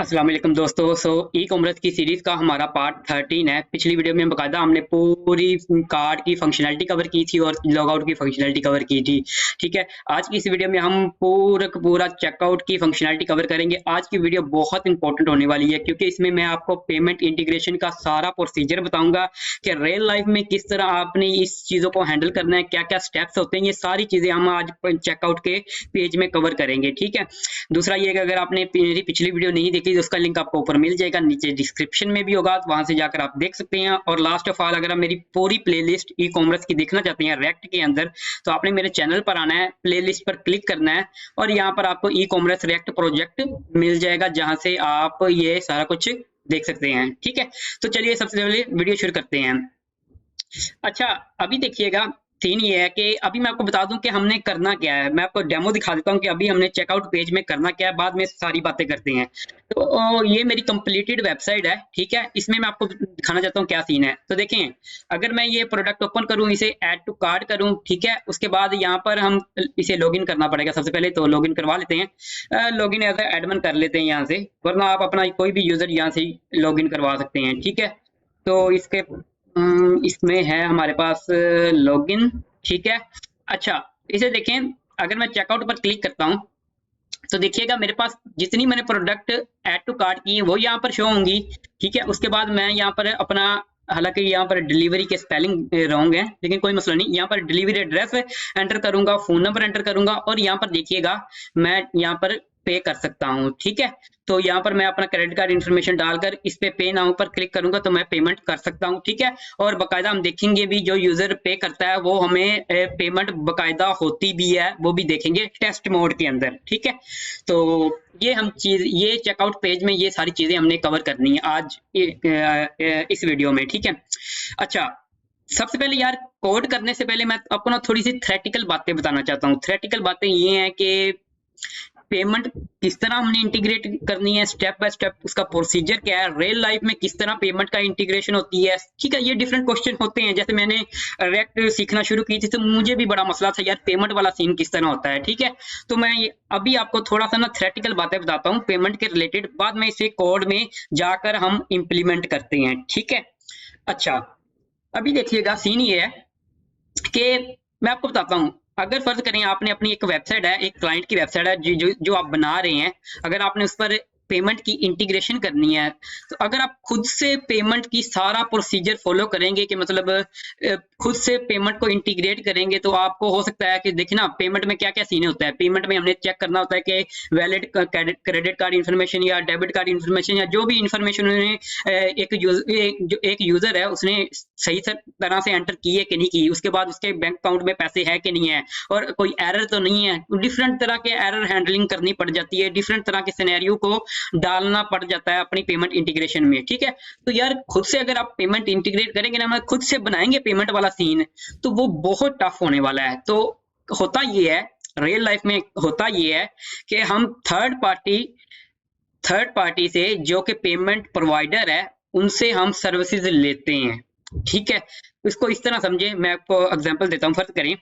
अस्सलाम वालेकुम दोस्तों। ई कॉमर्स की सीरीज का हमारा पार्ट 13 है। पिछली वीडियो में बकायदा हमने पूरी कार्ड की फंक्शनैलिटी कवर की थी और लॉगआउट की फंक्शनैलिटी कवर की थी। ठीक है, आज की इस वीडियो में हम पूरा का पूरा चेकआउट की फंक्शनैलिटी कवर करेंगे। आज की वीडियो बहुत इंपॉर्टेंट होने वाली है क्योंकि इसमें मैं आपको पेमेंट इंटीग्रेशन का सारा प्रोसीजर बताऊंगा कि रियल लाइफ में किस तरह आपने इस चीज़ों को हैंडल करना है, क्या क्या स्टेप्स होते हैं। ये सारी चीज़ें हम आज चेकआउट के पेज में कवर करेंगे। ठीक है, दूसरा ये कि अगर आपने मेरी पिछली वीडियो नहीं देखी तो उसका लिंक आपको ऊपर मिल जाएगा, नीचे डिस्क्रिप्शन में भी होगा, वहां से जाकर आप देख सकते हैं। और लास्ट ऑफ ऑल, अगर आप मेरी पूरी प्लेलिस्ट ई कॉमर्स की देखना चाहते हैं रेक्ट के अंदर, तो आपने मेरे चैनल पर आना है, प्लेलिस्ट पर क्लिक करना है और यहाँ पर आपको ई कॉमर्स रेक्ट प्रोजेक्ट मिल जाएगा, जहां से आप ये सारा कुछ देख सकते हैं। ठीक है, तो चलिए सबसे पहले वीडियो शुरू करते हैं। अच्छा, अभी देखिएगा, सीन ये है कि अभी मैं आपको बता दूं कि हमने करना क्या है। मैं आपको डेमो दिखा देता हूं कि अभी हमने चेकआउट पेज में करना क्या है, बाद में सारी बातें करते हैं। तो ये मेरी कंप्लीटेड वेबसाइट है। ठीक है, इसमें मैं आपको दिखाना चाहता हूं क्या सीन है। तो देखें, अगर मैं ये प्रोडक्ट ओपन करूं, इसे ऐड टू कार्ट करूं, ठीक है, उसके बाद यहाँ पर हम इसे लॉगिन करना पड़ेगा। सबसे पहले तो लॉगिन करवा लेते हैं, लॉगिन एज एडमिन कर लेते हैं यहाँ से, वरना आप अपना कोई भी यूजर यहाँ से लॉगिन करवा सकते हैं। ठीक है, तो इसमें है हमारे पास लॉगिन। ठीक है, अच्छा, इसे देखें, अगर मैं चेकआउट पर क्लिक करता हूं तो देखिएगा मेरे पास जितनी मैंने प्रोडक्ट ऐड टू कार्ट की है वो यहाँ पर शो होंगी। ठीक है, उसके बाद मैं यहाँ पर अपना, हालांकि यहाँ पर डिलीवरी के स्पेलिंग रॉन्ग है लेकिन कोई मसला नहीं, यहाँ पर डिलीवरी एड्रेस एंटर करूंगा, फोन नंबर एंटर करूंगा और यहाँ पर देखिएगा मैं यहाँ पर पे कर सकता हूँ। ठीक है, तो यहाँ पर मैं अपना क्रेडिट कार्ड इन्फॉर्मेशन डालकर इस पे नाउ पर क्लिक करूंगा तो मैं पेमेंट कर सकता हूँ। ठीक है, और बकायदा हम देखेंगे भी, जो यूजर पे करता है वो हमें पेमेंट बकायदा होती भी है, वो भी देखेंगे टेस्ट मोड के अंदर। ठीक है, तो ये चेकआउट पेज में ये सारी चीजें हमने कवर करनी है आज इस वीडियो में। ठीक है, अच्छा, सबसे पहले यार, कोड करने से पहले मैं आपको ना थोड़ी सी थ्योरेटिकल बातें बताना चाहता हूँ। थ्योरेटिकल बातें ये हैं कि पेमेंट किस तरह हमने इंटीग्रेट करनी है, स्टेप बाय स्टेप उसका प्रोसीजर क्या है, रियल लाइफ में किस तरह पेमेंट का इंटीग्रेशन होती है। ठीक है, ये डिफरेंट क्वेश्चन होते हैं। जैसे मैंने रेक्ट सीखना शुरू की थी तो मुझे भी बड़ा मसला था यार, पेमेंट वाला सीन किस तरह होता है। ठीक है, तो मैं अभी आपको थोड़ा सा ना थ्योरेटिकल बातें बताता हूँ पेमेंट के रिलेटेड, बाद में इसे कोड में जाकर हम इम्प्लीमेंट करते हैं। ठीक है, अच्छा, अभी देखिएगा, सीन ये है कि मैं आपको बताता हूँ, अगर फर्ज करें आपने अपनी एक वेबसाइट है, एक क्लाइंट की वेबसाइट है जो आप बना रहे हैं, अगर आपने उस पर पेमेंट की इंटीग्रेशन करनी है, तो अगर आप खुद से पेमेंट की सारा प्रोसीजर फॉलो करेंगे कि मतलब खुद से पेमेंट को इंटीग्रेट करेंगे, तो आपको हो सकता है कि देखिए ना, पेमेंट में क्या क्या सीन होता है। पेमेंट में हमने चेक करना होता है कि वैलिड क्रेडिट कार्ड इन्फॉर्मेशन या डेबिट कार्ड इन्फॉर्मेशन या जो भी इन्फॉर्मेशन एक यूजर है उसने सही तरह से एंटर की है कि नहीं की, उसके बाद उसके बैंक अकाउंट में पैसे है कि नहीं है, और कोई एरर तो नहीं है। डिफरेंट तरह के एरर हैंडलिंग करनी पड़ जाती है, डिफरेंट तरह के सिनेरियो को डालना पड़ जाता है अपनी पेमेंट इंटीग्रेशन में। ठीक है, तो यार खुद से अगर आप पेमेंट इंटीग्रेट करेंगे ना, खुद से बनाएंगे पेमेंट वाला सीन, तो वो बहुत टफ होने वाला है। तो होता ये है, रियल लाइफ में होता ये है कि हम थर्ड पार्टी से, जो कि पेमेंट प्रोवाइडर है, उनसे हम सर्विसेज लेते हैं। ठीक है, इसको इस तरह समझे, मैं आपको एग्जांपल देता हूँ। फर्ज करें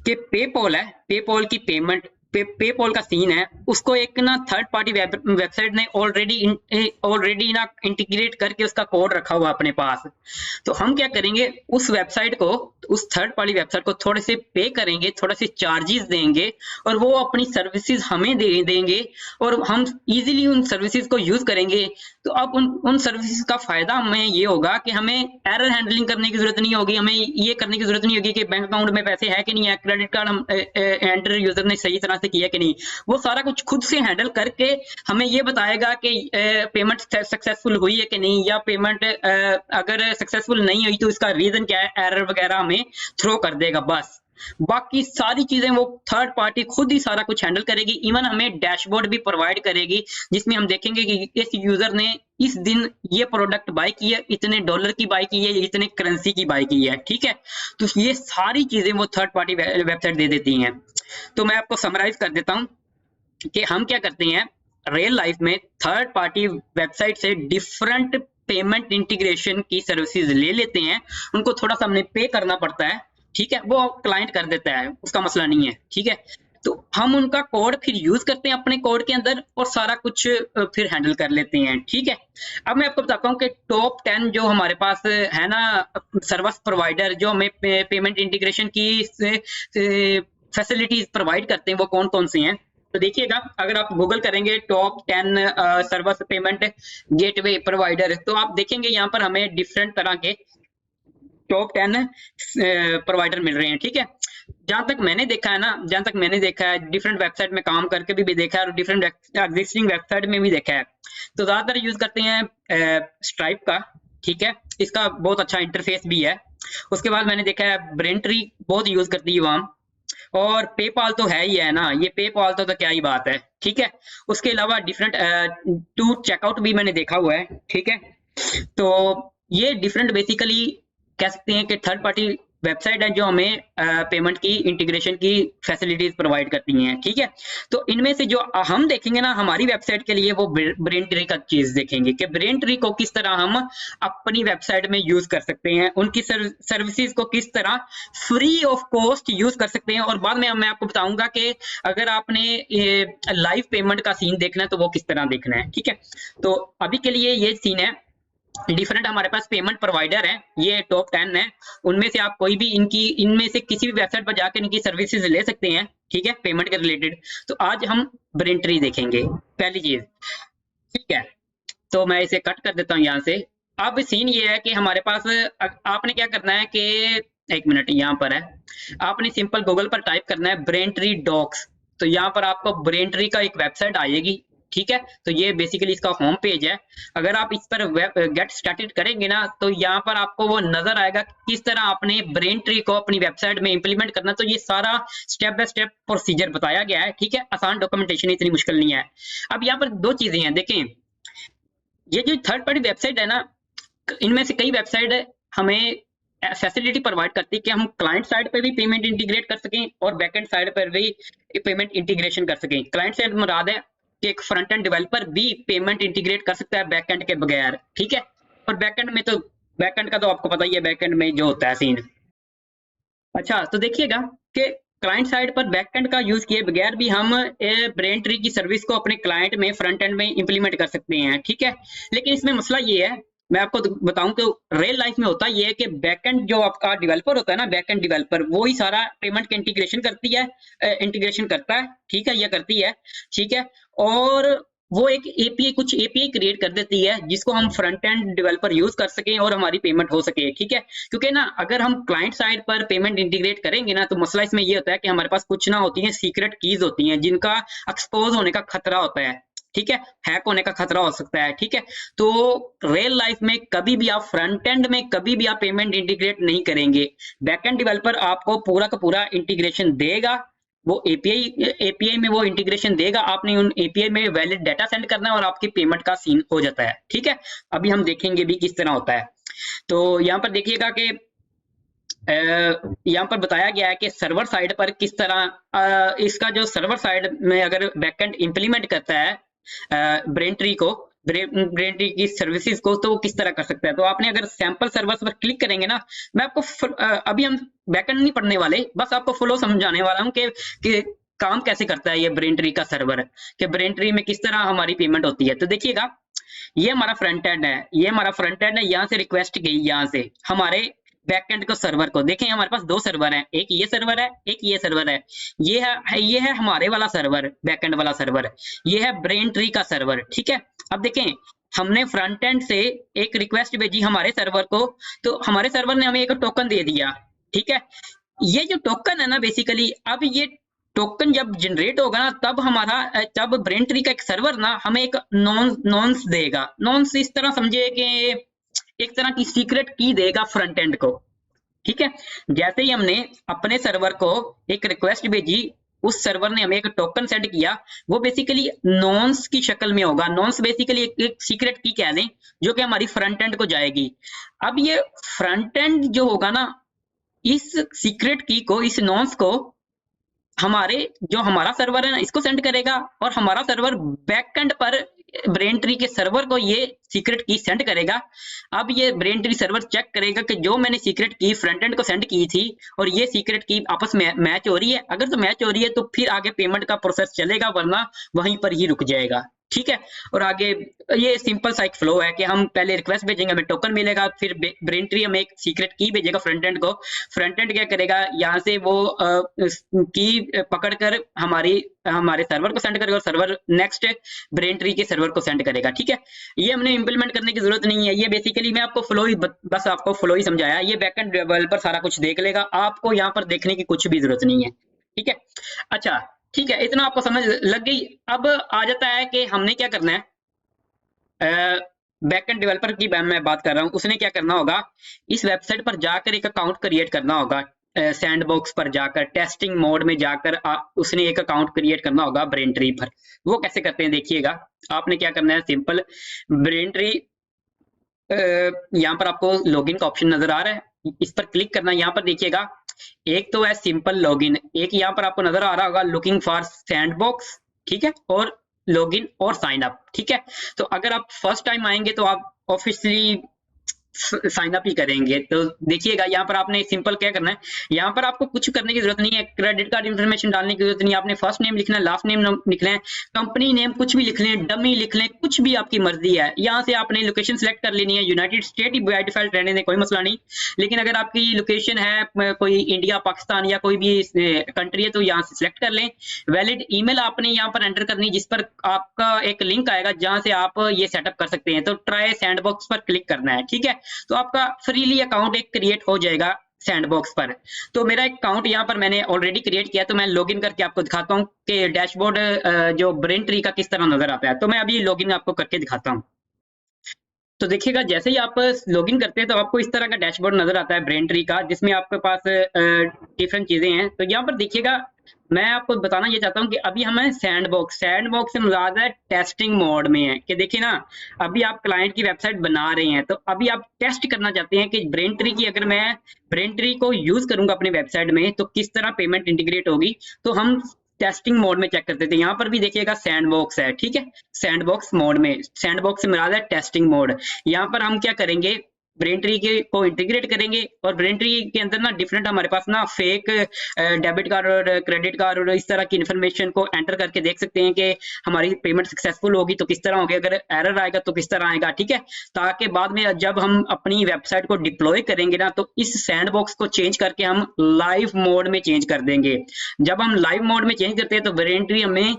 कि पेपॉल है, पेपॉल की पेमेंट, पेपॉल का सीन है, उसको एक ना थर्ड पार्टी वेबसाइट ने ऑलरेडी ना इंटीग्रेट करके उसका कोड रखा हुआ अपने पास। तो हम क्या करेंगे, उस वेबसाइट को, उस थर्ड पार्टी वेबसाइट को थोड़े से पे करेंगे, थोड़े से चार्जेस देंगे और वो अपनी सर्विसेज हमें देंगे और हम इजीली उन सर्विसेज को यूज करेंगे। तो अब उन सर्विसेज का फायदा हमें ये होगा कि हमें एरर हैंडलिंग करने की जरूरत नहीं होगी, हमें ये करने की जरूरत नहीं होगी कि बैंक अकाउंट में पैसे है कि नहीं है, क्रेडिट कार्ड हम एंटर यूजर ने सही तरह से किया कि नहीं। वो सारा कुछ खुद से हैंडल करके हमें ये बताएगा कि पेमेंट सक्सेसफुल हुई है कि नहीं, या पेमेंट अगर सक्सेसफुल नहीं हुई तो इसका रीजन क्या है, एरर वगैरह हमें थ्रो कर देगा। बस बाकी सारी चीजें वो थर्ड पार्टी खुद ही सारा कुछ हैंडल करेगी। इवन हमें डैशबोर्ड भी प्रोवाइड करेगी जिसमें हम देखेंगे कि इस यूजर ने इस दिन ये प्रोडक्ट बाय की है, इतने डॉलर की बाय की है, इतने करेंसी की बाय की है। ठीक है, तो ये सारी चीजें वो थर्ड पार्टी वेबसाइट दे देती हैं। तो मैं आपको समराइज कर देता हूं कि हम क्या करते हैं रियल लाइफ में, थर्ड पार्टी वेबसाइट से डिफरेंट पेमेंट इंटीग्रेशन की सर्विसेज ले लेते हैं, उनको थोड़ा सा हमने पे करना पड़ता है। ठीक है, वो क्लाइंट कर देता है, उसका मसला नहीं है। ठीक है, तो हम उनका कोड फिर यूज करते हैं अपने कोड के अंदर और सारा कुछ फिर हैंडल कर लेते हैं। ठीक है, अब मैं आपको बताता हूँ कि टॉप 10 जो हमारे पास है ना सर्विस प्रोवाइडर जो हमें पेमेंट इंटीग्रेशन की फैसिलिटीज प्रोवाइड करते हैं वो कौन कौन से हैं। तो देखिएगा, अगर आप गूगल करेंगे top 10 service payment gateway provider, तो आप देखेंगे यहाँ पर हमें डिफरेंट तरह के टॉप 10 प्रोवाइडर मिल रहे हैं। ठीक है, जहां तक मैंने देखा है ना, जहां तक मैंने देखा है, डिफरेंट वेबसाइट में काम करके भी देखा है और डिफरेंट एग्जिस्टिंग वेबसाइट में भी देखा है, तो ज्यादातर यूज करते हैं स्ट्राइप का। ठीक है, इसका बहुत अच्छा इंटरफेस भी है। उसके बाद मैंने देखा है ब्रेंट्री बहुत यूज करती है वहां, और पेपाल तो है ही है ना, ये पेपाल तो क्या ही बात है। ठीक है, उसके अलावा डिफरेंट टू चेकआउट भी मैंने देखा हुआ है। ठीक है, तो ये डिफरेंट बेसिकली कह सकते हैं कि थर्ड पार्टी वेबसाइट है जो हमें पेमेंट की इंटीग्रेशन की फैसिलिटीज प्रोवाइड करती हैं। ठीक है, तो इनमें से जो हम देखेंगे ना हमारी वेबसाइट के लिए, वो ब्रेनट्री का चीज देखेंगे कि ब्रेनट्री को किस तरह हम अपनी वेबसाइट में यूज कर सकते हैं, उनकी सर्विसेज को किस तरह फ्री ऑफ कॉस्ट यूज कर सकते हैं। और बाद में मैं आपको बताऊंगा कि अगर आपने लाइव पेमेंट का सीन देखना है तो वो किस तरह देखना है। ठीक है, तो अभी के लिए ये सीन है। डिफरेंट हमारे पास पेमेंट प्रोवाइडर है, ये टॉप 10 है, उनमें से आप कोई भी इनमें से किसी भी वेबसाइट पर जाकर इनकी सर्विसेज ले सकते हैं। ठीक है, पेमेंट के रिलेटेड। तो आज हम ब्रेनट्री देखेंगे पहली चीज। ठीक है, तो मैं इसे कट कर देता हूँ यहाँ से। अब सीन ये है कि हमारे पास आपने क्या करना है कि एक मिनट, यहाँ पर है, आपने सिंपल गूगल पर टाइप करना है ब्रेनट्री डॉक्स। तो यहाँ पर आपको ब्रेनट्री का एक वेबसाइट आएगी। ठीक है, तो ये बेसिकली इसका होम पेज है। अगर आप इस पर गेट स्टार्टेड करेंगे ना, तो यहाँ पर आपको वो नजर आएगा किस तरह आपने ब्रेनट्री को अपनी वेबसाइट में इंप्लीमेंट करना। तो ये सारा स्टेप बाय स्टेप प्रोसीजर बताया गया है। ठीक है, आसान डॉक्यूमेंटेशन, इतनी मुश्किल नहीं है। अब यहाँ पर दो चीजें हैं, देखें, ये जो थर्ड पार्टी वेबसाइट है ना, इनमें से कई वेबसाइट हमें फैसिलिटी प्रोवाइड करती है कि हम क्लाइंट साइड पर भी पेमेंट इंटीग्रेट कर सकें और बैकएंड साइड पर भी पेमेंट इंटीग्रेशन कर सकें। क्लाइंट साइड मुराद है कि एक फ्रंट एंड डेवलपर भी पेमेंट इंटीग्रेट कर सकता है बैकएंड के बगैर। ठीक है, और बैकएंड में तो बैकएंड का तो आपको पता ही है, बैकएंड में जो होता है सीन। अच्छा, तो देखिएगा कि क्लाइंट साइड पर बैकएंड का यूज किए बगैर भी हम ब्रेनट्री की सर्विस को अपने क्लाइंट में फ्रंट एंड में इंप्लीमेंट कर सकते हैं। ठीक है, लेकिन इसमें मसला ये है, मैं आपको बताऊं कि रियल लाइफ में होता ये है कि बैकएंड जो आपका डेवलपर होता है ना, बैकएंड डेवलपर वो ही सारा पेमेंट का इंटीग्रेशन करता है। ठीक है, ये करती है। ठीक है, और वो एक एपीआई, कुछ एपीआई क्रिएट कर देती है जिसको हम फ्रंट एंड डेवलपर यूज कर सकें और हमारी पेमेंट हो सके। ठीक है, क्योंकि ना अगर हम क्लाइंट साइड पर पेमेंट इंटीग्रेट करेंगे ना, तो मसला इसमें ये होता है कि हमारे पास कुछ ना होती है सीक्रेट कीज होती हैं जिनका एक्सपोज होने का खतरा होता है। ठीक है, हैक होने का खतरा हो सकता है। ठीक है, तो रियल लाइफ में कभी भी आप फ्रंट एंड में कभी भी आप पेमेंट इंटीग्रेट नहीं करेंगे। बैकएंड डेवलपर आपको पूरा का पूरा इंटीग्रेशन देगा, वो एपीआई में वो इंटीग्रेशन देगा, आपने उन एपीआई में वैलिड डाटा सेंड करना है और आपकी पेमेंट का सीन हो जाता है। ठीक है, अभी हम देखेंगे भी किस तरह होता है। तो यहाँ पर देखिएगा कि यहाँ पर बताया गया है कि सर्वर साइड पर किस तरह इसका जो सर्वर साइड में अगर बैकएंड इंप्लीमेंट करता है ब्रेनट्री की सर्विसेज को, तो वो किस तरह कर सकता है। तो आपने अगर सैंपल सर्वर्स पर क्लिक करेंगे ना, मैं आपको अभी हम बैकएंड नहीं पढ़ने वाले, बस आपको फ्लो समझाने वाला हूँ कि काम कैसे करता है ये ब्रेनट्री का सर्वर, कि ब्रेनट्री में किस तरह हमारी पेमेंट होती है। तो देखिएगा, ये हमारा फ्रंट एंड है, ये हमारा फ्रंट एंड है, यहाँ से रिक्वेस्ट गई, यहाँ से हमारे बैकएंड को सर्वर को। देखें, हमारे पास दो सर्वर हैं, एक ये सर्वर है, एक ये सर्वर है। ये है हमारे वाला सर्वर, बैकएंड वाला सर्वर, ये है ब्रेनट्री का सर्वर। ठीक है, अब देखें, हमने फ्रंट एंड से एक रिक्वेस्ट भेजी हमारे सर्वर को, तो हमारे सर्वर ने हमें एक टोकन दे दिया। ठीक है, ये जो टोकन है ना, बेसिकली अब ये टोकन जब जनरेट होगा ना, तब ब्रेनट्री का एक सर्वर ना हमें एक नॉन्स देगा। नॉन्स इस तरह समझिए कि एक तरह की सीक्रेट की देगा फ्रंट एंड को। ठीक है, जैसे ही हमने अपने सर्वर को एक रिक्वेस्ट भेजी, उस सर्वर ने हमें एक टोकन सेंड किया, वो बेसिकली नॉन्स की शक्ल में होगा। नॉन्स बेसिकली एक सीक्रेट की कह दें, जो कि हमारी फ्रंट एंड को जाएगी। अब ये फ्रंट एंड जो होगा ना, इस सीक्रेट की को, इस नॉन्स को हमारा सर्वर है ना, इसको सेंड करेगा, और हमारा सर्वर बैकएंड पर ब्रेनट्री के सर्वर को ये सीक्रेट की सेंड करेगा। अब ये ब्रेनट्री सर्वर चेक करेगा कि जो मैंने सीक्रेट की फ्रंट एंड को सेंड की थी और ये सीक्रेट की आपस में मैच हो रही है। अगर तो मैच हो रही है तो फिर आगे पेमेंट का प्रोसेस चलेगा, वरना वहीं पर ही रुक जाएगा। ठीक है, और आगे ये सिंपल सा एक फ्लो है कि हम पहले रिक्वेस्ट भेजेंगे, हमें टोकन मिलेगा, फिर ब्रेनट्री हमें एक सीक्रेट की भेजेगा फ्रंट एंड को। फ्रंट एंड क्या करेगा, यहाँ से वो की पकड़कर हमारे सर्वर को सेंड करेगा और सर्वर नेक्स्ट ब्रेनट्री के सर्वर को सेंड करेगा। ठीक है, ये हमने इंप्लीमेंट करने की जरूरत नहीं है, ये बेसिकली मैं आपको फ्लो ही बस आपको फ्लो ही समझाया। ये बैकएंड डेवलपर सारा कुछ देख लेगा, आपको यहाँ पर देखने की कुछ भी जरूरत नहीं है। ठीक है, अच्छा ठीक है, इतना आपको समझ लग गई। अब आ जाता है कि हमने क्या करना है। बैकएंड डेवलपर की मैं बात कर रहा हूँ, उसने क्या करना होगा, इस वेबसाइट पर जाकर एक अकाउंट क्रिएट करना होगा। सैंडबॉक्स पर जाकर टेस्टिंग मोड में जाकर उसने एक अकाउंट क्रिएट करना होगा ब्रेनट्री पर। वो कैसे करते हैं देखिएगा। आपने क्या करना है, सिंपल ब्रेनट्री यहाँ पर आपको लॉगिन का ऑप्शन नजर आ रहा है, इस पर क्लिक करना। यहाँ पर देखिएगा एक तो है सिंपल लॉगिन, एक यहाँ पर आपको नजर आ रहा होगा लुकिंग फॉर सैंडबॉक्स। ठीक है, और लॉगिन और साइन अप। ठीक है, तो अगर आप फर्स्ट टाइम आएंगे तो आप ऑफिशियली साइन अप ही करेंगे। तो देखिएगा यहाँ पर आपने सिंपल क्या करना है, यहाँ पर आपको कुछ करने की जरूरत नहीं है, क्रेडिट कार्ड इन्फॉर्मेशन डालने की जरूरत नहीं है। आपने फर्स्ट नेम लिखना है, लास्ट नेम लिखना है, कंपनी नेम कुछ भी लिख लें, डमी लिख लें, कुछ भी आपकी मर्जी है। यहाँ से आपने लोकेशन सेलेक्ट कर लेनी है, United state he by default रहने दें, कोई मसला नहीं। लेकिन अगर आपकी लोकेशन है कोई इंडिया, पाकिस्तान या कोई भी कंट्री है तो यहाँ से सिलेक्ट कर लें। वैलिड ईमेल आपने यहाँ पर एंटर करनी, जिस पर आपका एक लिंक आएगा जहां से आप ये सेटअप कर सकते हैं। तो ट्राई सैंडबॉक्स पर क्लिक करना है। ठीक है, तो आपका फ्रीली अकाउंट एक क्रिएट हो जाएगा सैंडबॉक्स पर। तो मेरा एक अकाउंट यहाँ पर मैंने ऑलरेडी क्रिएट किया, तो मैं लॉगिन करके आपको दिखाता हूँ कि डैशबोर्ड जो ब्रेनट्री का किस तरह नजर आता है। तो मैं अभी लॉगिन आपको करके दिखाता हूँ। तो देखिएगा जैसे ही आप लॉगिन करते हैं तो आपको इस तरह का डैशबोर्ड नजर आता है ब्रेनट्री का, जिसमें आपके पास डिफरेंट चीजें हैं। तो यहाँ पर देखिएगा मैं आपको बताना ये चाहता हूँ कि अभी हमें सैंडबॉक्स से मुराद है टेस्टिंग मोड में है। कि देखिए ना, अभी आप क्लाइंट की वेबसाइट बना रहे हैं, तो अभी आप टेस्ट करना चाहते हैं कि ब्रेनट्री की अगर मैं ब्रेनट्री को यूज करूंगा अपनी वेबसाइट में तो किस तरह पेमेंट इंटीग्रेट होगी। तो हम टेस्टिंग मोड में चेक करते थे। यहाँ पर भी देखिएगा सैंडबॉक्स है। ठीक है, सैंडबॉक्स मोड में, सैंडबॉक्स से मुराद है टेस्टिंग मोड। यहाँ पर हम क्या करेंगे, ब्रेनट्री के को इंटीग्रेट करेंगे और ब्रेनट्री के अंदर ना डिफरेंट हमारे पास ना फेक डेबिट कार्ड और क्रेडिट कार्ड और इस तरह की इन्फॉर्मेशन को एंटर करके देख सकते हैं कि हमारी पेमेंट सक्सेसफुल होगी तो किस तरह होगी, अगर एरर आएगा तो किस तरह आएगा। ठीक है, ताकि बाद में जब हम अपनी वेबसाइट को डिप्लॉय करेंगे ना तो इस सैंडबॉक्स को चेंज करके हम लाइव मोड में चेंज कर देंगे। जब हम लाइव मोड में चेंज करते हैं तो ब्रेनट्री हमें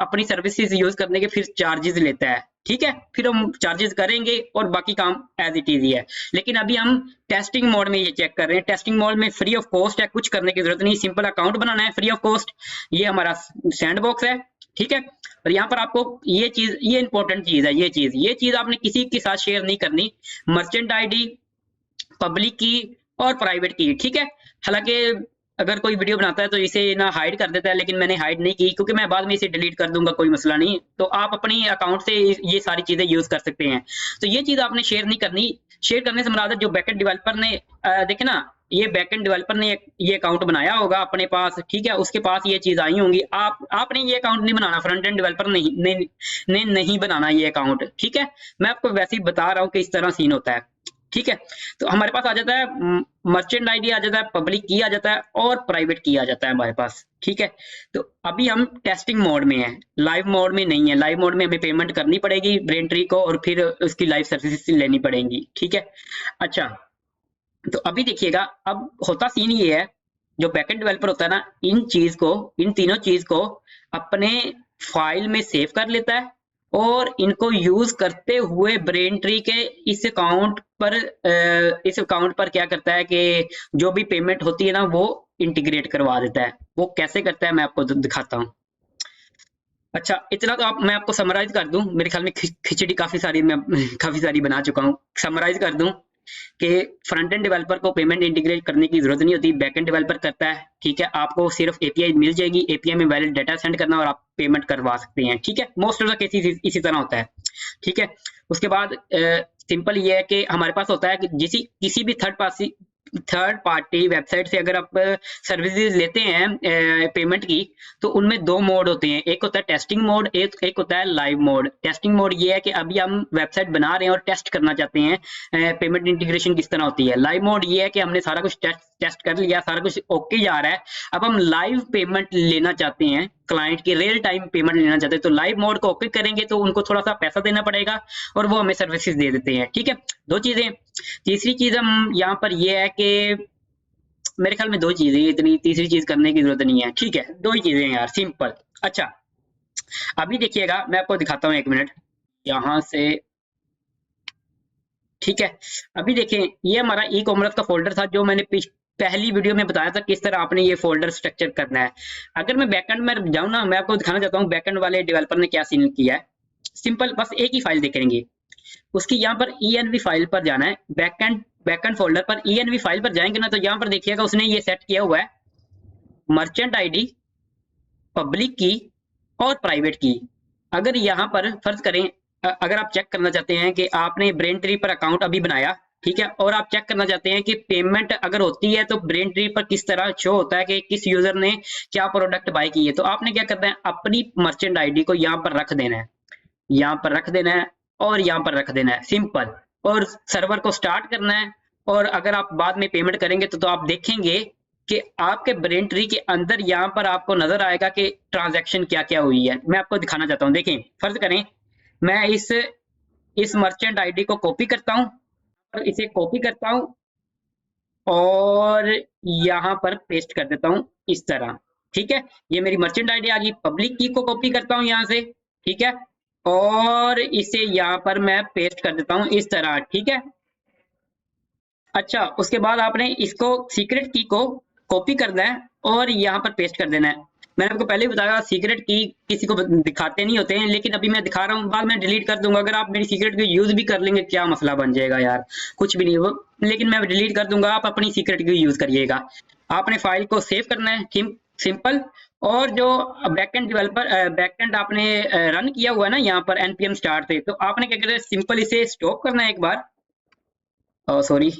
अपनी सर्विसेज यूज करने के फिर चार्जेस लेता है। ठीक है, फिर हम चार्जेस करेंगे और बाकी काम एज इट इज ही है। लेकिन अभी हम टेस्टिंग मोड में ये चेक कर रहे हैं। टेस्टिंग मोड में फ्री ऑफ कॉस्ट है, कुछ करने की जरूरत नहीं, सिंपल अकाउंट बनाना है फ्री ऑफ कॉस्ट। ये हमारा सैंडबॉक्स है। ठीक है, और यहाँ पर आपको ये चीज, ये इंपॉर्टेंट चीज है, ये चीज आपने किसी के साथ शेयर नहीं करनी। मर्चेंट आईडी, पब्लिक की और प्राइवेट की। ठीक है, हालांकि अगर कोई वीडियो बनाता है तो इसे ना हाइड कर देता है, लेकिन मैंने हाइड नहीं की क्योंकि मैं बाद में इसे डिलीट कर दूंगा, कोई मसला नहीं। तो आप अपनी अकाउंट से ये सारी चीजें यूज कर सकते हैं। तो ये चीज आपने शेयर नहीं करनी। शेयर करने से मुराद जो बैकएंड डेवलपर ने देखे ना, ये बैकएंड डेवलपर ने ये अकाउंट बनाया होगा अपने पास। ठीक है, उसके पास ये चीज आई होंगी। आपने ये अकाउंट नहीं बनाना, फ्रंट एंड डेवलपर नहीं बनाना ये अकाउंट। ठीक है, मैं आपको वैसे ही बता रहा हूँ कि इस तरह सीन होता है। ठीक है, तो हमारे पास आ जाता है मर्चेंट आईडी आ जाता है, पब्लिक की आ जाता है और प्राइवेट की आ जाता है हमारे पास। ठीक है, तो अभी हम टेस्टिंग मोड में है, लाइव मोड में नहीं है। लाइव मोड में हमें पेमेंट करनी पड़ेगी ब्रेनट्री को और फिर उसकी लाइव सर्विसेज लेनी पड़ेंगी। ठीक है, अच्छा तो अभी देखिएगा, अब होता सीन ये है, जो बैकएंड डेवलपर होता है ना, इन तीनों चीज को अपने फाइल में सेव कर लेता है और इनको यूज करते हुए ब्रेनट्री के इस अकाउंट पर क्या करता है कि जो भी पेमेंट होती है ना वो इंटीग्रेट करवा देता है। वो कैसे करता है मैं आपको दिखाता हूँ। अच्छा, इतना तो मैं आपको समराइज कर दूं। मेरे ख्याल में खिचड़ी काफी सारी बना चुका हूँ। समराइज कर दूं कि फ्रंट एंड डेवलपर को पेमेंट इंटीग्रेट करने की जरूरत नहीं होती, बैक एंड डेवलपर करता है। ठीक है, आपको सिर्फ एपीआई मिल जाएगी, एपीआई में वैलिड डाटा सेंड करना और आप पेमेंट करवा सकते हैं। ठीक है, मोस्ट ऑफ द केसेस इसी तरह होता है। ठीक है, उसके बाद सिंपल ये है कि हमारे पास होता है कि किसी भी थर्ड थर्ड पार्टी वेबसाइट से अगर आप सर्विसेज लेते हैं पेमेंट की, तो उनमें दो मोड होते हैं, एक होता है टेस्टिंग मोड, एक होता है लाइव मोड। टेस्टिंग मोड ये है कि अभी हम वेबसाइट बना रहे हैं और टेस्ट करना चाहते हैं पेमेंट इंटीग्रेशन किस तरह होती है। लाइव मोड ये है कि हमने सारा कुछ टेस्ट कर लिया, सारा कुछ ओके जा रहा है, अब हम लाइव पेमेंट लेना चाहते हैं, क्लाइंट की रियल टाइम पेमेंट लेना चाहते हैं, तो लाइव मोड को ओके करेंगे तो उनको थोड़ा सा पैसा देना पड़ेगा और वो हमें सर्विसेज दे देते हैं। ठीक है, दो चीजें। तीसरी चीज हम यहाँ पर ये है कि मेरे ख्याल में दो चीजें, इतनी तीसरी चीज करने की जरूरत नहीं है। ठीक है, दो ही चीजें यार, सिंपल। अच्छा, अभी देखिएगा, मैं आपको दिखाता हूँ, एक मिनट यहाँ से। ठीक है, अभी देखें, ये हमारा ई कॉमर्स का फोल्डर था जो मैंने पहली वीडियो में बताया था किस तरह आपने ये फोल्डर स्ट्रक्चर करना है। अगर मैं बैकएंड में जाऊँ ना, मैं आपको दिखाना चाहता हूँ बैकएंड वाले डेवलपर ने क्या सीन किया है। सिंपल, बस एक ही फाइल देखेंगे, उसकी यहाँ पर env फाइल पर जाना है, बैकएंड फोल्डर पर env फाइल पर जाएंगे ना, तो यहाँ पर देखिएगा उसने ये सेट किया हुआ है मर्चेंट आईडी, पब्लिक की और प्राइवेट की। अगर यहाँ पर फर्ज करें, अगर आप चेक करना चाहते हैं कि आपने ब्रेन ट्री पर अकाउंट अभी बनाया, ठीक है, और आप चेक करना चाहते हैं कि पेमेंट अगर होती है तो ब्रेन ट्री पर किस तरह शो होता है कि किस यूजर ने क्या प्रोडक्ट बाय की है, तो आपने क्या करना है, अपनी मर्चेंट आईडी को यहाँ पर रख देना है, यहाँ पर रख देना है और यहाँ पर रख देना है, सिंपल। और सर्वर को स्टार्ट करना है, और अगर आप बाद में पेमेंट करेंगे तो आप देखेंगे कि आपके ब्रेन ट्री के अंदर यहाँ पर आपको नजर आएगा कि ट्रांजैक्शन क्या क्या हुई है। मैं आपको दिखाना चाहता हूँ, देखें, फर्ज करें मैं इस मर्चेंट आईडी को कॉपी करता हूँ, और इसे कॉपी करता हूँ और यहाँ पर पेस्ट कर देता हूँ इस तरह। ठीक है, ये मेरी मर्चेंट आईडी आ गई। पब्लिक की को कॉपी करता हूँ यहाँ से, ठीक है, और इसे यहाँ पर मैं पेस्ट कर देता हूँ इस तरह। ठीक है, अच्छा, उसके बाद आपने इसको सीक्रेट की को कॉपी करना है और यहाँ पर पेस्ट कर देना है। मैंने आपको पहले ही बताया सीक्रेट की किसी को दिखाते नहीं होते हैं, लेकिन अभी मैं दिखा रहा हूँ, बाद में डिलीट कर दूंगा। अगर आप मेरी सीक्रेट की यूज भी कर लेंगे, क्या मसला बन जाएगा यार, कुछ भी नहीं हो, लेकिन मैं डिलीट कर दूंगा, आप अपनी सीक्रेट की यूज करिएगा। आपने फाइल को सेव करना है, सिंपल। और जो बैकएंड डेवलपर बैकएंड आपने रन किया हुआ है ना यहाँ पर npm स्टार्ट से, तो आपने क्या करना है, सिंपल इसे स्टॉप करना है एक बार, सॉरी,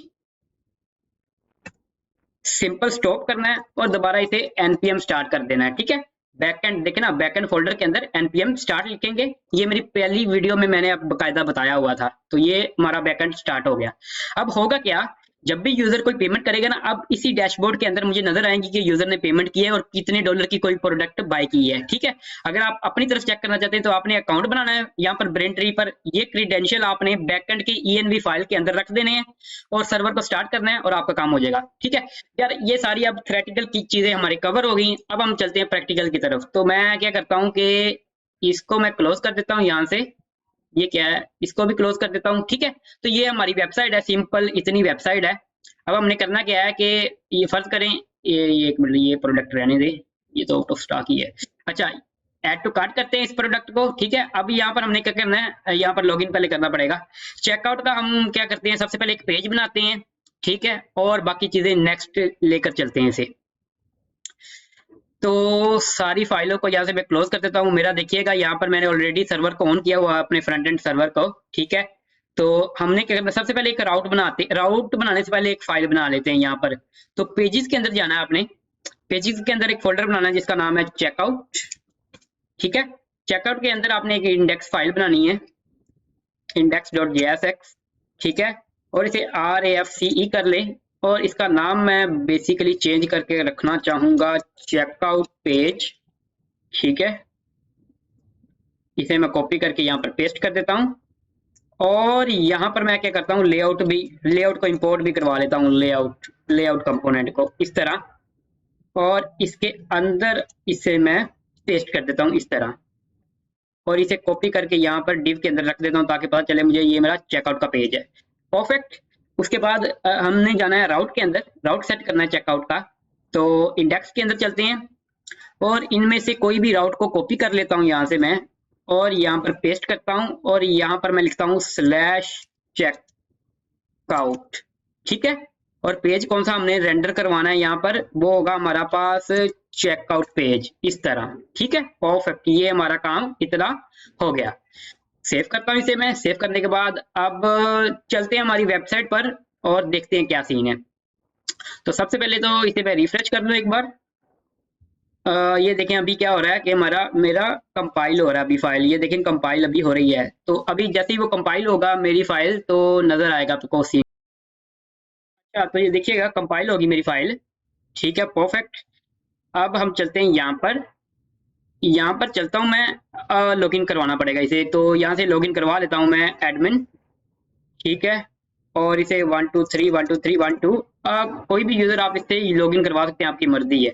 सिंपल स्टॉप करना है और दोबारा इसे npm स्टार्ट कर देना है। ठीक है, बैकएंड देखे ना, बैकएंड फोल्डर के अंदर npm स्टार्ट लिखेंगे, ये मेरी पहली वीडियो में मैंने बकायदा बताया हुआ था, तो ये हमारा बैकएंड स्टार्ट हो गया। अब होगा क्या, जब भी यूजर कोई पेमेंट करेगा ना, अब इसी डैशबोर्ड के अंदर मुझे नजर आएंगी कि यूजर ने पेमेंट की है और कितने डॉलर की कोई प्रोडक्ट बाय की है। ठीक है, अगर आप अपनी तरफ चेक करना चाहते हैं तो आपने अकाउंट बनाना है, यहाँ पर ब्रेन ट्री पर ये क्रीडेंशियल आपने बैकएंड की env फाइल के अंदर रख देने हैं और सर्वर को स्टार्ट करना है और आपका काम हो जाएगा। ठीक है यार, ये सारी अब थ्योरेटिकल की चीजें हमारी कवर हो गई, अब हम चलते हैं प्रैक्टिकल की तरफ। तो मैं क्या करता हूँ कि इसको मैं क्लोज कर देता हूँ यहाँ से, ये क्या है, इसको भी क्लोज कर देता हूँ। ठीक है, तो ये हमारी वेबसाइट है, सिंपल इतनी वेबसाइट है। अब हमने करना क्या है कि ये फर्ज करें, ये एक मिनट, ये प्रोडक्ट रहने दे, ये तो आउट ऑफ स्टॉक ही है। अच्छा, ऐड टू कार्ट करते हैं इस प्रोडक्ट को। ठीक है, अब यहाँ पर हमने क्या करना है, यहाँ पर लॉगिन पहले करना पड़ेगा। चेकआउट का हम क्या करते हैं, सबसे पहले एक पेज बनाते हैं, ठीक है, और बाकी चीजें नेक्स्ट लेकर चलते हैं इसे। तो सारी फाइलों को यहाँ से मैं क्लोज कर देता हूँ। मेरा देखिएगा यहाँ पर मैंने ऑलरेडी सर्वर को ऑन किया हुआ है, अपने फ्रंट एंड सर्वर को। ठीक है, तो हमने क्या करना, सबसे पहले एक राउट बनाने से पहले एक फाइल बना लेते हैं यहाँ पर। तो पेजेस के अंदर जाना है आपने, पेजेस के अंदर एक फोल्डर बनाना है जिसका नाम है चेकआउट। ठीक है, चेकआउट के अंदर आपने एक इंडेक्स फाइल बनानी है, index.jsx। ठीक है, और इसे RAFCE कर ले, और इसका नाम मैं बेसिकली चेंज करके रखना चाहूंगा चेकआउट पेज। ठीक है, इसे मैं कॉपी करके यहाँ पर पेस्ट कर देता हूँ, और यहाँ पर मैं क्या करता हूँ, लेआउट को इंपोर्ट भी करवा लेता हूँ, लेआउट कंपोनेंट को इस तरह, और इसके अंदर इसे मैं पेस्ट कर देता हूँ इस तरह, और इसे कॉपी करके यहाँ पर डिव के अंदर रख देता हूँ ताकि पता चले मुझे ये मेरा चेकआउट का पेज है। परफेक्ट। उसके बाद हमने जाना है राउट के अंदर, राउट सेट करना है चेकआउट का। तो इंडेक्स के अंदर चलते हैं और इनमें से कोई भी राउट को कॉपी कर लेता हूँ यहाँ से मैं, और यहाँ पर पेस्ट करता हूँ, और यहाँ पर मैं लिखता हूँ /checkout। ठीक है, और पेज कौन सा हमने रेंडर करवाना है यहाँ पर, वो होगा हमारा पास चेकआउट पेज इस तरह। ठीक है, परफेक्ट, ये हमारा काम इतना हो गया। सेव करता हूँ इसे मैं। सेव करने के बाद अब चलते हैं हमारी वेबसाइट पर और देखते हैं क्या सीन है। तो सबसे पहले तो इसे मैं रिफ्रेश कर लूँ एक बार। ये देखें अभी क्या हो रहा है कि मेरा कंपाइल हो रहा है अभी फाइल, ये देखें कंपाइल अभी हो रही है। तो अभी जैसे ही वो कंपाइल होगा मेरी फाइल तो नजर आएगा आपको सीन। अच्छा तो ये देखिएगा कंपाइल होगी मेरी फाइल, ठीक है परफेक्ट। अब हम चलते हैं यहाँ पर चलता हूँ मैं, लॉगिन करवाना पड़ेगा इसे, तो यहाँ से लॉगिन करवा लेता हूँ मैं एडमिन, ठीक है। और इसे 123 123 12 कोई भी यूजर आप इससे लॉगिन करवा सकते हैं, आपकी मर्जी है।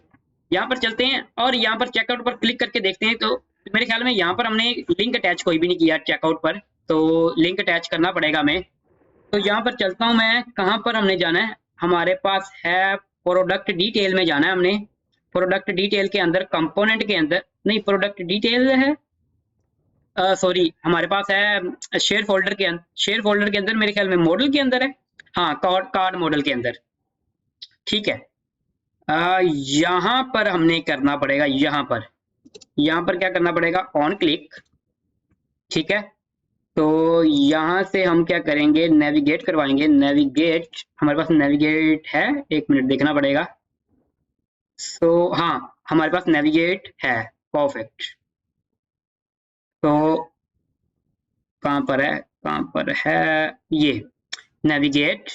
यहाँ पर चलते हैं और यहाँ पर चेकआउट पर क्लिक करके देखते हैं। तो मेरे ख्याल में यहाँ पर हमने लिंक अटैच कोई भी नहीं किया चेकआउट पर, तो लिंक अटैच करना पड़ेगा हमें। तो यहाँ पर चलता हूँ मैं, कहाँ पर हमने जाना है, हमारे पास है प्रोडक्ट डिटेल में जाना है हमने। प्रोडक्ट डिटेल के अंदर कंपोनेंट के अंदर नहीं, प्रोडक्ट डिटेल है, सॉरी हमारे पास है शेयर फोल्डर के अंदर, मेरे ख्याल में मॉडल के अंदर है, हाँ कार्ड मॉडल के अंदर, ठीक है। यहाँ पर हमने करना पड़ेगा, यहाँ पर क्या करना पड़ेगा, ऑन क्लिक, ठीक है। तो यहाँ से हम क्या करेंगे, नेविगेट करवाएंगे, नेविगेट, हमारे पास नेविगेट है, एक मिनट देखना पड़ेगा। सो हाँ हमारे पास नेविगेट है, परफेक्ट। तो कहाँ पर है ये नेविगेट,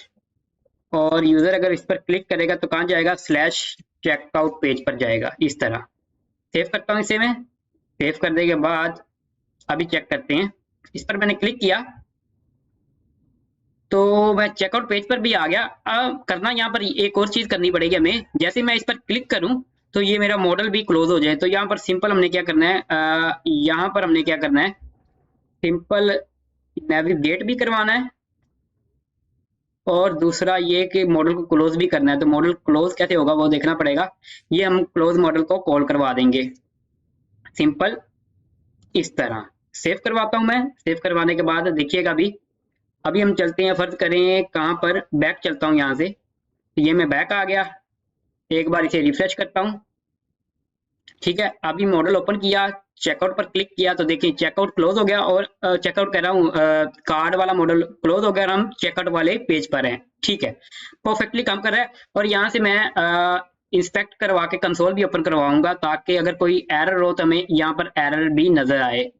और यूजर अगर इस पर क्लिक करेगा तो कहाँ जाएगा, स्लैश चेकआउट पेज पर जाएगा, इस तरह। सेव करता हूँ इसे मैं, सेव करने के बाद अभी चेक करते हैं। इस पर मैंने क्लिक किया तो मैं चेकआउट पेज पर भी आ गया। अब करना यहाँ पर एक और चीज करनी पड़ेगी हमें, जैसे मैं इस पर क्लिक करूं तो ये मेरा मॉडल भी क्लोज हो जाए। तो यहाँ पर सिंपल हमने क्या करना है, यहाँ पर हमने क्या करना है, सिंपल नेविगेट भी करवाना है, और दूसरा ये कि मॉडल को क्लोज भी करना है। तो मॉडल क्लोज कैसे होगा वो देखना पड़ेगा, ये हम क्लोज मॉडल को कॉल करवा देंगे सिंपल इस तरह। सेव करवाता हूं मैं, सेव करवाने के बाद देखिएगा अभी हम चलते हैं, फर्ज करें कहाँ पर, बैक चलता हूँ यहाँ से, तो ये मैं बैक आ गया। एक बार इसे रिफ्रेश करता हूँ, ठीक है। अभी मॉडल ओपन किया, चेकआउट पर क्लिक किया तो देखिए चेकआउट क्लोज हो गया, और चेकआउट कर रहा हूँ, कार्ड वाला मॉडल क्लोज हो गया और हम चेकआउट वाले पेज पर हैं, ठीक है। परफेक्टली काम कर रहा है। और यहाँ से मैं इंस्पेक्ट करवा के कंसोल भी ओपन करवाऊंगा, ताकि अगर कोई एरर हो तो हमें यहाँ पर एरर भी नजर आए,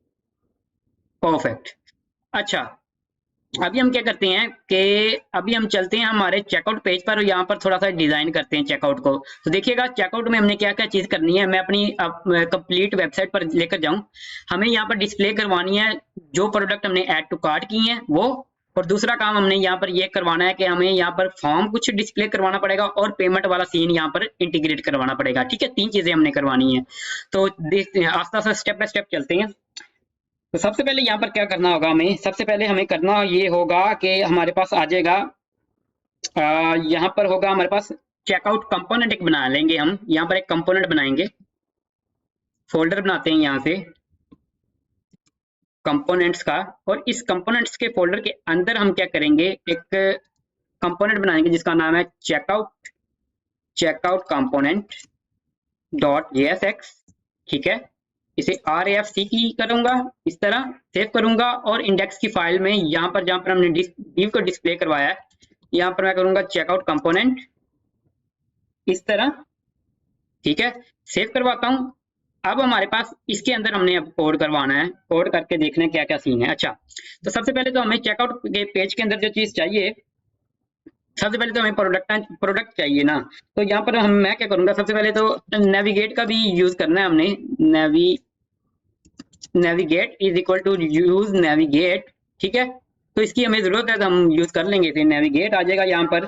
परफेक्ट। अच्छा अभी हम क्या करते हैं कि अभी हम चलते हैं हमारे चेकआउट पेज पर, और यहाँ पर थोड़ा सा डिजाइन करते हैं चेकआउट को। तो देखिएगा चेकआउट में हमने क्या क्या चीज करनी है, मैं अपनी कंप्लीट वेबसाइट पर लेकर जाऊं। हमें यहाँ पर डिस्प्ले करवानी है जो प्रोडक्ट हमने ऐड टू कार्ट की है वो, और दूसरा काम हमने यहाँ पर ये करवाना है कि हमें यहाँ पर फॉर्म कुछ डिस्प्ले करवाना पड़ेगा, और पेमेंट वाला सीन यहाँ पर इंटीग्रेट करवाना पड़ेगा, ठीक है। 3 चीजें हमने करवानी है। तो देखते हैं आस्ते आस्ते स्टेप बाय स्टेप चलते हैं। तो सबसे पहले यहाँ पर क्या करना होगा हमें, सबसे पहले हमें करना ये होगा कि हमारे पास आ जाएगा, यहाँ पर होगा हमारे पास चेकआउट कंपोनेंट एक बना लेंगे हम, यहाँ पर एक कंपोनेंट बनाएंगे, फोल्डर बनाते हैं यहाँ से कंपोनेंट्स का, और इस कंपोनेंट्स के फोल्डर के अंदर हम क्या करेंगे, एक कंपोनेंट बनाएंगे जिसका नाम है चेकआउट कंपोनेंट डॉट JSX, ठीक है। इसे RAFC की करूंगा, इस तरह सेव करूंगा, और इंडेक्स की फाइल में यहाँ पर जहां पर हमने div को डिस्प्ले करवाया है, यहाँ पर मैं करूंगा चेकआउट कंपोनेंट, इस तरह, ठीक है। सेव करवाता हूं। अब हमारे पास इसके अंदर हमने अब कोड करवाना है, कोड करके देखने क्या क्या सीन है। अच्छा तो सबसे पहले तो हमें चेकआउट के पेज के अंदर जो चीज चाहिए, सबसे पहले तो हमें प्रोडक्ट चाहिए ना। तो यहाँ पर मैं क्या करूंगा, सबसे पहले तो नेविगेट का भी यूज करना है हमने, navigate is equal to use navigate, ठीक है। तो इसकी हमें जरूरत है तो हम यूज कर लेंगे, फिर नेविगेट आ जाएगा यहाँ पर।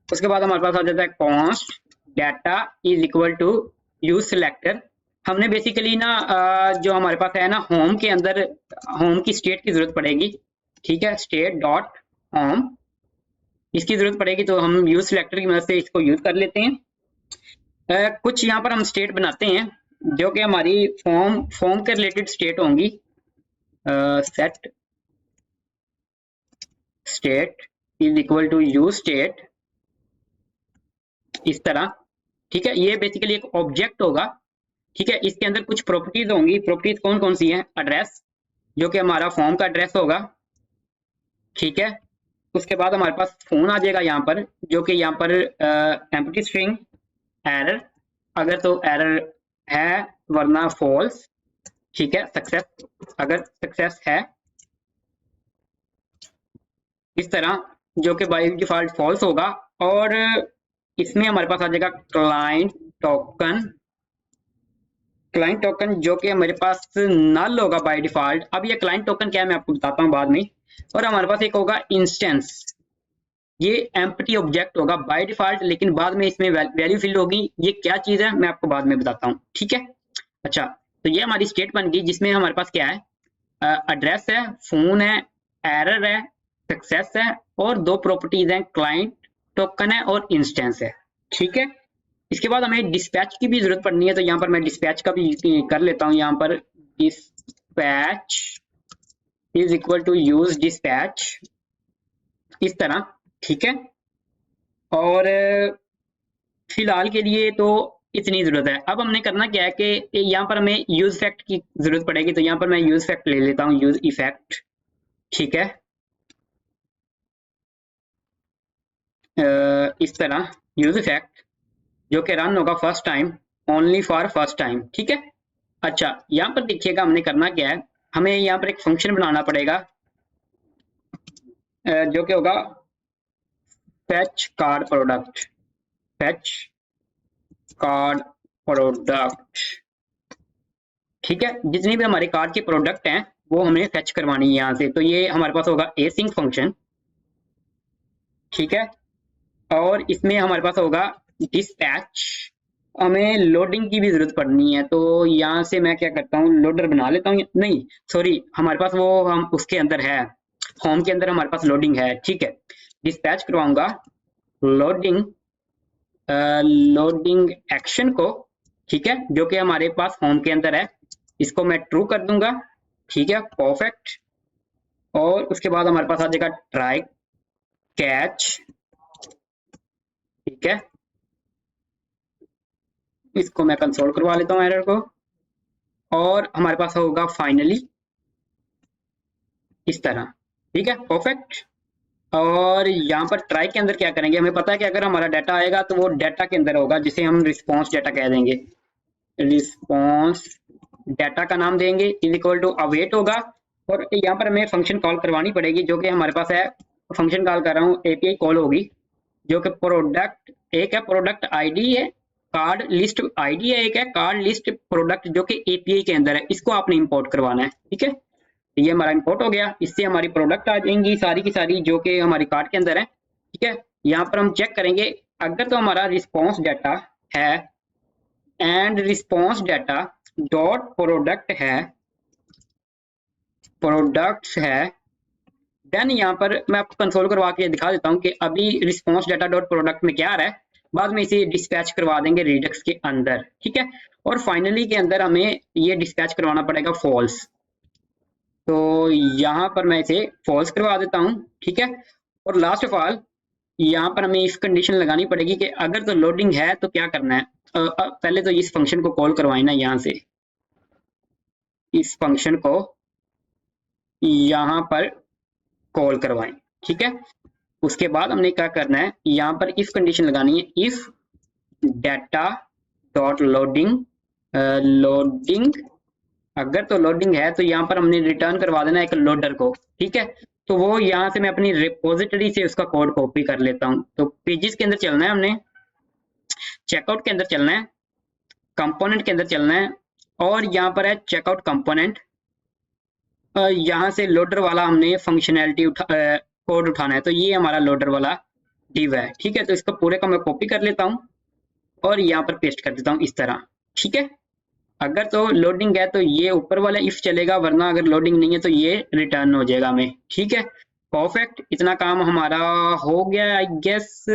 उसके बाद हमारे पास आ जाता है const data is equal to use selector. हमने बेसिकली ना जो हमारे पास है ना, होम के अंदर होम की स्टेट की जरूरत पड़ेगी, ठीक है, स्टेट डॉट होम, इसकी जरूरत पड़ेगी, तो हम यूज सिलेक्टर की मदद से इसको यूज कर लेते हैं। कुछ यहाँ पर हम स्टेट बनाते हैं जो कि हमारी फॉर्म के रिलेटेड स्टेट होंगी, set state is equal to use state, इस तरह, ठीक है। ये बेसिकली एक ऑब्जेक्ट होगा, ठीक है। इसके अंदर कुछ प्रॉपर्टीज होंगी, प्रॉपर्टीज कौन कौन सी हैं, एड्रेस जो कि हमारा फॉर्म का एड्रेस होगा, ठीक है। उसके बाद हमारे पास फोन आ जाएगा यहाँ पर, जो कि यहाँ पर एम्प्टी स्ट्रिंग एरर, अगर तो एरर है वरना फॉल्स, ठीक है। सक्सेस, अगर सक्सेस है, इस तरह, जो कि बाय डिफॉल्ट फॉल्स होगा। और इसमें हमारे पास आ जाएगा क्लाइंट टोकन, क्लाइंट टोकन जो कि हमारे पास नल होगा बाय डिफॉल्ट। अब ये क्लाइंट टोकन क्या है मैं आपको बताता हूँ बाद में। और हमारे पास एक होगा इंस्टेंस, ये एम्प्टी ऑब्जेक्ट होगा बाय डिफॉल्ट, लेकिन बाद में इसमें वैल्यू फिल होगी। ये क्या चीज है मैं आपको बाद में बताता हूँ, ठीक है। अच्छा, तो ये हमारी स्टेट बन गई, जिसमें हमारे पास क्या है, एड्रेस है, फोन है, एरर है, सक्सेस है, और दो प्रॉपर्टीज हैं, क्लाइंट टोकन है और इंस्टेंस है, ठीक है। इसके बाद हमें डिस्पैच की भी जरूरत पड़नी है, तो यहाँ पर मैं डिस्पैच का भी कर लेता हूँ। यहाँ पर dispatch is equal to use dispatch, इस तरह, ठीक है। और फिलहाल के लिए तो इतनी जरूरत है। अब हमने करना क्या है कि यहाँ पर हमें यूज फैक्ट की जरूरत पड़ेगी, तो यहाँ पर मैं यूज फैक्ट ले लेता हूँ, यूज इफेक्ट, ठीक है। इस तरह यूज इफेक्ट जो कि रन होगा first time, only for first time, ठीक है। अच्छा, यहाँ पर देखिएगा हमने करना क्या है, हमें यहाँ पर एक फंक्शन बनाना पड़ेगा जो कि होगा fetch card product, fetch card product, ठीक है। जितनी भी हमारे कार्ड के प्रोडक्ट हैं वो हमें फेच करवानी है यहाँ से। तो ये हमारे पास होगा एसिंक फंक्शन, ठीक है। और इसमें हमारे पास होगा डिस्पैच, हमें लोडिंग की भी जरूरत पड़नी है, तो यहाँ से मैं क्या करता हूँ, लोडर बना लेता हूँ। नहीं सॉरी, हमारे पास वो हम उसके अंदर है, होम के अंदर हमारे पास लोडिंग है, ठीक है। डिस्पैच करवाऊंगा लोडिंग, लोडिंग एक्शन को, ठीक है, जो कि हमारे पास होम के अंदर है। इसको मैं ट्रू कर दूंगा, ठीक है, परफेक्ट। और उसके बाद हमारे पास आ जाएगा ट्राई कैच, ठीक है। इसको मैं कंसोल करवा लेता हूँ एरर को। और हमारे पास होगा फाइनली, इस तरह, ठीक है, परफेक्ट। और यहाँ पर ट्राई के अंदर क्या करेंगे, हमें पता है कि अगर हमारा डाटा आएगा तो वो डाटा के अंदर होगा, जिसे हम रिस्पॉन्स डाटा कह देंगे। रिस्पॉन्स डाटा का नाम देंगे, इज इक्वल टू अवेट होगा। और यहाँ पर हमें फंक्शन कॉल करवानी पड़ेगी, जो कि हमारे पास है, फंक्शन कॉल कर रहा हूँ, एपीआई कॉल होगी, जो कि प्रोडक्ट एक है, प्रोडक्ट आईडी है, कार्ड लिस्ट आईडी है, एक है कार्ड लिस्ट प्रोडक्ट, जो कि एपीआई के अंदर है। इसको आपने इंपोर्ट करवाना है, ठीक है। ये हमारा इंपोर्ट हो गया, इससे हमारी प्रोडक्ट आ जाएंगी सारी की सारी, जो कि हमारी कार्ड के अंदर है, ठीक है। यहाँ पर हम चेक करेंगे, अगर तो हमारा रिस्पॉन्स डाटा है and response data dot product है, प्रोडक्ट्स है, देन यहाँ पर मैं आपको कंसोल करवा के दिखा देता हूँ कि अभी रिस्पॉन्स डाटा डॉट प्रोडक्ट में क्या आ रहा है, बाद में इसे डिस्पैच करवा देंगे रिडक्स के अंदर, ठीक है। और फाइनली के अंदर हमें ये डिस्पैच करवाना पड़ेगा फॉल्स, तो यहाँ पर मैं इसे फॉल्स करवा देता हूँ, ठीक है। और लास्ट ऑफ ऑल यहाँ पर हमें इफ कंडीशन लगानी पड़ेगी कि अगर तो लोडिंग है तो क्या करना है। पहले तो इस फंक्शन को कॉल करवाए ना, यहाँ से इस फंक्शन को यहाँ पर कॉल करवाएं, ठीक है। उसके बाद हमने क्या करना है, यहाँ पर इफ कंडीशन लगानी है, if data dot loading, loading, अगर तो लोडिंग है तो यहाँ पर हमने रिटर्न करवा देना एक लोडर को, ठीक है। तो वो यहाँ से मैं अपनी रिपोजिटरी से उसका कोड कॉपी कर लेता हूँ। तो पेजेस के अंदर चलना है, हमने चेकआउट के अंदर चलना है, कंपोनेंट के अंदर चलना है, और यहाँ पर है चेकआउट कंपोनेंट। यहाँ से लोडर वाला हमने फंक्शनैलिटी कोड उठाना है, तो ये हमारा लोडर वाला डिव है, ठीक है। तो इसको पूरे का मैं कॉपी कर लेता हूँ और यहाँ पर पेस्ट कर देता हूँ, इस तरह, ठीक है। अगर तो लोडिंग है तो ये ऊपर वाला इफ चलेगा, वरना अगर लोडिंग नहीं है तो ये रिटर्न हो जाएगा हमें, ठीक है। परफेक्ट, इतना काम हमारा हो गया आई गेस,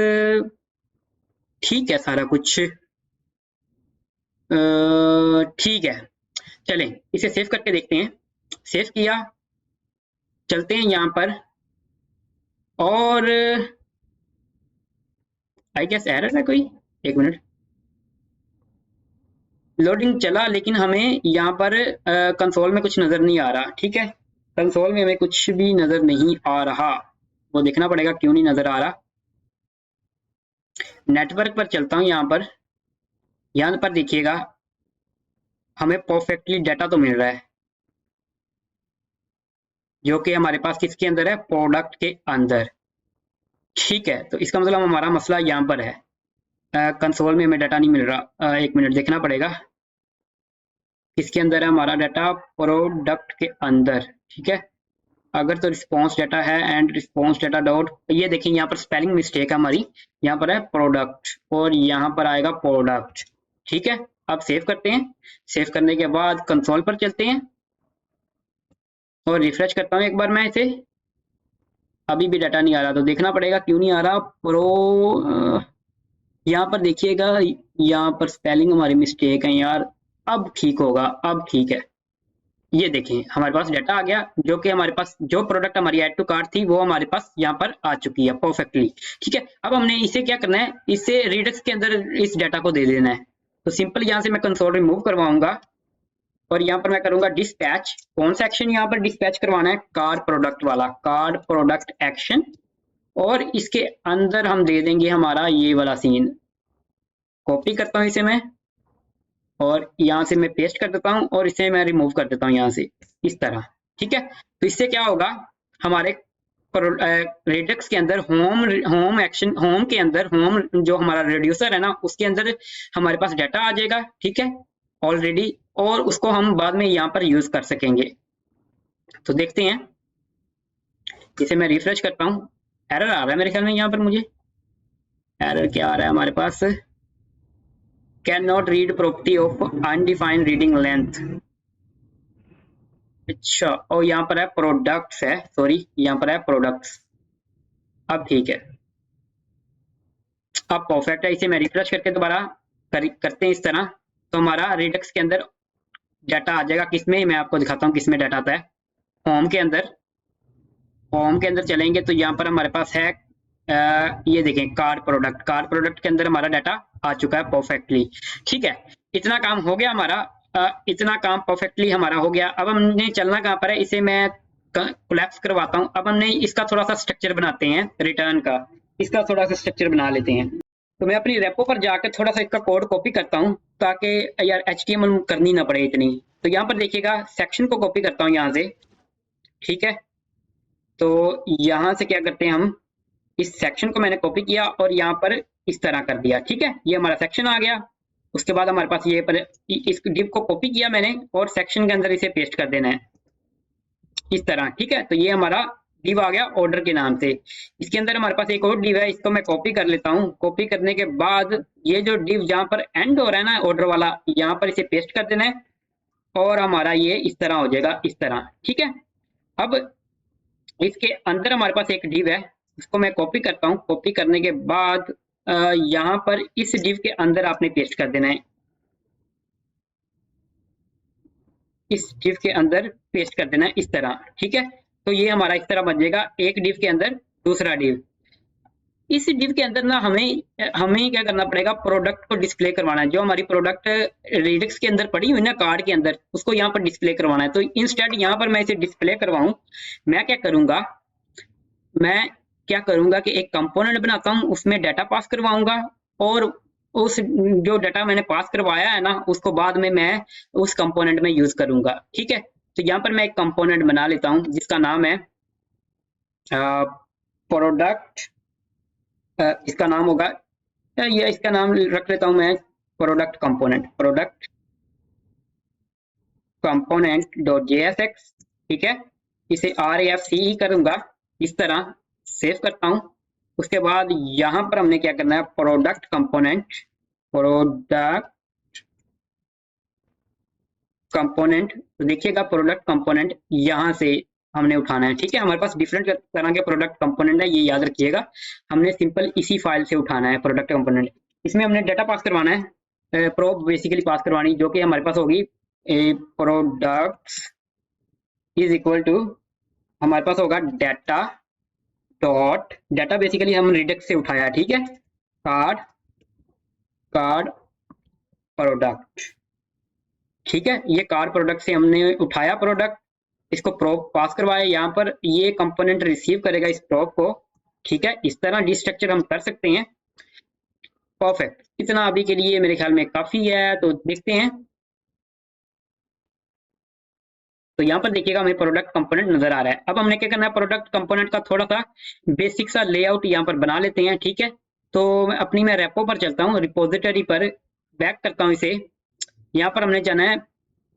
ठीक है सारा कुछ, ठीक है। चलें इसे सेव करके देखते हैं। सेव किया, चलते हैं यहाँ पर, और आई गेस एरर है कोई, एक मिनट, लोडिंग चला लेकिन हमें यहाँ पर कंसोल में कुछ नजर नहीं आ रहा, ठीक है। कंसोल में हमें कुछ भी नजर नहीं आ रहा, वो देखना पड़ेगा क्यों नहीं नजर आ रहा। नेटवर्क पर चलता हूँ, यहाँ पर देखिएगा हमें परफेक्टली डाटा तो मिल रहा है, जो कि हमारे पास किसके अंदर है, प्रोडक्ट के अंदर। ठीक है, तो इसका मतलब हमारा मसला यहाँ पर है, कंसोल में हमें डाटा नहीं मिल रहा। एक मिनट देखना पड़ेगा किसके अंदर है हमारा डाटा, प्रोडक्ट के अंदर। ठीक है, अगर तो रिस्पॉन्स डाटा है एंड रिस्पॉन्स डाटा डॉट, ये देखें यहाँ पर स्पेलिंग मिस्टेक है हमारी, यहाँ पर है प्रोडक्ट और यहाँ पर आएगा प्रोडक्ट। ठीक है, अब सेव करते हैं। सेव करने के बाद कंसोल पर चलते हैं और रिफ्रेश करता हूँ एक बार मैं इसे। अभी भी डाटा नहीं आ रहा, तो देखना पड़ेगा क्यों नहीं आ रहा। यहाँ पर देखिएगा, यहाँ पर स्पेलिंग हमारी मिस्टेक है यार। अब ठीक होगा, अब ठीक है। ये देखें हमारे पास डाटा आ गया, जो कि हमारे पास जो प्रोडक्ट हमारी ऐड टू कार्ट थी वो हमारे पास यहाँ पर आ चुकी है परफेक्टली। ठीक है, अब हमने इसे क्या करना है, इसे रिडक्स के अंदर इस डाटा को दे देना है। तो सिंपल यहाँ से मैं कंसोल रिमूव करवाऊंगा और यहाँ पर मैं करूंगा डिस्पैच। कौन सा एक्शन यहाँ पर डिस्पैच करवाना है, कार प्रोडक्ट वाला, कार प्रोडक्ट एक्शन। और इसके अंदर हम दे देंगे हमारा ये वाला सीन। कॉपी करता हूँ इसे मैं और यहाँ से मैं पेस्ट कर देता हूँ और इसे मैं रिमूव कर देता हूँ यहाँ से, इस तरह। ठीक है, तो इससे क्या होगा, हमारे रेडिक्स के अंदर होम एक्शन, होम के अंदर, होम जो हमारा रिड्यूसर है ना, उसके अंदर हमारे पास डाटा आ जाएगा। ठीक है, ऑलरेडी, और उसको हम बाद में यहाँ पर यूज कर सकेंगे। तो देखते हैं, इसे मैं रिफ्रेश करता हूँ। एरर आ रहा है मेरे ख्याल में, यहाँ पर मुझे एरर क्या आ रहा है हमारे पास, can not read property of undefined reading length. अच्छा, और यहाँ पर है प्रोडक्ट्स है, सॉरी यहाँ पर है प्रोडक्ट्स। अब ठीक है, अब परफेक्ट है। इसे मैं रिफ्रेश करके दोबारा करते हैं इस तरह, तो हमारा रिडक्स के अंदर डाटा आ जाएगा। किसमें, मैं आपको दिखाता हूँ किसमें डाटा आता है। होम के अंदर, होम के अंदर चलेंगे तो यहाँ पर हमारे पास है ये देखें कार प्रोडक्ट, कार प्रोडक्ट के अंदर हमारा डाटा आ चुका है परफेक्टली। ठीक है, इतना काम हो गया हमारा, इतना काम परफेक्टली हमारा हो गया। अब हमने चलना कहाँ पर है, इसे मैं कोलैप्स करवाता हूँ। अब हमने इसका थोड़ा सा स्ट्रक्चर बनाते हैं, रिटर्न का इसका थोड़ा सा स्ट्रक्चर बना लेते हैं। तो मैं अपनी रेपो पर जाकर थोड़ा सा इसका कोड कॉपी करता हूँ, ताकि यार HTML करनी ना पड़े इतनी। तो यहाँ पर देखिएगा सेक्शन को कॉपी करता हूँ यहाँ से। ठीक है, तो यहाँ से क्या करते हैं, हम इस सेक्शन को मैंने कॉपी किया और यहाँ पर इस तरह कर दिया। ठीक है, ये हमारा सेक्शन आ गया। उसके बाद हमारे पास ये पर इस डिव को कॉपी किया मैंने और सेक्शन के अंदर इसे पेस्ट कर देना है इस तरह। ठीक है, तो ये हमारा डिव आ गया ऑर्डर के नाम से। इसके अंदर हमारे पास एक और डिव है, इसको मैं कॉपी कर लेता हूँ। कॉपी करने के बाद ये जो डिव जहाँ पर एंड हो रहा है ना ऑर्डर वाला, यहाँ पर इसे पेस्ट कर देना है और हमारा ये इस तरह हो जाएगा, इस तरह। ठीक है, अब इसके अंदर हमारे पास एक डिव है, उसको मैं कॉपी करता हूँ। कॉपी करने के बाद यहाँ पर इस डिव के अंदर आपने पेस्ट कर देना है, इस डिव के अंदर पेस्ट कर देना है इस तरह। ठीक है, तो ये हमारा इस तरह बन जाएगा, एक डिव के अंदर दूसरा डिव। इस डिव के अंदर ना हमें हमें क्या करना पड़ेगा, प्रोडक्ट को डिस्प्ले करवाना है। जो हमारी प्रोडक्ट रेडिक्स के अंदर पड़ी हुई ना कार्ड के अंदर, उसको यहाँ पर डिस्प्ले करवाना है। तो इंस्टेड यहाँ पर मैं इसे डिस्प्ले करवाऊं, मैं क्या करूंगा, मैं क्या करूंगा कि एक कंपोनेंट बनाता हूं, उसमें डाटा पास करवाऊंगा और उस जो डाटा मैंने पास करवाया है ना, उसको बाद में मैं उस कंपोनेंट में यूज करूंगा। ठीक है, तो यहाँ पर मैं एक कंपोनेंट बना लेता हूं जिसका नाम है प्रोडक्ट, इसका नाम होगा, ये इसका नाम रख लेता हूं मैं product component, product component dot JSX। ठीक है, इसे RAFCE करूंगा इस तरह, सेव करता हूं। उसके बाद यहां पर हमने क्या करना है, प्रोडक्ट कंपोनेंट, प्रोडक्ट कंपोनेंट, तो देखिएगा प्रोडक्ट कंपोनेंट यहां से हमने उठाना है। ठीक है, हमारे पास डिफरेंट तरह के प्रोडक्ट कंपोनेंट है, ये याद रखिएगा। हमने सिंपल इसी फाइल से उठाना है प्रोडक्ट कंपोनेंट। इसमें हमने डाटा पास करवाना है, प्रोब बेसिकली पास करवानी, जो कि हमारे पास होगी प्रोडक्ट्स इज इक्वल टू, हमारे पास होगा डाटा डॉट, डाटा बेसिकली हम रिडक्स से उठाया है। ठीक है, कार्ड, कार्ड प्रोडक्ट। ठीक है, ये कार प्रोडक्ट से हमने उठाया प्रोडक्ट, इसको प्रोब पास करवाया, यहाँ पर ये कंपोनेंट रिसीव करेगा इस प्रोब को, ठीक है। इस तरह डिस्ट्रक्चर हम कर सकते हैं। परफेक्ट, इतना अभी के लिए मेरे ख्याल में काफी है। तो देखते हैं, तो यहाँ पर देखिएगा हमें प्रोडक्ट कंपोनेंट नजर आ रहा है। अब हमने क्या करना है, प्रोडक्ट कंपोनेंट का थोड़ा सा बेसिक सा लेआउट यहाँ पर बना लेते हैं, ठीक है। तो मैं रेपो पर चलता हूँ, रिपोजिटरी पर बैक करता हूँ इसे। यहाँ पर हमने जाना है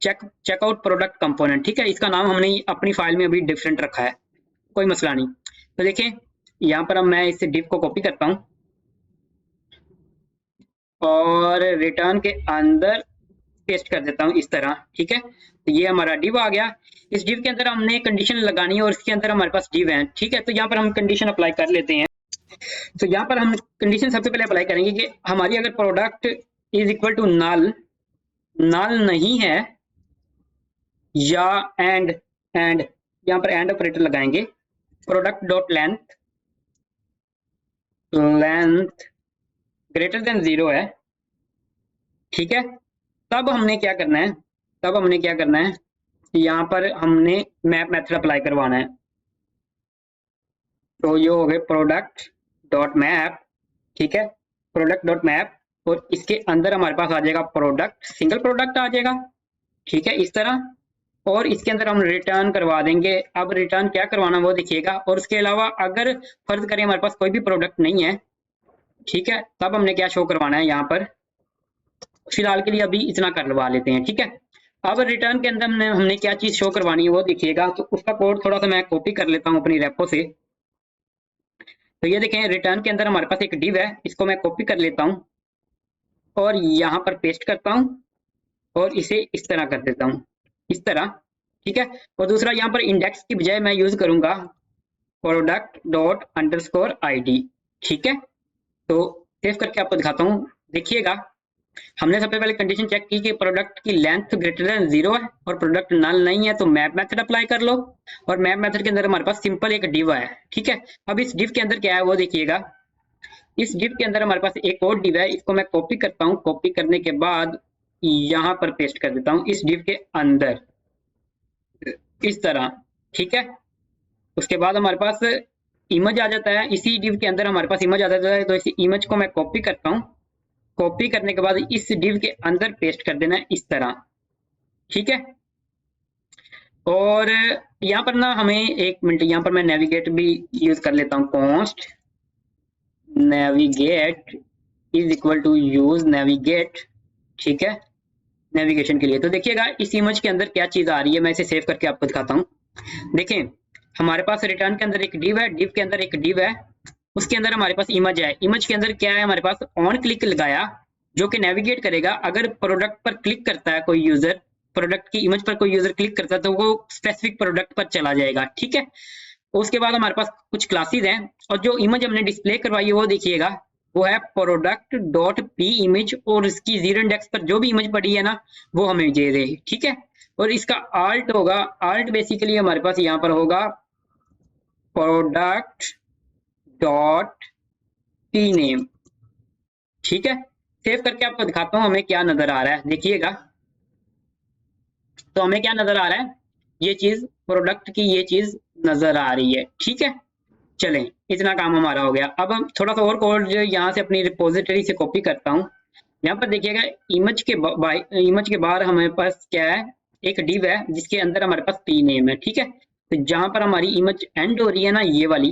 चेकआउट प्रोडक्ट कंपोनेंट, ठीक है। इसका नाम हमने अपनी फाइल में अभी डिफरेंट रखा है, कोई मसला नहीं। तो देखें यहाँ पर मैं इस डिव को कॉपी करता हूँ और रिटर्न के अंदर पेस्ट कर देता हूँ इस तरह, ठीक है। तो ये हमारा डिव आ गया। इस डिव के अंदर हमने कंडीशन लगानी है और इसके अंदर हमारे पास डिव है, ठीक है। तो यहाँ पर हम कंडीशन अप्लाई कर लेते हैं। तो यहाँ पर हम कंडीशन सबसे पहले अप्लाई करेंगे कि हमारी अगर product is equal to null नहीं है, या एंड यहाँ पर एंड ऑपरेटर लगाएंगे, product dot length greater than 0 है, ठीक है। तब हमने क्या करना है, यहाँ पर हमने मैप मेथड अप्लाई करवाना है। तो ये हो गए प्रोडक्ट डॉट मैप, ठीक है, प्रोडक्ट डॉट मैप। और इसके अंदर हमारे पास आ जाएगा प्रोडक्ट, सिंगल प्रोडक्ट आ जाएगा, ठीक है, इस तरह। और इसके अंदर हम रिटर्न करवा देंगे। अब रिटर्न क्या करवाना वो देखिएगा। और उसके अलावा अगर फर्ज करें हमारे पास कोई भी प्रोडक्ट नहीं है, ठीक है, तब हमने क्या शो करवाना है, यहाँ पर फिलहाल के लिए अभी इतना करवा लेते हैं, ठीक है। अब रिटर्न के अंदर हमने क्या चीज शो करवानी है वो देखिएगा। तो उसका कोड थोड़ा सा मैं कॉपी कर लेता हूँ अपनी रेपो से। तो ये देखें, रिटर्न के अंदर हमारे पास एक डिव है, इसको मैं कॉपी कर लेता हूँ और यहाँ पर पेस्ट करता हूँ और इसे इस तरह कर देता हूँ, इस तरह, ठीक है। और दूसरा यहाँ पर इंडेक्स की बजाय मैं यूज करूंगा प्रोडक्ट डॉट अंडरस्कोर ID, ठीक है। तो सेव करके आपको दिखाता हूँ, देखिएगा। हमने सबसे पहले कंडीशन चेक की कि प्रोडक्ट की लेंथ ग्रेटर देन 0 है और प्रोडक्ट नल नहीं है, तो मैप मेथड अप्लाई कर लो। और मैप मेथड के अंदर हमारे पास सिंपल एक डिव है, ठीक है। अब इस डिव के अंदर क्या है वो देखिएगा। इस डिव के अंदर हमारे पास एक और डिव है, इसको मैं कॉपी करता हूँ। कॉपी करने के बाद यहाँ पर पेस्ट कर देता हूँ इस डिव के अंदर, इस तरह, ठीक है। उसके बाद हमारे पास इमेज आ जाता है, इसी डिव के अंदर हमारे पास इमेज आ जाता है। तो इस इमेज को मैं कॉपी करता हूँ। कॉपी करने के बाद इस डिव के अंदर पेस्ट कर देना है इस तरह, ठीक है। और यहाँ पर ना हमें एक मिनट, यहाँ पर मैं नेविगेट भी यूज कर लेता हूँ। Const navigate is equal to use navigate, ठीक है, नेविगेशन के लिए। तो देखिएगा इस इमेज के अंदर क्या चीज आ रही है, मैं इसे सेव करके आपको दिखाता हूँ। देखें हमारे पास रिटर्न के अंदर एक डिव है, डिव के अंदर एक डिव है, उसके अंदर हमारे पास इमेज है। इमेज के अंदर क्या है, हमारे पास ऑन क्लिक लगाया जो कि नेविगेट करेगा। अगर प्रोडक्ट पर क्लिक करता है कोई यूजर, प्रोडक्ट की इमेज पर कोई यूजर क्लिक करता है तो वो स्पेसिफिक प्रोडक्ट पर चला जाएगा, ठीक है। उसके बाद हमारे पास कुछ क्लासेस हैं और जो इमेज हमने डिस्प्ले करवाई है वो देखिएगा, वो है प्रोडक्ट डॉट पी इमेज। और इसकी 0 इंडेक्स पर जो भी इमेज पड़ी है ना वो हमें दे दे, ठीक है। और इसका आल्ट होगा, आल्ट बेसिकली हमारे पास यहाँ पर होगा प्रोडक्ट डॉट पी नेम, ठीक है। सेव करके आपको दिखाता हूँ हमें क्या नजर आ रहा है, देखिएगा। तो हमें क्या नजर आ रहा है, ये चीज प्रोडक्ट की ये चीज नजर आ रही है, ठीक है। चलें, इतना काम हमारा हो गया। अब हम थोड़ा सा और कोड जो यहाँ से अपनी रिपोजिटरी से कॉपी करता हूँ। यहाँ पर देखिएगा इमेज के बाहर हमारे पास क्या है, एक डिव है जिसके अंदर हमारे पास पी नेम है, ठीक है। तो जहां पर हमारी इमेज एंड हो रही है ना ये वाली,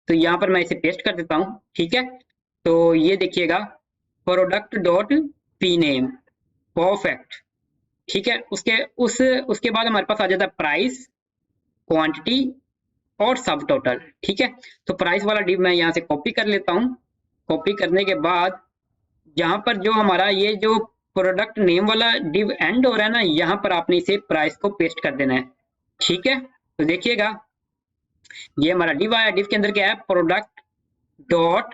तो यहाँ पर मैं इसे पेस्ट कर देता हूँ, ठीक है। तो ये देखिएगा product dot P name, perfect, ठीक है। उसके बाद हमारे पास आ जाता है प्राइस, क्वांटिटी और सब टोटल, ठीक है। तो प्राइस वाला डिव मैं यहाँ से कॉपी कर लेता हूँ। कॉपी करने के बाद यहाँ पर जो हमारा ये जो प्रोडक्ट नेम वाला डिव एंड हो रहा है ना, यहाँ पर आपने इसे प्राइस को पेस्ट कर देना है, ठीक है। तो देखिएगा ये हमारा डिव आया। डिव के अंदर क्या है, प्रोडक्ट डॉट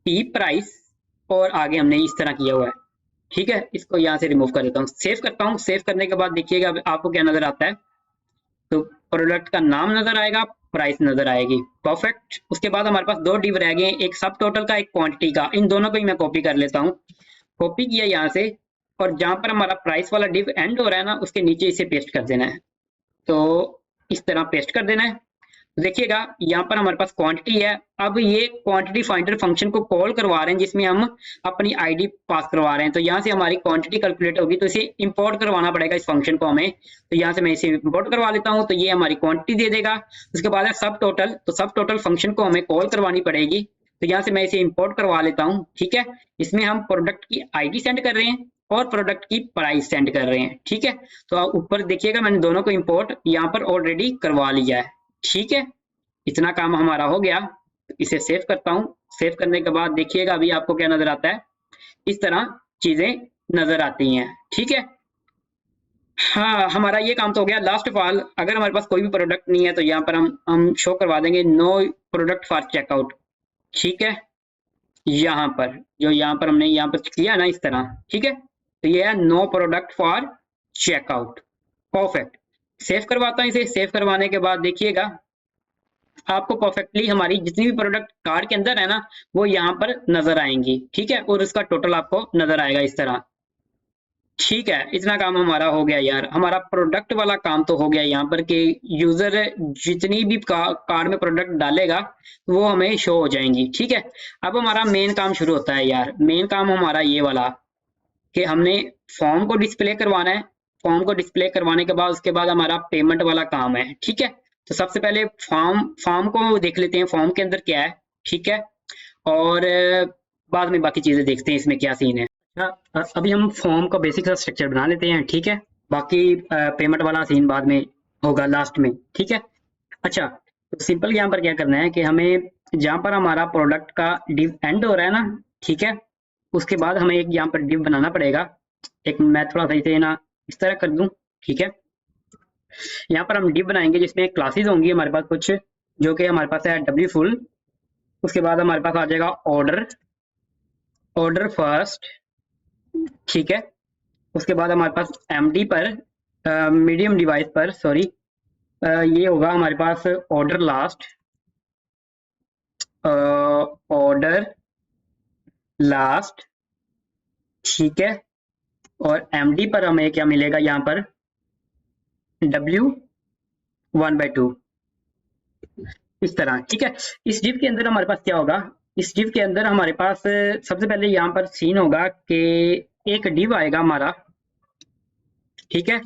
पी प्राइस, और आगे हमने इस तरह किया हुआ है, ठीक है। इसको यहाँ से रिमूव कर देता हूँ, सेव करता हूँ। सेव करने के बाद देखिएगा आपको क्या नजर आता है, तो प्रोडक्ट का नाम नजर आएगा, प्राइस नजर आएगी, परफेक्ट। उसके बाद हमारे पास दो डिव रह गए, एक सब टोटल का, एक क्वांटिटी का। इन दोनों को ही मैं कॉपी कर लेता हूँ। कॉपी किया यहाँ से, और जहां पर हमारा प्राइस वाला डिव एंड हो रहा है ना उसके नीचे इसे पेस्ट कर देना है। तो इस तरह पेस्ट कर देना है। देखिएगा यहाँ पर हमारे पास क्वांटिटी है। अब ये क्वांटिटी फाइंडर फंक्शन को कॉल करवा रहे हैं जिसमें हम अपनी आईडी पास करवा रहे हैं। तो यहाँ से हमारी क्वांटिटी कैलकुलेट होगी, तो इसे इंपोर्ट करवाना पड़ेगा इस फंक्शन को हमें। तो यहाँ से मैं इसे इंपोर्ट करवा लेता हूँ, तो ये हमारी क्वांटिटी दे देगा। उसके बाद है सब टोटल, तो सब टोटल फंक्शन को हमें कॉल करवानी पड़ेगी। तो यहाँ से मैं इसे इंपोर्ट करवा लेता हूँ। ठीक है, इसमें हम प्रोडक्ट की आईडी सेंड कर रहे हैं और प्रोडक्ट की प्राइस सेंड कर रहे हैं। ठीक है, तो आप ऊपर देखिएगा मैंने दोनों को इंपोर्ट यहाँ पर ऑलरेडी करवा लिया है। ठीक है, इतना काम हमारा हो गया। इसे सेव करता हूँ। सेव करने के बाद देखिएगा अभी आपको क्या नजर आता है, इस तरह चीजें नजर आती हैं। ठीक है, हाँ हमारा ये काम तो हो गया। लास्ट ऑफ ऑल, अगर हमारे पास कोई भी प्रोडक्ट नहीं है तो यहाँ पर हम शो करवा देंगे नो प्रोडक्ट फॉर चेकआउट। ठीक है, यहाँ पर जो यहाँ पर हमने यहाँ पर किया ना इस तरह। ठीक है, तो ये है no product for checkout. Perfect, save करवाता हूँ इसे। सेव करवाने के बाद देखिएगा आपको परफेक्टली हमारी जितनी भी प्रोडक्ट कार्ड के अंदर है ना वो यहाँ पर नजर आएंगी। ठीक है, और उसका टोटल आपको नजर आएगा इस तरह। ठीक है, इतना काम हमारा हो गया यार। हमारा प्रोडक्ट वाला काम तो हो गया यहाँ पर कि यूजर जितनी भी कार्ड में प्रोडक्ट डालेगा वो हमें शो हो जाएंगी। ठीक है, अब हमारा मेन काम शुरू होता है यार। मेन काम हमारा ये वाला कि हमने फॉर्म को डिस्प्ले करवाना है। फॉर्म को डिस्प्ले करवाने के बाद उसके बाद हमारा पेमेंट वाला काम है। ठीक है, तो सबसे पहले फॉर्म को देख लेते हैं, फॉर्म के अंदर क्या है। ठीक है, और बाद में बाकी चीजें देखते हैं इसमें क्या सीन है। अच्छा, अभी हम फॉर्म का बेसिक सा स्ट्रक्चर बना लेते हैं। ठीक है, बाकी पेमेंट वाला सीन बाद में होगा लास्ट में। ठीक है, अच्छा तो सिंपल यहाँ पर क्या करना है कि हमें जहाँ पर हमारा प्रोडक्ट का डिव एंड हो रहा है ना, ठीक है, उसके बाद हमें एक यहाँ पर डिव बनाना पड़ेगा। एक मैं थोड़ा सा इसे ना इस तरह कर दूं। ठीक है, यहाँ पर हम डिव बनाएंगे जिसमें क्लासेस होंगी हमारे पास कुछ, जो कि हमारे पास है डब्ल्यू फुल। उसके बाद हमारे पास आ जाएगा ऑर्डर, ऑर्डर फर्स्ट। ठीक है, उसके बाद हमारे पास एमडी पर मीडियम डिवाइस पर सॉरी ये होगा हमारे पास ऑर्डर लास्ट, ऑर्डर लास्ट। ठीक है, और एमडी पर हमें क्या मिलेगा यहाँ पर W1/2 इस तरह। ठीक है, इस डिव के अंदर हमारे पास क्या होगा, इस डिव के अंदर हमारे पास सबसे पहले यहाँ पर सीन होगा कि एक डिव आएगा हमारा। ठीक है,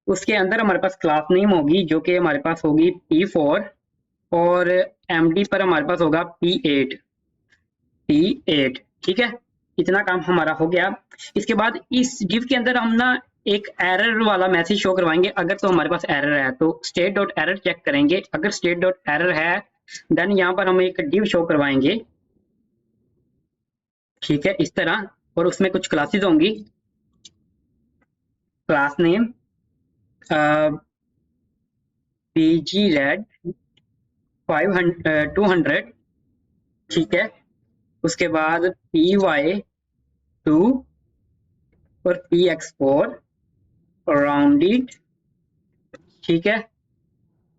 उसके अंदर हमारे पास क्लास नेम होगी जो कि हमारे पास होगी P4 और एमडी पर हमारे पास होगा P8। ठीक है, इतना काम हमारा हो गया। इसके बाद इस डिव के अंदर हम ना एक एरर वाला मैसेज शो करवाएंगे। अगर तो हमारे पास एरर है तो स्टेट डॉट एरर चेक करेंगे। अगर स्टेट डॉट एरर है देन यहाँ पर हम एक डिव शो करवाएंगे। ठीक है, इस तरह, और उसमें कुछ क्लासेस होंगी। Class name PG red 200। ठीक है, उसके बाद PY2 और PX4 राउंडेड। ठीक है,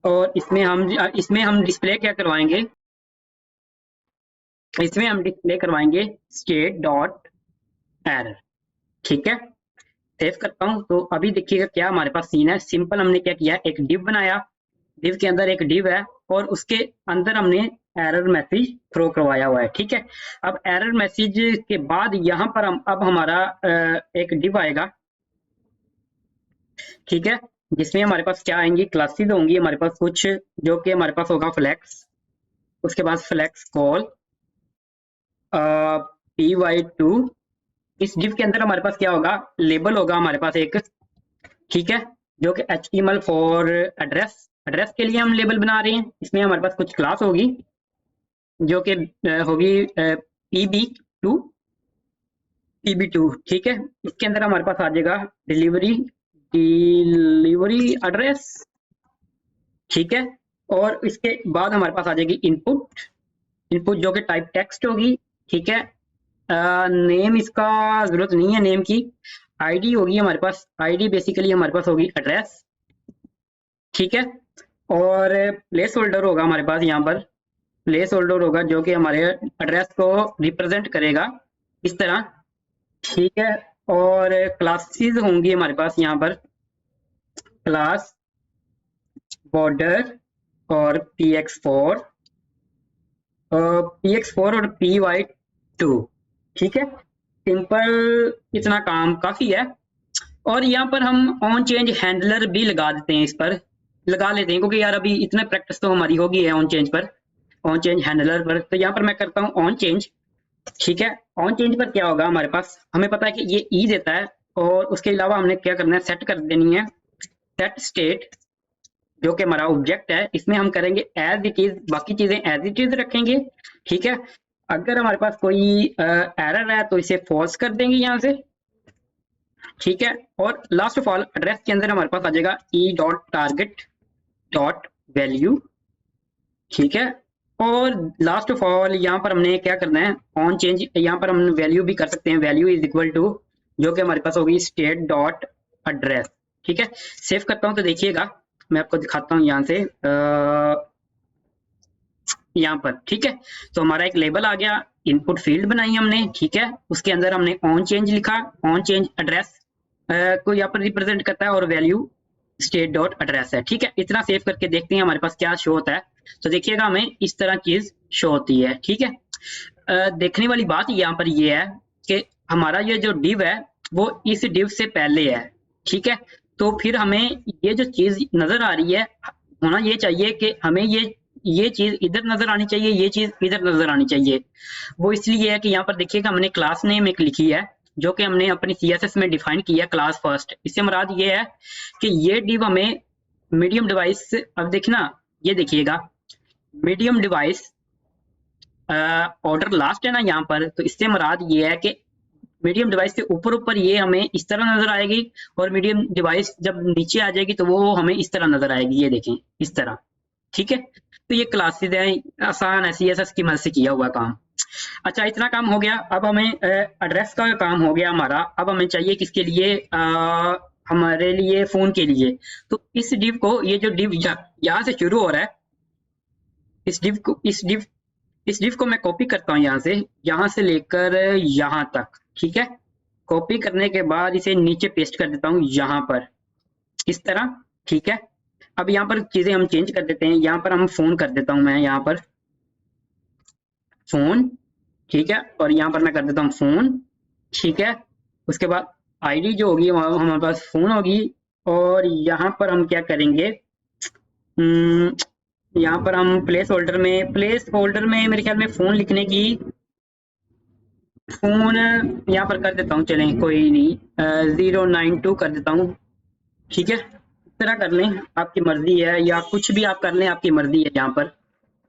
और इसमें हम डिस्प्ले क्या करवाएंगे, इसमें हम डिस्प्ले करवाएंगे स्टेट डॉट एरर। ठीक है, सेव करता हूं। तो अभी देखिएगा क्या हमारे पास सीन है। सिंपल हमने क्या किया, एक डिव बनाया, डिव के अंदर एक डिव है और उसके अंदर हमने एरर मैसेज थ्रो करवाया हुआ है। ठीक है, अब एरर मैसेज के बाद यहाँ पर अब हमारा एक डिव आएगा। ठीक है, जिसमें हमारे पास क्या आएंगी, क्लासेस होंगी हमारे पास कुछ, जो कि हमारे पास होगा फ्लेक्स, उसके बाद फ्लेक्स कॉल PY2। इस डिव के अंदर हमारे पास क्या होगा, लेबल होगा हमारे पास एक। ठीक है, जो कि HTML फॉर एड्रेस, एड्रेस के लिए हम लेबल बना रहे हैं। इसमें हमारे पास कुछ क्लास होगी जो कि होगी PB2। ठीक है, इसके अंदर हमारे पास आ जाएगा डिलीवरी एड्रेस। ठीक है, और इसके बाद हमारे पास आ जाएगी इनपुट, इनपुट जो कि टाइप टेक्स्ट होगी। ठीक है, नेम इसका जरूरत नहीं है नेम की। आईडी होगी हमारे पास, आईडी बेसिकली हमारे पास होगी एड्रेस। ठीक है, और प्लेस होल्डर होगा हमारे पास, यहाँ पर प्लेस होल्डर होगा जो कि हमारे एड्रेस को रिप्रेजेंट करेगा इस तरह। ठीक है, और क्लासेस होंगी हमारे पास यहाँ पर, क्लास बॉर्डर और px4 और py2, ठीक है। सिंपल इतना काम काफी है। और यहाँ पर हम ऑन चेंज हैंडलर भी लगा देते हैं, इस पर लगा लेते हैं, क्योंकि यार अभी इतना प्रैक्टिस तो हमारी होगी है ऑन चेंज पर, ऑन चेंज हैंडलर पर। तो यहाँ पर मैं करता हूँ ऑन चेंज, ठीक है। ऑन चेंज पर क्या होगा, हमारे पास हमें पता है कि ये ई देता है, और उसके अलावा हमने क्या करना है, सेट कर देनी है सेट स्टेट, जो कि हमारा ऑब्जेक्ट है। इसमें हम करेंगे एज इट इज, बाकी चीजें एज इट इज रखेंगे, ठीक है। अगर हमारे पास कोई एरर है तो इसे फॉल्स कर देंगे यहाँ से, ठीक है। और लास्ट ऑफ ऑल एड्रेस के अंदर हमारे पास आ जाएगा e.target.value, ठीक है। और लास्ट ऑफ ऑल यहाँ पर हमने क्या करना है, ऑन चेंज, यहाँ पर हम वैल्यू भी कर सकते हैं, वैल्यू इज इक्वल टू, जो कि हमारे पास होगी स्टेट डॉट एड्रेस, ठीक है। सेव करता हूँ तो देखिएगा, मैं आपको दिखाता हूँ यहाँ से यहाँ पर, ठीक है। तो हमारा एक लेबल आ गया, इनपुट फील्ड बनाई हमने, ठीक है। उसके अंदर हमने ऑन चेंज लिखा, ऑन चेंज एड्रेस को यहाँ पर रिप्रेजेंट करता है, और वैल्यू स्टेट डॉट एड्रेस है, ठीक है। इतना सेव करके देखते हैं हमारे पास क्या शो होता है। तो देखिएगा हमें इस तरह चीज शो होती है, ठीक है। देखने वाली बात यहाँ पर ये है कि हमारा ये जो डिव है वो इस डिव से पहले है, ठीक है। तो फिर हमें ये जो चीज नजर आ रही है, होना ये चाहिए कि हमें ये चीज इधर नजर आनी चाहिए, ये चीज इधर नजर आनी चाहिए। वो इसलिए है कि यहाँ पर देखिएगा हमने क्लास नेम एक लिखी है, जो कि हमने अपनी CSS में डिफाइन किया क्लास फर्स्ट। इससे मुराद ये है कि ये डिव हमें मीडियम डिवाइस, अब देखना ये देखिएगा मीडियम डिवाइस ऑर्डर लास्ट है ना यहाँ पर, तो इससे मुराद ये है कि मीडियम डिवाइस से ऊपर ऊपर ये हमें इस तरह नजर आएगी, और मीडियम डिवाइस जब नीचे आ जाएगी तो वो हमें इस तरह नजर आएगी, ये देखें इस तरह, ठीक है। तो ये क्लासेस है, आसान है, CSS की मदद से किया हुआ काम। अच्छा इतना काम हो गया, अब हमें एड्रेस का काम हो गया हमारा। अब हमें चाहिए किसके लिए, हमारे लिए फोन के लिए। तो इस डिव को, ये जो डिव यहाँ से शुरू हो रहा है, इस डिव को मैं कॉपी करता हूँ यहाँ से लेकर यहाँ तक, ठीक है। कॉपी करने के बाद इसे नीचे पेस्ट कर देता हूँ यहाँ पर, इस तरह, ठीक है। अब यहाँ पर चीजें हम चेंज कर देते हैं, यहाँ पर हम फोन कर देता हूँ मैं, यहाँ पर फोन, ठीक है। और यहाँ पर मैं कर देता हूँ फोन, ठीक है। उसके बाद आईडी जो होगी हमारे पास फोन होगी, और यहाँ पर हम क्या करेंगे, यहाँ पर हम प्लेस होल्डर में मेरे ख्याल में फोन लिखने की, फोन यहाँ पर कर देता हूँ, चलें कोई नहीं, 092 कर देता हूँ, ठीक है। इस तरह कर लें, आपकी मर्जी है, या कुछ भी आप कर लें, आपकी मर्जी है यहाँ पर,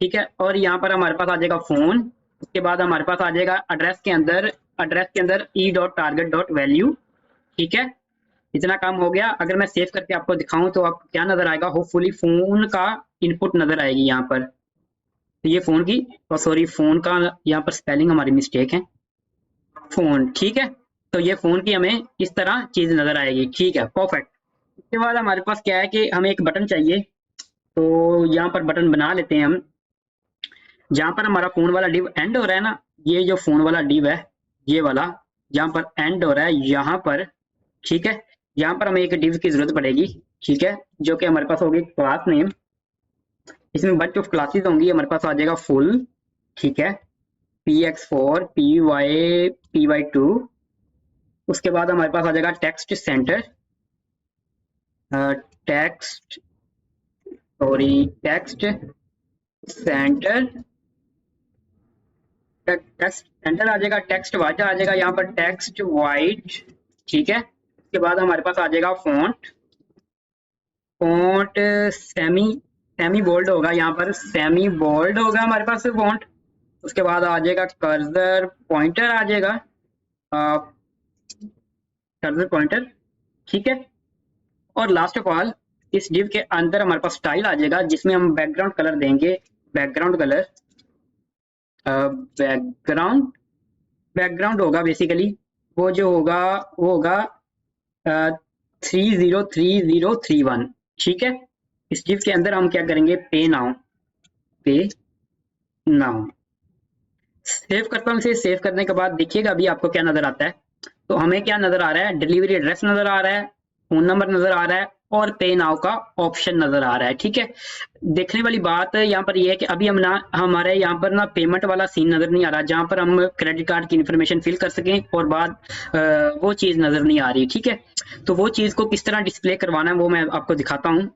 ठीक है। और यहाँ पर हमारे पास आ जाएगा फोन, उसके बाद हमारे पास आ जाएगा एड्रेस के अंदर e.target.value, ठीक है। इतना काम हो गया। अगर मैं सेव करके आपको दिखाऊं तो आपको क्या नजर आएगा, होपफुली फोन का इनपुट नजर आएगी यहाँ पर। तो ये फोन की, सॉरी फोन का यहाँ पर स्पेलिंग हमारी मिस्टेक है, फोन, ठीक है। तो ये फोन की हमें इस तरह चीज नजर आएगी, ठीक है, परफेक्ट। इसके बाद हमारे पास क्या है कि हमें एक बटन चाहिए, तो यहाँ पर बटन बना लेते हैं हम। जहाँ पर हमारा फोन वाला डिव एंड हो रहा है ना, ये जो फोन वाला डिव है, ये वाला जहाँ पर एंड हो रहा है यहाँ पर, ठीक है। यहाँ पर हमें एक डिव की जरूरत पड़ेगी, ठीक है, जो कि हमारे पास होगी क्लास नेम। इसमें बंच ऑफ क्लासेस होंगी, हमारे पास आ जाएगा फुल, ठीक है, px4 py2। उसके बाद हमारे पास आ जाएगा टेक्स्ट सेंटर, टेक्स्ट सेंटर आ जाएगा, टेक्स्ट वाइट आ जाएगा यहाँ पर, टेक्स्ट वाइट, ठीक है। उसके बाद हमारे पास आ जाएगा फॉन्ट सेमी बोल्ड होगा, यहाँ पर सेमी बोल्ड होगा हमारे पास फॉन्ट। उसके बाद आ जाएगा कर्सर पॉइंटर आ जाएगा, कर्सर पॉइंटर, ठीक है। और लास्ट ऑफ ऑल इस डिव के अंदर हमारे पास स्टाइल आ जाएगा, जिसमें हम बैकग्राउंड कलर देंगे, बैकग्राउंड होगा बेसिकली, वो जो होगा वो होगा 303031, ठीक है। इस डिव के अंदर हम क्या करेंगे, पे नाउ सेव करता हूँ इसे। सेव करने के बाद देखिएगा अभी आपको क्या नजर आता है। तो हमें क्या नजर आ रहा है, डिलीवरी एड्रेस नजर आ रहा है, फोन नंबर नजर आ रहा है, और पे नाउ का ऑप्शन नजर आ रहा है। ठीक है, देखने वाली बात यहाँ पर यह है कि अभी हम ना हमारे यहाँ पर ना पेमेंट वाला सीन नजर नहीं आ रहा, जहाँ पर हम क्रेडिट कार्ड की इन्फॉर्मेशन फिल कर सकें और बाद वो चीज नजर नहीं आ रही। ठीक है, तो वो चीज को किस तरह डिस्प्ले करवाना है वो मैं आपको दिखाता हूँ।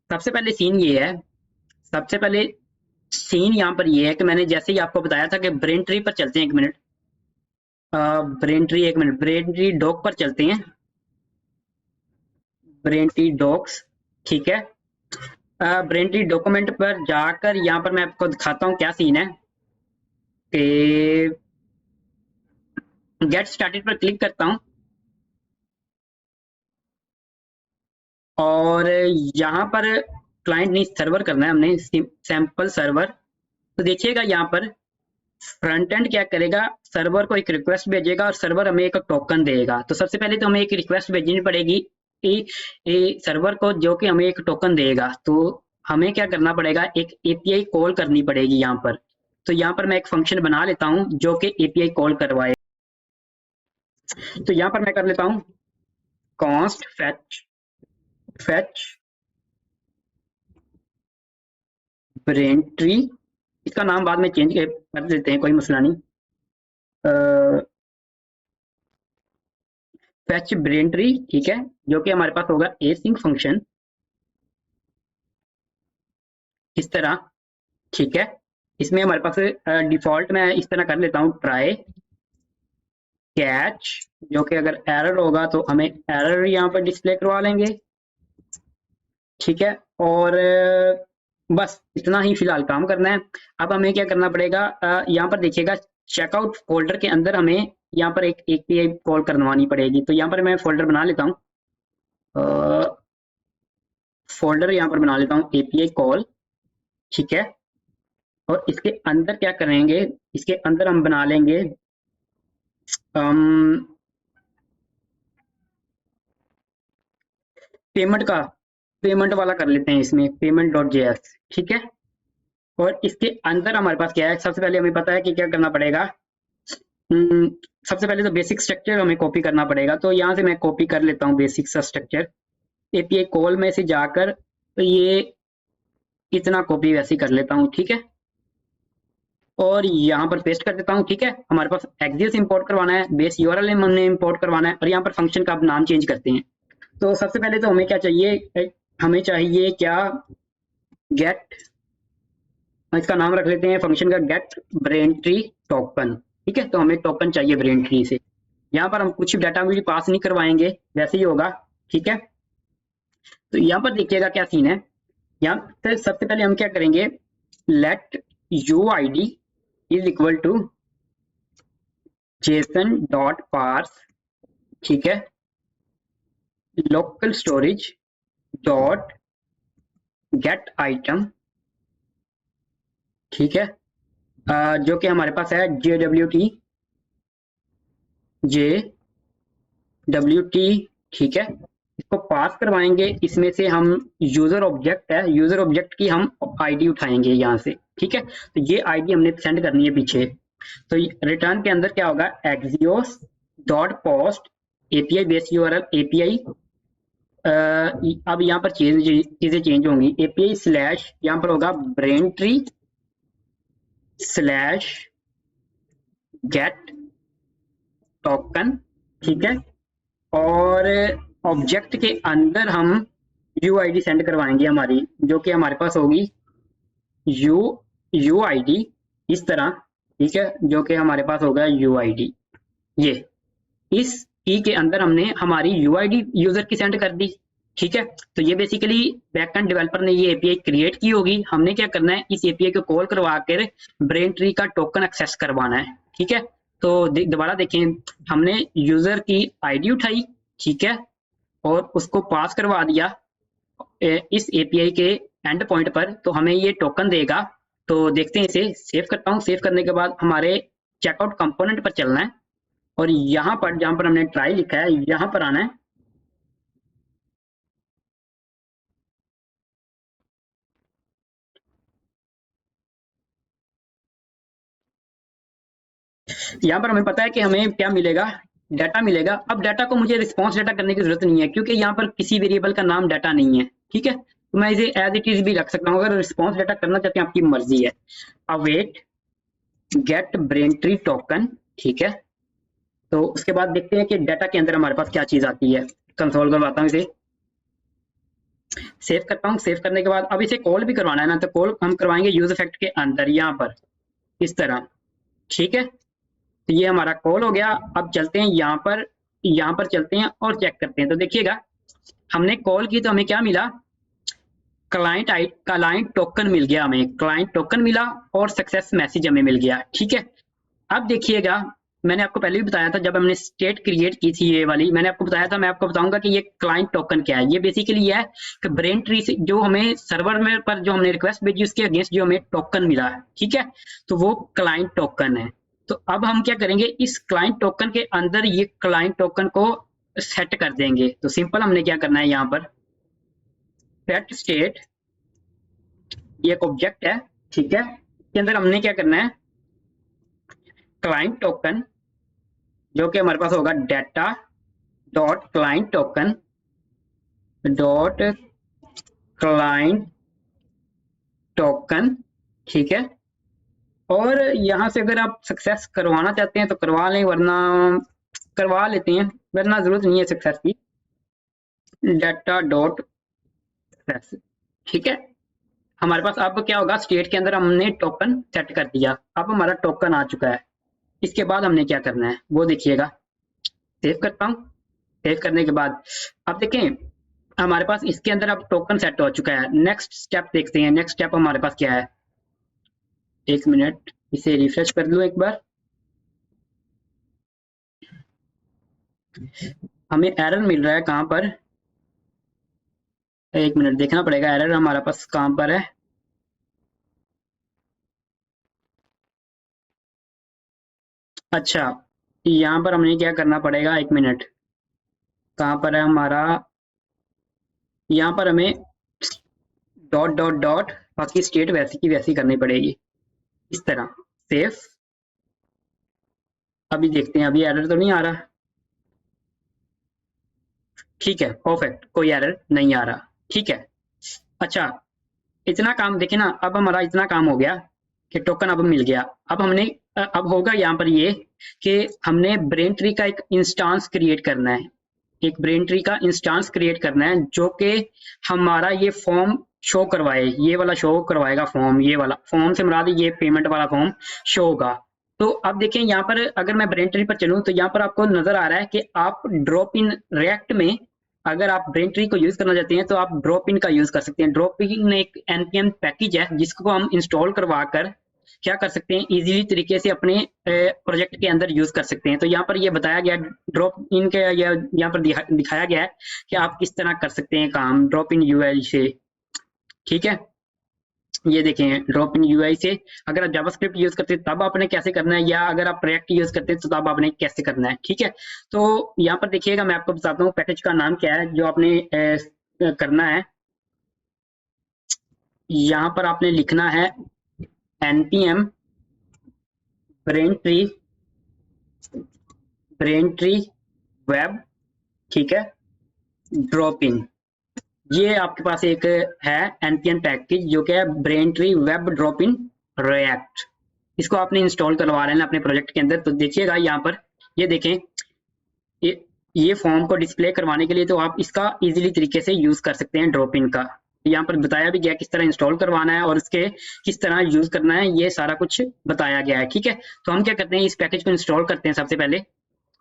सबसे पहले सीन ये है, सबसे पहले सीन यहाँ पर ये है कि मैंने जैसे ही आपको बताया था कि ब्रेन ट्री पर चलते हैं, एक मिनट, ब्रेन ट्री, एक मिनट, ब्रेन ट्री डॉक पर चलते हैं, ब्रेन ट्री डॉक्स। ठीक है, ब्रेन ट्री डॉक्यूमेंट पर जाकर यहाँ पर मैं आपको दिखाता हूँ क्या सीन है कि गेट स्टार्टेड पर क्लिक करता हूँ और यहाँ पर क्लाइंट नहीं सर्वर करना है हमने, सैंपल सर्वर। तो देखिएगा यहाँ पर फ्रंट एंड क्या करेगा, सर्वर को एक रिक्वेस्ट भेजेगा और सर्वर हमें एक टोकन देगा। तो सबसे पहले तो हमें एक रिक्वेस्ट भेजनी पड़ेगी सर्वर को, जो कि हमें एक टोकन देगा। तो हमें क्या करना पड़ेगा, एक एपीआई कॉल करनी पड़ेगी यहाँ पर। तो यहाँ पर मैं एक फंक्शन बना लेता हूँ जो कि एपीआई कॉल करवाए। तो यहाँ पर मैं कर लेता हूँ const fetch, fetch brain tree, इसका नाम बाद में चेंज कर देते हैं, कोई मसला नहीं। फैच ब्रेन ट्री, ठीक है, जो कि हमारे पास होगा एसिंक फंक्शन इस तरह। ठीक है, इसमें हमारे पास डिफॉल्ट में इस तरह कर लेता हूँ ट्राई कैच, जो कि अगर एरर होगा तो हमें एरर यहाँ पर डिस्प्ले करवा लेंगे। ठीक है, और बस इतना ही फिलहाल काम करना है। अब हमें क्या करना पड़ेगा, यहाँ पर देखिएगा चेकआउट फोल्डर के अंदर हमें यहाँ पर एक एपीआई कॉल करवानी पड़ेगी। तो यहाँ पर मैं फोल्डर बना लेता हूँ, फोल्डर यहाँ पर बना लेता हूँ एपीआई कॉल। ठीक है, और इसके अंदर क्या करेंगे, इसके अंदर हम बना लेंगे पेमेंट का, पेमेंट वाला कर लेते हैं इसमें, पेमेंट डॉट जेएस। ठीक है, और इसके अंदर हमारे पास क्या है, सबसे पहले हमें पता है कि क्या करना पड़ेगा। हम्म, सबसे पहले तो बेसिक स्ट्रक्चर हमें कॉपी करना पड़ेगा। तो यहाँ से मैं कॉपी कर लेता हूँ बेसिक सा स्ट्रक्चर, एपीआई कॉल में से जाकर। तो ये इतना कॉपी वैसे ही कर लेता हूँ। ठीक है, और यहाँ पर पेस्ट कर देता हूँ। ठीक है, हमारे पास एक्सिस इंपोर्ट करवाना है, बेस यूआरएल हमने इंपोर्ट करवाना है, और यहाँ पर फंक्शन का अब नाम चेंज करते हैं। तो सबसे पहले तो हमें क्या चाहिए, हमें चाहिए क्या, गेट, इसका नाम रख लेते हैं फंक्शन का गेट ब्रेन ट्री टोकन। ठीक है, तो हमें टोकन चाहिए ब्रेन ट्री से। यहाँ पर हम कुछ डाटा भी पास नहीं करवाएंगे, वैसे ही होगा। ठीक है, तो यहाँ पर देखिएगा क्या सीन है। यहाँ पर सबसे पहले हम क्या करेंगे, let U I D is equal to JSON dot parse. ठीक है, local storage dot get item. ठीक है, जो कि हमारे पास है जे डब्ल्यू टी। ठीक है, इसको पास करवाएंगे, इसमें से हम यूजर ऑब्जेक्ट है, यूजर ऑब्जेक्ट की हम आईडी उठाएंगे यहाँ से। ठीक है, तो ये आईडी हमने सेंड करनी है पीछे। तो रिटर्न के अंदर क्या होगा, Axios dot post API base URL API. अब यहाँ पर चीजें चेंज होंगी, एपीआई स्लैश यहाँ पर होगा brain tree slash gate token. ठीक है, और ऑब्जेक्ट के अंदर हम यूआईडी सेंड करवाएंगे हमारी, जो कि हमारे पास होगी यू यूआईडी इस तरह। ठीक है, जो कि हमारे पास होगा यूआईडी, ये इस की के अंदर हमने हमारी यूआईडी यूजर की सेंड कर दी। ठीक है, तो ये बेसिकली बैकएंड डेवलपर ने ये एपीआई क्रिएट की होगी। हमने क्या करना है, इस एपीआई को कॉल करवा कर ब्रेन ट्री का टोकन एक्सेस करवाना है। ठीक है, तो दोबारा देखें, हमने यूजर की आईडी उठाई, ठीक है, और उसको पास करवा दिया इस एपीआई के एंड पॉइंट पर, तो हमें ये टोकन देगा। तो देखते हैं, इसे सेव करता हूँ। सेव करने के बाद हमारे चेकआउट कंपोनेंट पर चलना है, और यहाँ पर जहाँ पर हमने ट्राई लिखा है यहाँ पर आना है। यहाँ पर हमें पता है कि हमें क्या मिलेगा, डाटा मिलेगा। अब डाटा को मुझे रिस्पॉन्स डाटा करने की जरूरत नहीं है क्योंकि यहाँ पर किसी वेरिएबल का नाम डाटा नहीं है, ठीक है। तो मैं इसे एज इट इज भी रख सकता हूँ। अगर रिस्पॉन्स डाटा करना चाहते हैं आपकी मर्जी है। Await get Braintree token, ठीक है। तो उसके बाद देखते हैं कि डाटा के अंदर हमारे पास क्या चीज आती है। कंसोल करवाता हूँ इसे, सेव करता हूँ। सेव करने के बाद अब इसे कॉल भी करवाना है ना, तो कॉल हम करवाएंगे यूज इफेक्ट के अंदर, यहाँ पर इस तरह, ठीक है। तो ये हमारा कॉल हो गया। अब चलते हैं यहाँ पर चलते हैं और चेक करते हैं। तो देखिएगा हमने कॉल की तो हमें क्या मिला, क्लाइंट टोकन मिल गया, हमें क्लाइंट टोकन मिला और सक्सेस मैसेज हमें मिल गया, ठीक है। अब देखिएगा मैंने आपको पहले भी बताया था जब हमने स्टेट क्रिएट की थी ये वाली, मैंने आपको बताया था, मैं आपको बताऊंगा कि ये क्लाइंट टोकन क्या है। ये बेसिकली ये है कि ब्रेन ट्री से जो हमें सर्वर में पर जो हमने रिक्वेस्ट भेजी उसके अगेंस्ट जो हमें टोकन मिला है, ठीक है। तो वो क्लाइंट टोकन है। तो अब हम क्या करेंगे, इस क्लाइंट टोकन के अंदर ये क्लाइंट टोकन को सेट कर देंगे। तो सिंपल हमने क्या करना है, यहाँ पर सेट स्टेट, ये एक ऑब्जेक्ट है, ठीक है। इसके अंदर हमने क्या करना है, क्लाइंट टोकन जो कि हमारे पास होगा data dot client token dot client token, ठीक है। और यहां से अगर आप सक्सेस करवाना चाहते हैं तो करवा लें, वरना करवा लेते हैं, वरना जरूरत नहीं है सक्सेस की। डाटा डॉट सक्सेस, ठीक है। हमारे पास अब क्या होगा, स्टेट के अंदर हमने टोकन सेट कर दिया, अब हमारा टोकन आ चुका है। इसके बाद हमने क्या करना है वो देखिएगा। सेव करता हूँ। सेव करने के बाद अब देखें हमारे पास इसके अंदर अब टोकन सेट हो चुका है। नेक्स्ट स्टेप देखते हैं, नेक्स्ट स्टेप हमारे पास क्या है। एक मिनट इसे रिफ्रेश कर लूं एक बार। हमें एरर मिल रहा है कहां पर, एक मिनट देखना पड़ेगा एरर हमारा पास कहां पर है। अच्छा, यहाँ पर हमें क्या करना पड़ेगा, एक मिनट कहां पर है हमारा, यहाँ पर हमें डॉट डॉट डॉट बाकी स्टेट वैसी की वैसी करनी पड़ेगी इस तरह। सेव, अभी देखते हैं अभी एरर तो नहीं आ रहा, ठीक है परफेक्ट, कोई एरर नहीं आ रहा, ठीक है। अच्छा, इतना काम देखे ना, अब हमारा इतना काम हो गया कि टोकन अब मिल गया। अब हमने अब होगा यहाँ पर ये कि हमने ब्रेन ट्री का एक इंस्टांस क्रिएट करना है, एक ब्रेन ट्री का इंस्टांस क्रिएट करना है जो कि हमारा ये फॉर्म शो करवाए, ये वाला शो करवाएगा फॉर्म, ये वाला फॉर्म से मुराद ये पेमेंट वाला फॉर्म शो होगा। तो अब देखें यहाँ पर अगर मैं ब्रेन ट्री पर चलूँ तो यहाँ पर आपको नजर आ रहा है कि आप ड्रॉप इन रिएक्ट में अगर आप ब्रेन ट्री को यूज करना चाहते हैं तो आप ड्रॉप इन का यूज कर सकते हैं। ड्रॉप इन एक npm पैकेज है जिसको हम इंस्टॉल करवा कर क्या कर सकते हैं, इजीली तरीके से अपने प्रोजेक्ट के अंदर यूज कर सकते हैं। तो यहाँ पर ये बताया गया ड्रॉप इन के, यहाँ पर दिखाया गया है कि आप किस तरह कर सकते हैं काम ड्रॉप इन यूआई से, ठीक है। ये देखें ड्रॉप इन यूआई से अगर आप जावास्क्रिप्ट यूज करते हैं तब आपने कैसे करना है, या अगर आप रिएक्ट यूज करते हैं तो तब आपने कैसे करना है, ठीक है। तो यहाँ पर देखिएगा मैं आपको बताता हूँ पैकेज का नाम क्या है जो आपने करना है। यहाँ पर आपने लिखना है npm ब्रेन ट्री वेब, ठीक है, ड्रॉप इन। ये आपके पास एक है npm पैकेज जो कि है brain tree web drop in React. इसको आपने इंस्टॉल करवा लेना अपने प्रोजेक्ट के अंदर। तो देखिएगा यहाँ पर ये देखें ये फॉर्म को डिस्प्ले करवाने के लिए तो आप इसका इजीली तरीके से यूज कर सकते हैं ड्रॉप इन का। यहाँ पर बताया भी गया किस तरह इंस्टॉल करवाना है और इसके किस तरह यूज करना है, ये सारा कुछ बताया गया है, ठीक है। तो हम क्या करते हैं इस पैकेज को इंस्टॉल करते हैं। सबसे पहले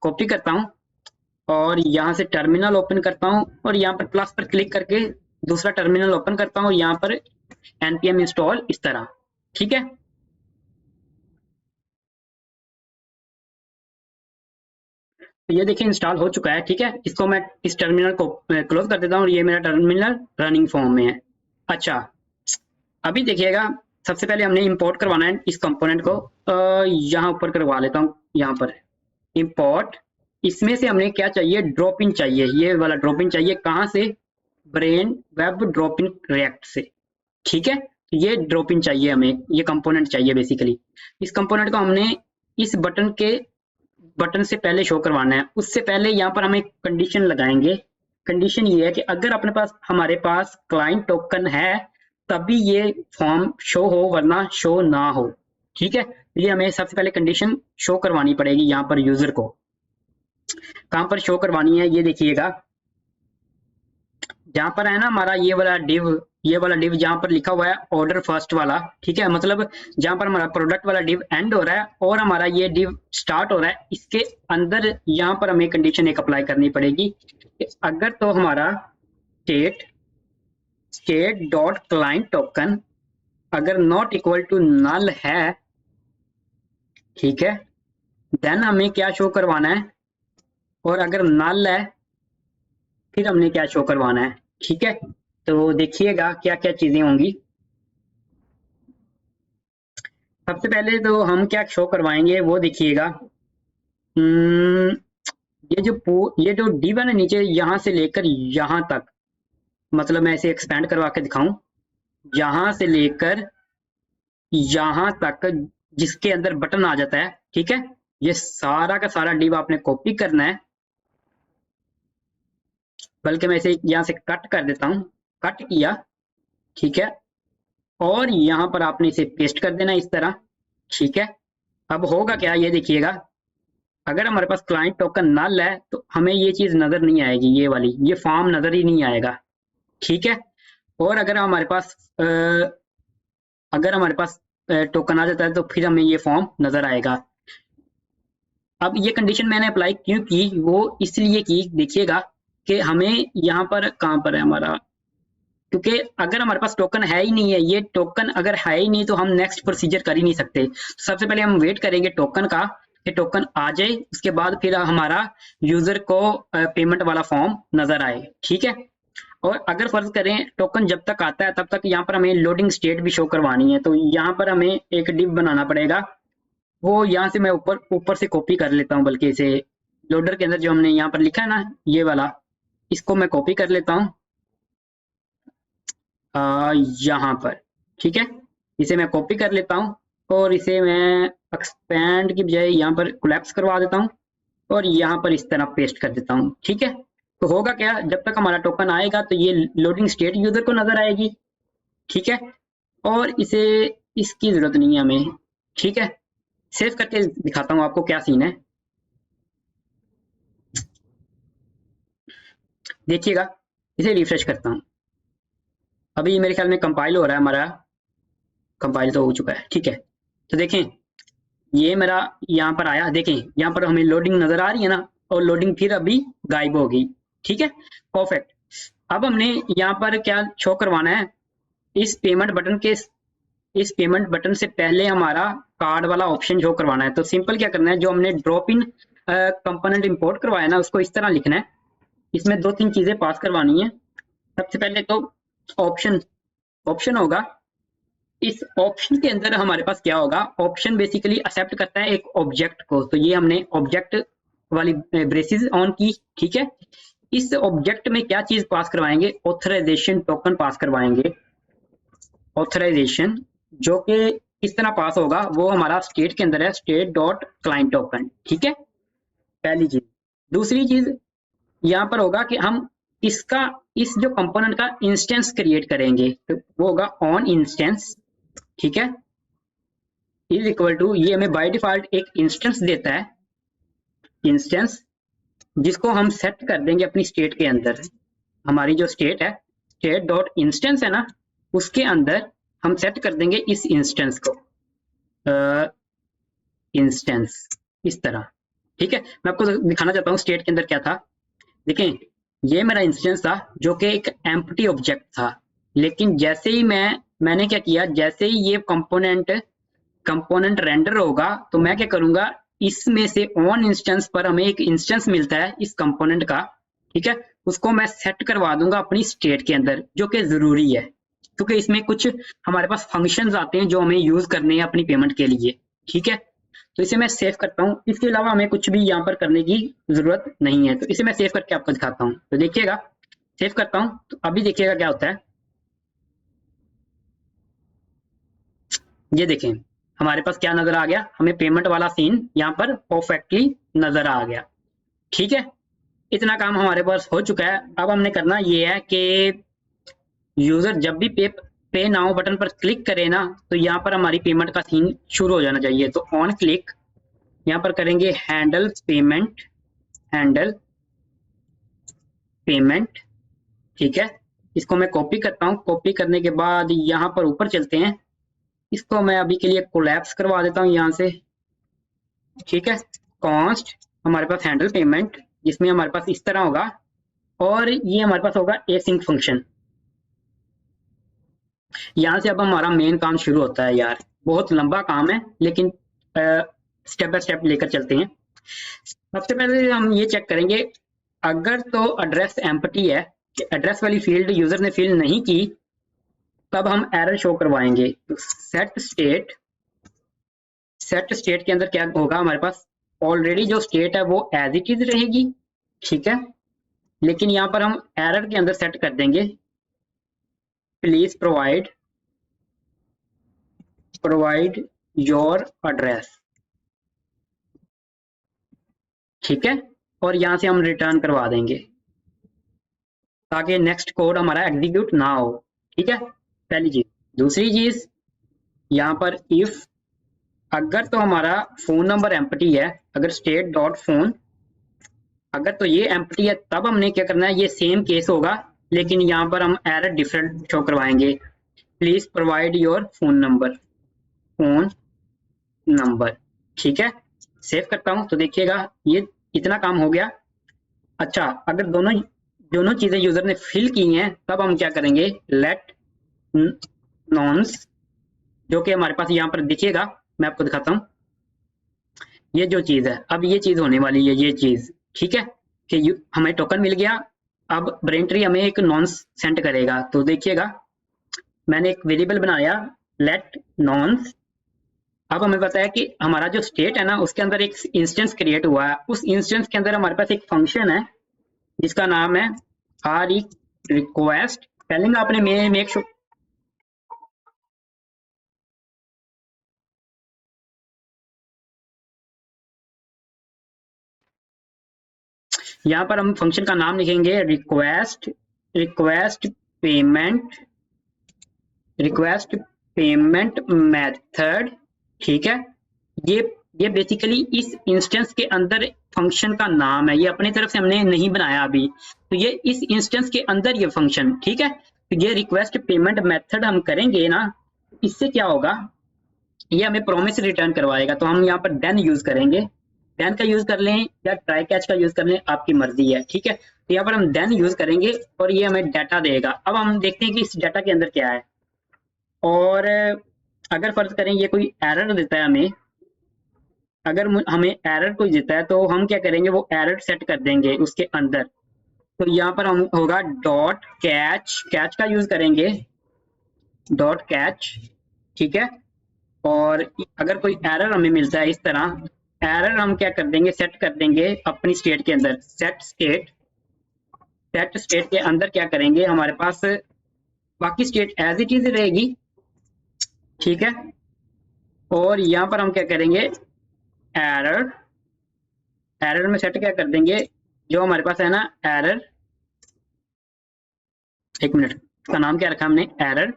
कॉपी करता हूँ और यहाँ से टर्मिनल ओपन करता हूँ और यहाँ पर प्लस पर क्लिक करके दूसरा टर्मिनल ओपन करता हूँ, यहाँ पर npm इंस्टॉल इस तरह, ठीक है। तो ये देखिए इंस्टॉल हो चुका है, ठीक है। इसको मैं इस टर्मिनल को क्लोज कर देता हूँ और ये मेरा टर्मिनल रनिंग फॉर्म में है। अच्छा, अभी देखिएगा सबसे पहले हमने इंपोर्ट करवाना है इस कंपोनेंट को, यहाँ ऊपर करवा लेता हूँ, यहाँ पर इंपोर्ट। इसमें से हमने क्या चाहिए, ड्रॉप इन चाहिए, ये वाला ड्रॉप इन चाहिए, कहाँ से, brain web drop in React से, ठीक है। ये ड्रॉप इन चाहिए हमें, ये कंपोनेंट चाहिए बेसिकली। इस कंपोनेंट को हमने इस बटन के बटन से पहले शो करवाना है, उससे पहले यहाँ पर हम एक कंडीशन लगाएंगे। कंडीशन ये है कि अगर अपने पास हमारे पास क्लाइंट टोकन है तभी ये फॉर्म शो हो, वरना शो ना हो। ठीक है, ये हमें सबसे पहले कंडीशन शो करवानी पड़ेगी यहाँ पर यूजर को। कहाँ पर शो करवानी है ये देखिएगा, जहां पर है ना हमारा ये वाला डिव जहां पर लिखा हुआ है ऑर्डर फर्स्ट वाला। ठीक है, मतलब जहां पर हमारा प्रोडक्ट वाला डिव एंड हो रहा है और हमारा ये डिव स्टार्ट हो रहा है, इसके अंदर यहाँ पर हमें कंडीशन एक अप्लाई करनी पड़ेगी कि अगर तो हमारा स्टेट डॉट क्लाइंट टोकन अगर नॉट इक्वल टू नल है, ठीक है, देन हमें क्या शो करवाना है, और अगर नल है फिर हमने क्या शो करवाना है। ठीक है, तो देखिएगा क्या क्या चीजें होंगी। सबसे पहले तो हम क्या शो करवाएंगे वो देखिएगा। ये जो डी वन है नीचे यहां से लेकर यहां तक, मतलब मैं इसे एक्सपेंड करवा के दिखाऊं, यहां से लेकर यहां तक जिसके अंदर बटन आ जाता है, ठीक है, ये सारा का सारा डिव आपने कॉपी करना है। बल्कि मैं इसे यहां से कट कर देता हूं, कट किया, ठीक है, और यहां पर आपने इसे पेस्ट कर देना इस तरह। ठीक है, अब होगा क्या ये देखिएगा, अगर हमारे पास क्लाइंट टोकन नल है तो हमें ये चीज नजर नहीं आएगी, ये वाली ये फॉर्म नजर ही नहीं आएगा। ठीक है, और अगर हमारे पास टोकन आ जाता है तो फिर हमें ये फॉर्म नजर आएगा। अब ये कंडीशन मैंने अप्लाई क्यों की, वो इसलिए की, देखिएगा कि हमें यहाँ पर कहाँ पर है हमारा, क्योंकि अगर हमारे पास टोकन है ही नहीं है, ये टोकन अगर है ही नहीं तो हम नेक्स्ट प्रोसीजर कर ही नहीं सकते। तो सबसे पहले हम वेट करेंगे टोकन का कि टोकन आ जाए, उसके बाद फिर हमारा यूजर को पेमेंट वाला फॉर्म नजर आए। ठीक है, और अगर फर्ज करें टोकन जब तक आता है तब तक यहाँ पर हमें लोडिंग स्टेट भी शो करवानी है, तो यहाँ पर हमें एक डिव बनाना पड़ेगा। वो यहाँ से मैं ऊपर ऊपर से कॉपी कर लेता हूँ, बल्कि इसे लोडर के अंदर जो हमने यहाँ पर लिखा है ना ये वाला, इसको मैं कॉपी कर लेता हूँ यहाँ पर। ठीक है, इसे मैं कॉपी कर लेता हूँ और इसे मैं एक्सपेंड की बजाय यहाँ पर कोलैप्स करवा देता हूँ और यहाँ पर इस तरह पेस्ट कर देता हूँ। ठीक है, तो होगा क्या, जब तक हमारा टोकन आएगा तो ये लोडिंग स्टेट यूजर को नजर आएगी। ठीक है, और इसे इसकी जरूरत नहीं है हमें। ठीक है, सेव करके दिखाता हूँ आपको क्या सीन है, देखिएगा। इसे रिफ्रेश करता हूँ, अभी मेरे ख्याल में कंपाइल हो रहा है, हमारा कंपाइल तो हो चुका है। ठीक है, तो देखें ये मेरा यहाँ पर आया, देखें यहाँ पर हमें लोडिंग नजर आ रही है ना, और लोडिंग फिर अभी गायब हो गई। ठीक है, परफेक्ट। अब हमने यहाँ पर क्या शो करवाना है, इस पेमेंट बटन से पहले हमारा कार्ड वाला ऑप्शन शो करवाना है। तो सिंपल क्या करना है, जो हमने ड्रॉप इन कंपोनेंट इंपोर्ट करवाया ना उसको इस तरह लिखना है, इसमें दो तीन चीजें पास करवानी है। सबसे पहले तो ऑप्शन होगा, इस ऑप्शन के अंदर हमारे पास क्या होगा, ऑप्शन बेसिकली एक्सेप्ट करता है एक ऑब्जेक्ट को, तो ये हमने ऑब्जेक्ट वाली ब्रेसेस ऑन की। ठीक है, इस ऑब्जेक्ट में क्या चीज पास करवाएंगे, ऑथराइजेशन टोकन पास करवाएंगे। ऑथराइजेशन जो कि किस तरह पास होगा, वो हमारा स्टेट के अंदर है, स्टेट डॉट क्लाइंट टोकन। ठीक है, पहली चीज। दूसरी चीज यहाँ पर होगा कि हम इसका इस जो कंपोनेंट का इंस्टेंस क्रिएट करेंगे, तो वो होगा ऑन इंस्टेंस। ठीक है, इज इक्वल टू, ये हमें बाय डिफॉल्ट एक इंस्टेंस देता है, इंस्टेंस जिसको हम सेट कर देंगे अपनी स्टेट के अंदर। हमारी जो स्टेट है, स्टेट डॉट इंस्टेंस है ना, उसके अंदर हम सेट कर देंगे इस इंस्टेंस को, इंस्टेंस इस तरह। ठीक है, मैं आपको दिखाना चाहता हूँ स्टेट के अंदर क्या था। देखें ये मेरा इंस्टेंस था जो कि एक एम्प्टी ऑब्जेक्ट था, लेकिन जैसे ही मैंने क्या किया, जैसे ही ये कंपोनेंट रेंडर होगा तो मैं क्या करूंगा, इसमें से ऑन इंस्टेंस पर हमें एक इंस्टेंस मिलता है इस कंपोनेंट का। ठीक है, उसको मैं सेट करवा दूंगा अपनी स्टेट के अंदर, जो कि जरूरी है क्योंकि इसमें कुछ हमारे पास फंक्शंस आते हैं जो हमें यूज करने हैं अपनी पेमेंट के लिए। ठीक है, तो इसे मैं सेव करता हूँ, इसके अलावा हमें कुछ भी यहाँ पर करने की जरूरत नहीं है। तो इसे मैं सेव करके आपको दिखाता हूँ, तो देखिएगा सेव करता हूँ तो अभी देखिएगा क्या होता है। ये देखें हमारे पास क्या नजर आ गया, हमें पेमेंट वाला सीन यहाँ पर परफेक्टली नजर आ गया। ठीक है, इतना काम हमारे पास हो चुका है। अब हमने करना ये है कि यूजर जब भी पे नाउ बटन पर क्लिक करे ना, तो यहाँ पर हमारी पेमेंट का सीन शुरू हो जाना चाहिए। तो ऑन क्लिक यहाँ पर करेंगे हैंडल पेमेंट, हैंडल पेमेंट। ठीक है, इसको मैं कॉपी करता हूँ। कॉपी करने के बाद यहाँ पर ऊपर चलते हैं, इसको मैं अभी के लिए कोलैप्स करवा देता हूँ यहाँ से। ठीक है, कॉन्स्ट हमारे पास हैंडल पेमेंट, जिसमें हमारे पास इस तरह होगा, और ये हमारे पास होगा एसिंक फंक्शन। यहाँ से अब हमारा मेन काम शुरू होता है। यार बहुत लंबा काम है, लेकिन स्टेप बाय स्टेप लेकर चलते हैं। सबसे पहले हम ये चेक करेंगे, अगर तो एड्रेस एम्प्टी है, एड्रेस वाली फील्ड यूजर ने फिल नहीं की, तब हम एरर शो करवाएंगे। सेट स्टेट, सेट स्टेट के अंदर क्या होगा, हमारे पास ऑलरेडी जो स्टेट है वो एज इट इज रहेगी। ठीक है, लेकिन यहाँ पर हम एरर के अंदर सेट कर देंगे प्लीज प्रोवाइड योर एड्रेस। ठीक है, और यहाँ से हम रिटर्न करवा देंगे ताकि नेक्स्ट कोड हमारा एग्जीक्यूट ना हो। ठीक है, पहली चीज। दूसरी चीज, यहाँ पर इफ अगर तो हमारा फोन नंबर एम्प्टी है, अगर स्टेट डॉट फोन अगर तो ये एम्प्टी है, तब हमने क्या करना है, ये सेम केस होगा, लेकिन यहाँ पर हम एरर डिफरेंट शो करवाएंगे। Please provide your phone number, phone number. ठीक है, सेव करता हूँ तो देखिएगा ये इतना काम हो गया। अच्छा, अगर दोनों दोनों चीजें यूजर ने फिल की हैं, तब हम क्या करेंगे, लेट नॉन्स, जो कि हमारे पास यहाँ पर दिखेगा, मैं आपको दिखाता हूँ। ये जो चीज है, अब ये चीज होने वाली है, ये चीज। ठीक है, कि हमें टोकन मिल गया। अब ब्रेनट्री हमें एक नॉन्स सेंड करेगा। तो देखिएगा मैंने एक वेरिएबल बनाया लेट नॉन्स। अब हमें पता है कि हमारा जो स्टेट है ना, उसके अंदर एक इंस्टेंस क्रिएट हुआ है। उस इंस्टेंस के अंदर हमारे पास एक फंक्शन है जिसका नाम है आर रिक्वेस्ट। पहले आपने मेक श्योर, यहाँ पर हम फंक्शन का नाम लिखेंगे request payment, request payment method. ठीक है, ये बेसिकली इस इंस्टेंस के अंदर फंक्शन का नाम है, ये अपनी तरफ से हमने नहीं बनाया अभी। तो ये इस इंस्टेंस के अंदर ये फंक्शन। ठीक है, तो ये रिक्वेस्ट पेमेंट मेथड हम करेंगे ना, इससे क्या होगा, ये हमें प्रॉमिस रिटर्न करवाएगा। तो हम यहाँ पर देन यूज करेंगे, देन का यूज कर लें या ट्राई कैच का यूज कर लें, आपकी मर्जी है। ठीक है, तो यहाँ पर हम देन यूज करेंगे और ये हमें डाटा देगा। अब हम देखते हैं कि इस डाटा के अंदर क्या है। और अगर फर्ज करें ये कोई एरर देता है हमें, अगर हमें एरर कोई देता है, तो हम क्या करेंगे, वो एरर सेट कर देंगे उसके अंदर। तो यहाँ पर हम होगा डॉट कैच, कैच का यूज करेंगे, डॉट कैच। ठीक है, और अगर कोई एरर हमें मिलता है इस तरह, एरर हम क्या कर देंगे, सेट कर देंगे अपनी स्टेट के अंदर। सेट स्टेट, सेट स्टेट के अंदर क्या करेंगे, हमारे पास बाकी स्टेट एज इट इज रहेगी। ठीक है, और यहाँ पर हम क्या करेंगे, एरर, एरर में सेट क्या कर देंगे, जो हमारे पास है ना एरर, एक मिनट, इसका नाम क्या रखा हमने, एरर,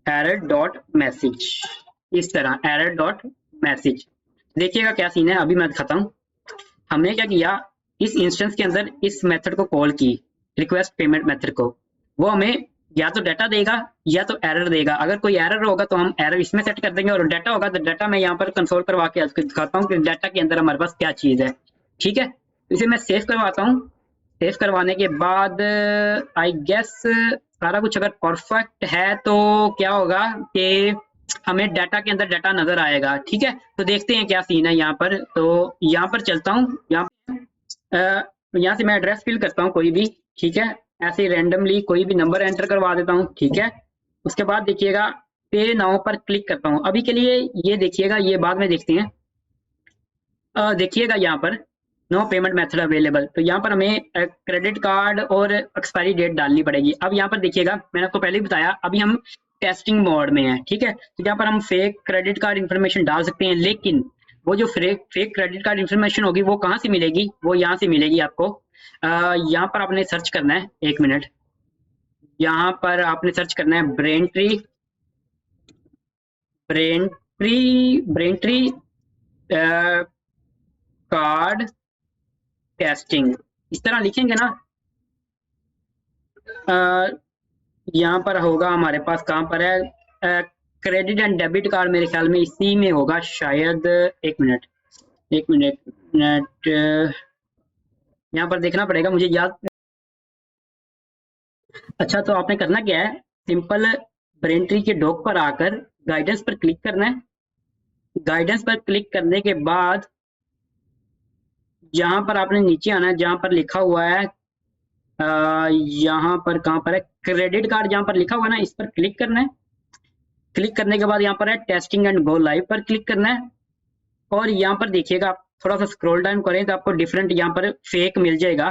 एरर डॉट मैसेज। इस तरह एरर डॉट मैसेज। देखिएगा क्या सीन है, अभी मैं दिखाता हूँ। हमने क्या किया, इस इंस्टेंस के अंदर इस मेथड को कॉल की, रिक्वेस्ट पेमेंट मेथड को। वो हमें या तो डाटा देगा या तो एरर देगा। अगर कोई एरर होगा तो हम एरर इसमें सेट कर देंगे, और डाटा होगा तो डाटा मैं यहाँ पर कंसोल करवा के दिखाता हूँ कि डाटा के अंदर हमारे पास क्या चीज है। ठीक है, इसे मैं सेव करवाता हूँ। सेव करवाने के बाद आई गेस सारा कुछ अगर परफेक्ट है तो क्या होगा कि हमें डाटा के अंदर डाटा नजर आएगा। ठीक है, तो देखते हैं क्या सीन है यहाँ पर। तो यहाँ पर चलता हूँ, यहाँ से मैं एड्रेस फिल करता हूँ कोई भी। ठीक है, ऐसे रैंडमली कोई भी नंबर एंटर करवा देता हूँ। ठीक है, उसके बाद देखिएगा पे नाउ पर क्लिक करता हूँ। अभी के लिए ये देखिएगा, ये बाद में देखते हैं। देखिएगा यहाँ पर नो पेमेंट मेथड अवेलेबल, तो यहाँ पर हमें क्रेडिट कार्ड और एक्सपायरी डेट डालनी पड़ेगी। अब यहाँ पर देखिएगा, मैंने आपको पहले ही बताया, अभी हम टेस्टिंग मोड में है। ठीक है, तो यहाँ पर हम फेक क्रेडिट कार्ड इन्फॉर्मेशन डाल सकते हैं, लेकिन वो जो फेक क्रेडिट कार्ड इन्फॉर्मेशन होगी वो कहाँ से मिलेगी, वो यहाँ से मिलेगी आपको। यहाँ पर आपने सर्च करना है, 1 मिनट, यहाँ पर आपने सर्च करना है ब्रेन ट्री कार्ड टेस्टिंग, इस तरह लिखेंगे ना। यहाँ पर होगा हमारे पास, कहाँ पर है, क्रेडिट एंड डेबिट कार्ड, मेरे ख्याल में इसी में होगा शायद। 1 मिनट, 1 मिनट, यहाँ पर देखना पड़ेगा मुझे याद। अच्छा, तो आपने करना क्या है, सिंपल ब्रेन ट्री के डॉक पर आकर गाइडेंस पर क्लिक करना है। गाइडेंस पर क्लिक करने के बाद यहाँ पर आपने नीचे आना है, जहाँ पर लिखा हुआ है, यहाँ पर कहाँ पर है, क्रेडिट कार्ड, जहाँ पर लिखा हुआ है ना, इस पर क्लिक करना है। क्लिक करने के बाद यहाँ पर है टेस्टिंग एंड गो लाइव पर क्लिक करना है। और यहाँ पर देखिएगा, आप थोड़ा सा स्क्रॉल डाउन करें तो आपको डिफरेंट यहाँ पर फेक मिल जाएगा,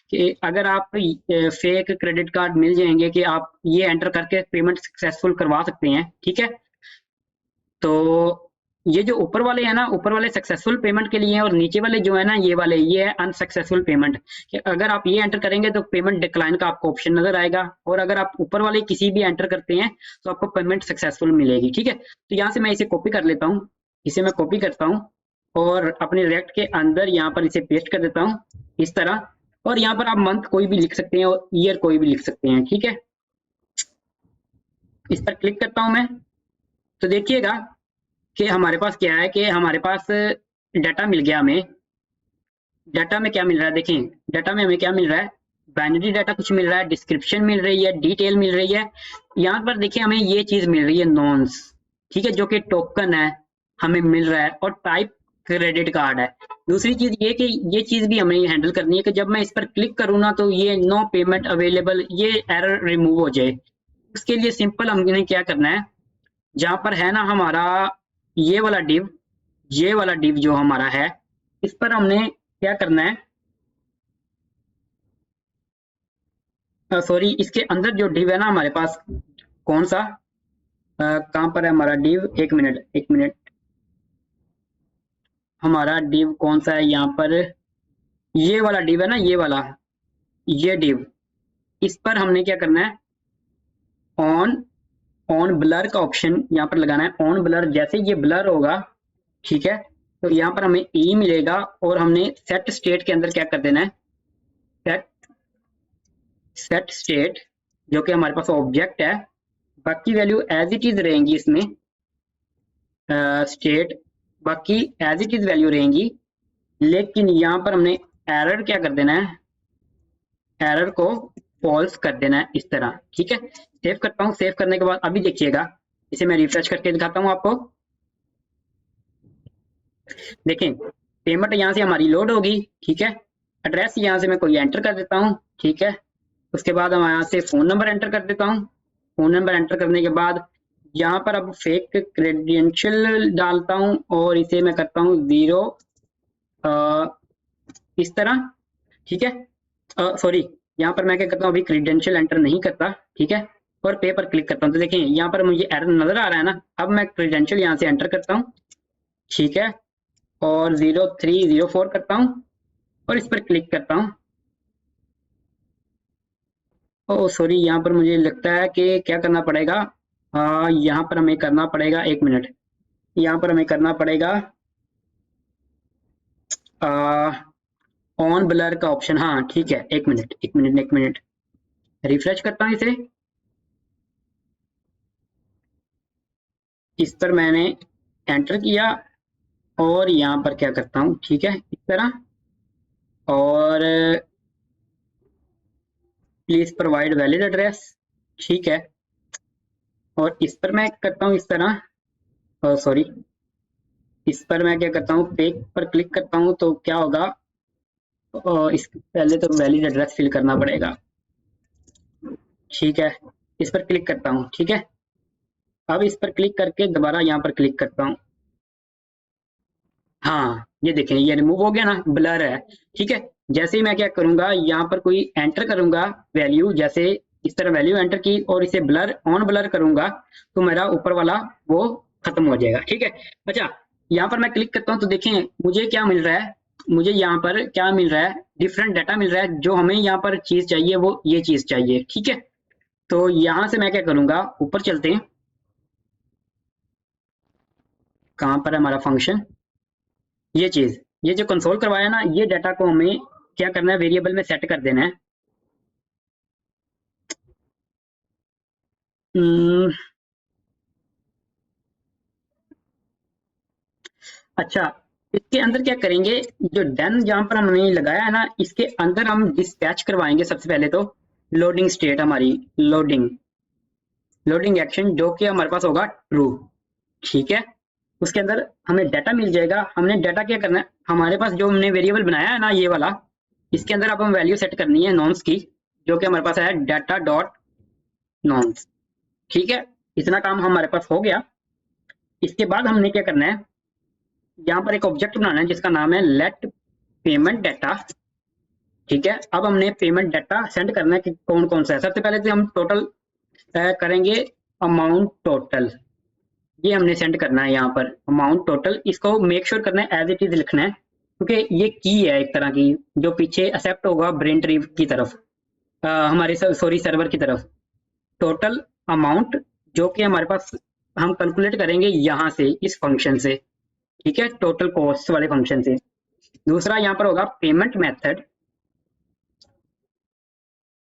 कि अगर आप फेक क्रेडिट कार्ड मिल जाएंगे कि आप ये एंटर करके पेमेंट सक्सेसफुल करवा सकते हैं, ठीक है। तो ये जो ऊपर वाले हैं ना, ऊपर वाले सक्सेसफुल पेमेंट के लिए हैं, और नीचे वाले जो है ना, ये वाले, ये है अनसक्सेसफुल पेमेंट, कि अगर आप ये एंटर करेंगे तो पेमेंट डिक्लाइन का आपको ऑप्शन नजर आएगा, और अगर आप ऊपर वाले किसी भी एंटर करते हैं तो आपको पेमेंट सक्सेसफुल मिलेगी, ठीक है। तो यहाँ से मैं इसे कॉपी कर लेता हूँ, इसे मैं कॉपी करता हूँ और अपने रिएक्ट के अंदर यहाँ पर इसे पेस्ट कर देता हूँ इस तरह। और यहाँ पर आप मंथ कोई भी लिख सकते हैं और ईयर कोई भी लिख सकते हैं, ठीक है। इस पर क्लिक करता हूँ मैं, तो देखिएगा कि हमारे पास क्या है, कि हमारे पास डाटा मिल गया हमें। डाटा में क्या मिल रहा है, देखें डाटा में हमें क्या मिल रहा है, बाइनरी डाटा कुछ मिल रहा है, डिस्क्रिप्शन मिल रही है, डिटेल मिल रही है। यहाँ पर देखिए हमें ये चीज मिल रही है नॉन्स, ठीक है, जो कि टोकन है, हमें मिल रहा है, और टाइप क्रेडिट कार्ड है। दूसरी चीज ये कि ये चीज भी हमें हैंडल करनी है कि जब मैं इस पर क्लिक करूँ ना, तो ये नो पेमेंट अवेलेबल, ये एरर रिमूव हो जाए। उसके लिए सिंपल हमने क्या करना है, जहां पर है ना हमारा ये वाला डिव, ये वाला डिव जो हमारा है, इस पर हमने क्या करना है, सॉरी, इसके अंदर जो डिव है ना हमारे पास, कौन सा, कहां पर है हमारा डिव, 1 मिनट, 1 मिनट, हमारा डिव कौन सा है यहाँ पर, ये वाला डिव है ना, ये वाला, ये डिव, इस पर हमने क्या करना है, ऑन ब्लर का ऑप्शन यहाँ पर लगाना है। ऑन ब्लर, जैसे ये ब्लर होगा, ठीक है, तो यहाँ पर हमें ई मिलेगा, और हमने सेट स्टेट के अंदर क्या कर देना है, सेट स्टेट, जो कि हमारे पास ऑब्जेक्ट है, बाकी वैल्यू एज इट इज रहेंगी इसमें, स्टेट बाकी एज इट इज वैल्यू रहेंगी, लेकिन यहाँ पर हमने एरर क्या कर देना है, एरर को फॉल्स कर देना है इस तरह, ठीक है। सेव करता हूँ, सेव करने के बाद अभी देखिएगा, इसे मैं रिफ्रेश करके दिखाता हूँ आपको। देखें पेमेंट यहाँ से हमारी लोड होगी, ठीक है। एड्रेस यहाँ से मैं कोई एंटर कर देता हूँ, ठीक है। उसके बाद हम यहाँ से फोन नंबर एंटर कर देता हूँ। फोन नंबर एंटर करने के बाद यहाँ पर अब फेक क्रेडेंशियल डालता हूँ, और इसे मैं करता हूँ 0 इस तरह, ठीक है। सॉरी, यहाँ पर मैं क्या करता हूँ, अभी क्रेडेंशियल एंटर नहीं करता, ठीक है, और पे पर क्लिक करता हूँ। तो देखें यहाँ पर मुझे एरर नजर आ रहा है ना, अब मैं क्रेडेंशियल यहाँ से एंटर करता हूँ, ठीक है, और 0304 करता हूँ, और इस पर क्लिक करता हूँ। ओ सॉरी, यहाँ पर मुझे लगता है कि क्या करना पड़ेगा, यहाँ पर हमें करना पड़ेगा, 1 मिनट, यहाँ पर हमें करना पड़ेगा ऑन ब्लर का ऑप्शन, हाँ ठीक है, 1 मिनट, 1 मिनट, 1 मिनट, रिफ्रेश करता हूँ इसे। इस पर मैंने एंटर किया, और यहाँ पर क्या करता हूँ, ठीक है, इस तरह, और प्लीज प्रोवाइड वैलिड एड्रेस, ठीक है, और इस पर मैं करता हूँ इस तरह, सॉरी, इस पर मैं क्या करता हूँ, पेज पर क्लिक करता हूँ, तो क्या होगा, इस पहले तो वैलिड एड्रेस फिल करना पड़ेगा, ठीक है। इस पर क्लिक करता हूँ, ठीक है। अब इस पर क्लिक करके दोबारा यहाँ पर क्लिक करता हूँ, हाँ ये देखें, ये रिमूव हो गया ना, ब्लर है, ठीक है। जैसे ही मैं क्या करूंगा, यहाँ पर कोई एंटर करूंगा वैल्यू, जैसे इस तरह वैल्यू एंटर की, और इसे ब्लर ऑन ब्लर करूंगा, तो मेरा ऊपर वाला वो खत्म हो जाएगा, ठीक है। अच्छा, यहाँ पर मैं क्लिक करता हूँ तो देखें मुझे क्या मिल रहा है, मुझे यहाँ पर क्या मिल रहा है, डिफरेंट डाटा मिल रहा है। जो हमें यहाँ पर चीज चाहिए वो ये चीज चाहिए, ठीक है। तो यहाँ से मैं क्या करूंगा, ऊपर चलते हैं, कहाँ पर है हमारा फंक्शन, ये चीज, ये जो कंसोल करवाया ना, ये डाटा को हमें क्या करना है, वेरिएबल में सेट कर देना है। हम्म, अच्छा, इसके अंदर क्या करेंगे, जो डन जहां पर हमने लगाया है ना, इसके अंदर हम डिस्पैच करवाएंगे सबसे पहले तो लोडिंग स्टेट हमारी, लोडिंग लोडिंग एक्शन जो कि हमारे पास होगा ट्रू, ठीक है। उसके अंदर हमें डाटा मिल जाएगा। हमने डाटा क्या करना है, हमारे पास जो हमने वेरिएबल बनाया है ना ये वाला, इसके अंदर अब हम वैल्यू सेट करनी है नॉन्स की, जो कि हमारे पास है डाटा डॉट नॉन्स, ठीक है। इतना काम हमारे पास हो गया। इसके बाद हमने क्या करना है, यहाँ पर एक ऑब्जेक्ट बनाना है जिसका नाम है लेट पेमेंट डाटा, ठीक है। अब हमने पेमेंट डाटा सेंड करना है कि कौन कौन सा है। सबसे पहले तो हम टोटल करेंगे, अमाउंट टोटल, ये हमने सेंड करना है यहाँ पर अमाउंट टोटल। इसको मेक श्योर करना है एज इट इज लिखना है, क्योंकि ये की है एक तरह की जो पीछे एक्सेप्ट होगा ब्रेन ट्री की तरफ, हमारे सॉरी सर्वर की तरफ। टोटल अमाउंट जो कि हमारे पास हम कैलकुलेट करेंगे यहाँ से इस फंक्शन से, ठीक है, टोटल कॉस्ट वाले फंक्शन से। दूसरा यहाँ पर होगा पेमेंट मेथड,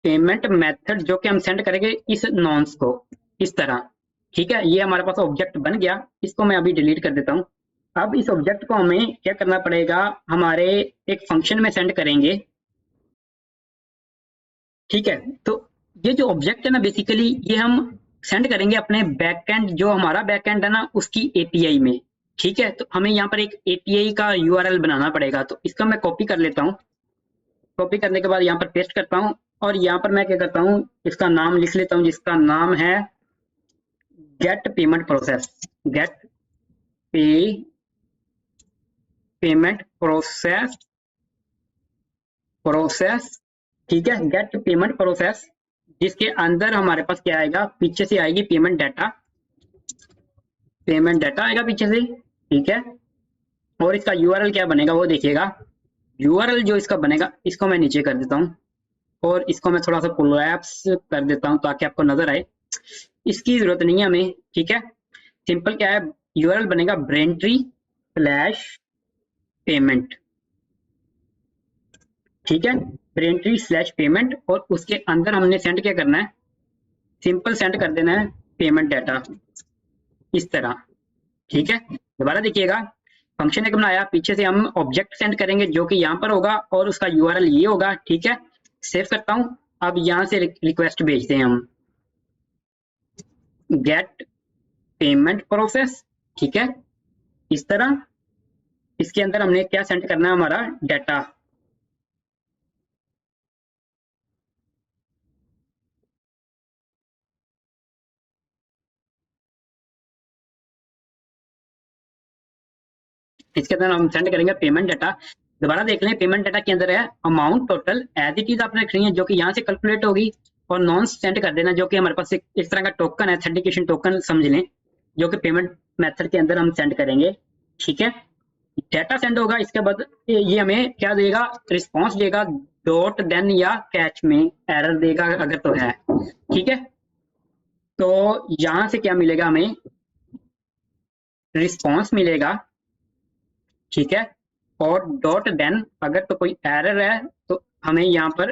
पेमेंट मेथड जो कि हम सेंड करेंगे इस नॉन्स को इस तरह, ठीक है। ये हमारे पास ऑब्जेक्ट बन गया, इसको मैं अभी डिलीट कर देता हूँ। अब इस ऑब्जेक्ट को हमें क्या करना पड़ेगा, हमारे एक फंक्शन में सेंड करेंगे, ठीक है। तो ये जो ऑब्जेक्ट है ना, बेसिकली ये हम सेंड करेंगे अपने बैकएंड, जो हमारा बैकएंड है ना उसकी एपीआई में, ठीक है। तो हमें यहाँ पर एक एपीआई का यूआरएल बनाना पड़ेगा, तो इसका मैं कॉपी कर लेता हूँ। कॉपी करने के बाद यहाँ पर पेस्ट करता हूँ, और यहाँ पर मैं क्या करता हूँ, इसका नाम लिख लेता हूँ जिसका नाम है गेट पेमेंट प्रोसेस, गेट पे पेमेंट प्रोसेस, प्रोसेस, ठीक है, गेट पेमेंट प्रोसेस, जिसके अंदर हमारे पास क्या आएगा, पीछे से आएगी पेमेंट डाटा, पेमेंट डाटा आएगा पीछे से, ठीक है। और इसका यूआरएल क्या बनेगा वो देखिएगा। यूआरएल जो इसका बनेगा, इसको मैं नीचे कर देता हूँ, और इसको मैं थोड़ा सा कोलैप्स कर देता हूँ ताकि आपको नजर आए। इसकी जरूरत नहीं है हमें, ठीक है। सिंपल क्या है, यूआरएल बनेगा ब्रेनट्री स्लैश पेमेंट, ठीक है, ब्रेनट्री स्लैश पेमेंट। और उसके अंदर हमने सेंड क्या करना है, सिंपल सेंड कर देना है पेमेंट डाटा इस तरह, ठीक है। दोबारा देखिएगा, फंक्शन एक बनाया, पीछे से हम ऑब्जेक्ट सेंड करेंगे जो कि यहाँ पर होगा, और उसका यूआरएल ये होगा, ठीक है। सेव करता हूँ। अब यहाँ से रिक्वेस्ट भेजते हैं हम, गेट पेमेंट प्रोसेस, ठीक है, इस तरह। इसके अंदर हमने क्या सेंड करना है, हमारा डाटा, इसके अंदर हम सेंड करेंगे पेमेंट डाटा। दोबारा देख लें, पेमेंट डाटा के अंदर है amount total, as it is आपने रखनी है जो कि यहाँ से कैलकुलेट होगी, और नॉन सेंड कर देना जो कि हमारे पास एक इस तरह का टोकन है, ऑथेंटिकेशन टोकन समझ लें, जो कि पेमेंट मेथड के अंदर हम सेंड करेंगे, ठीक है। डाटा सेंड होगा, इसके बाद ये हमें क्या देगा, रिस्पॉन्स देगा, डॉट देन या कैच में एरर देगा अगर तो है, ठीक है। तो यहाँ से क्या मिलेगा, हमें रिस्पॉन्स मिलेगा, ठीक है। और डॉट देन अगर तो कोई एरर है तो हमें यहाँ पर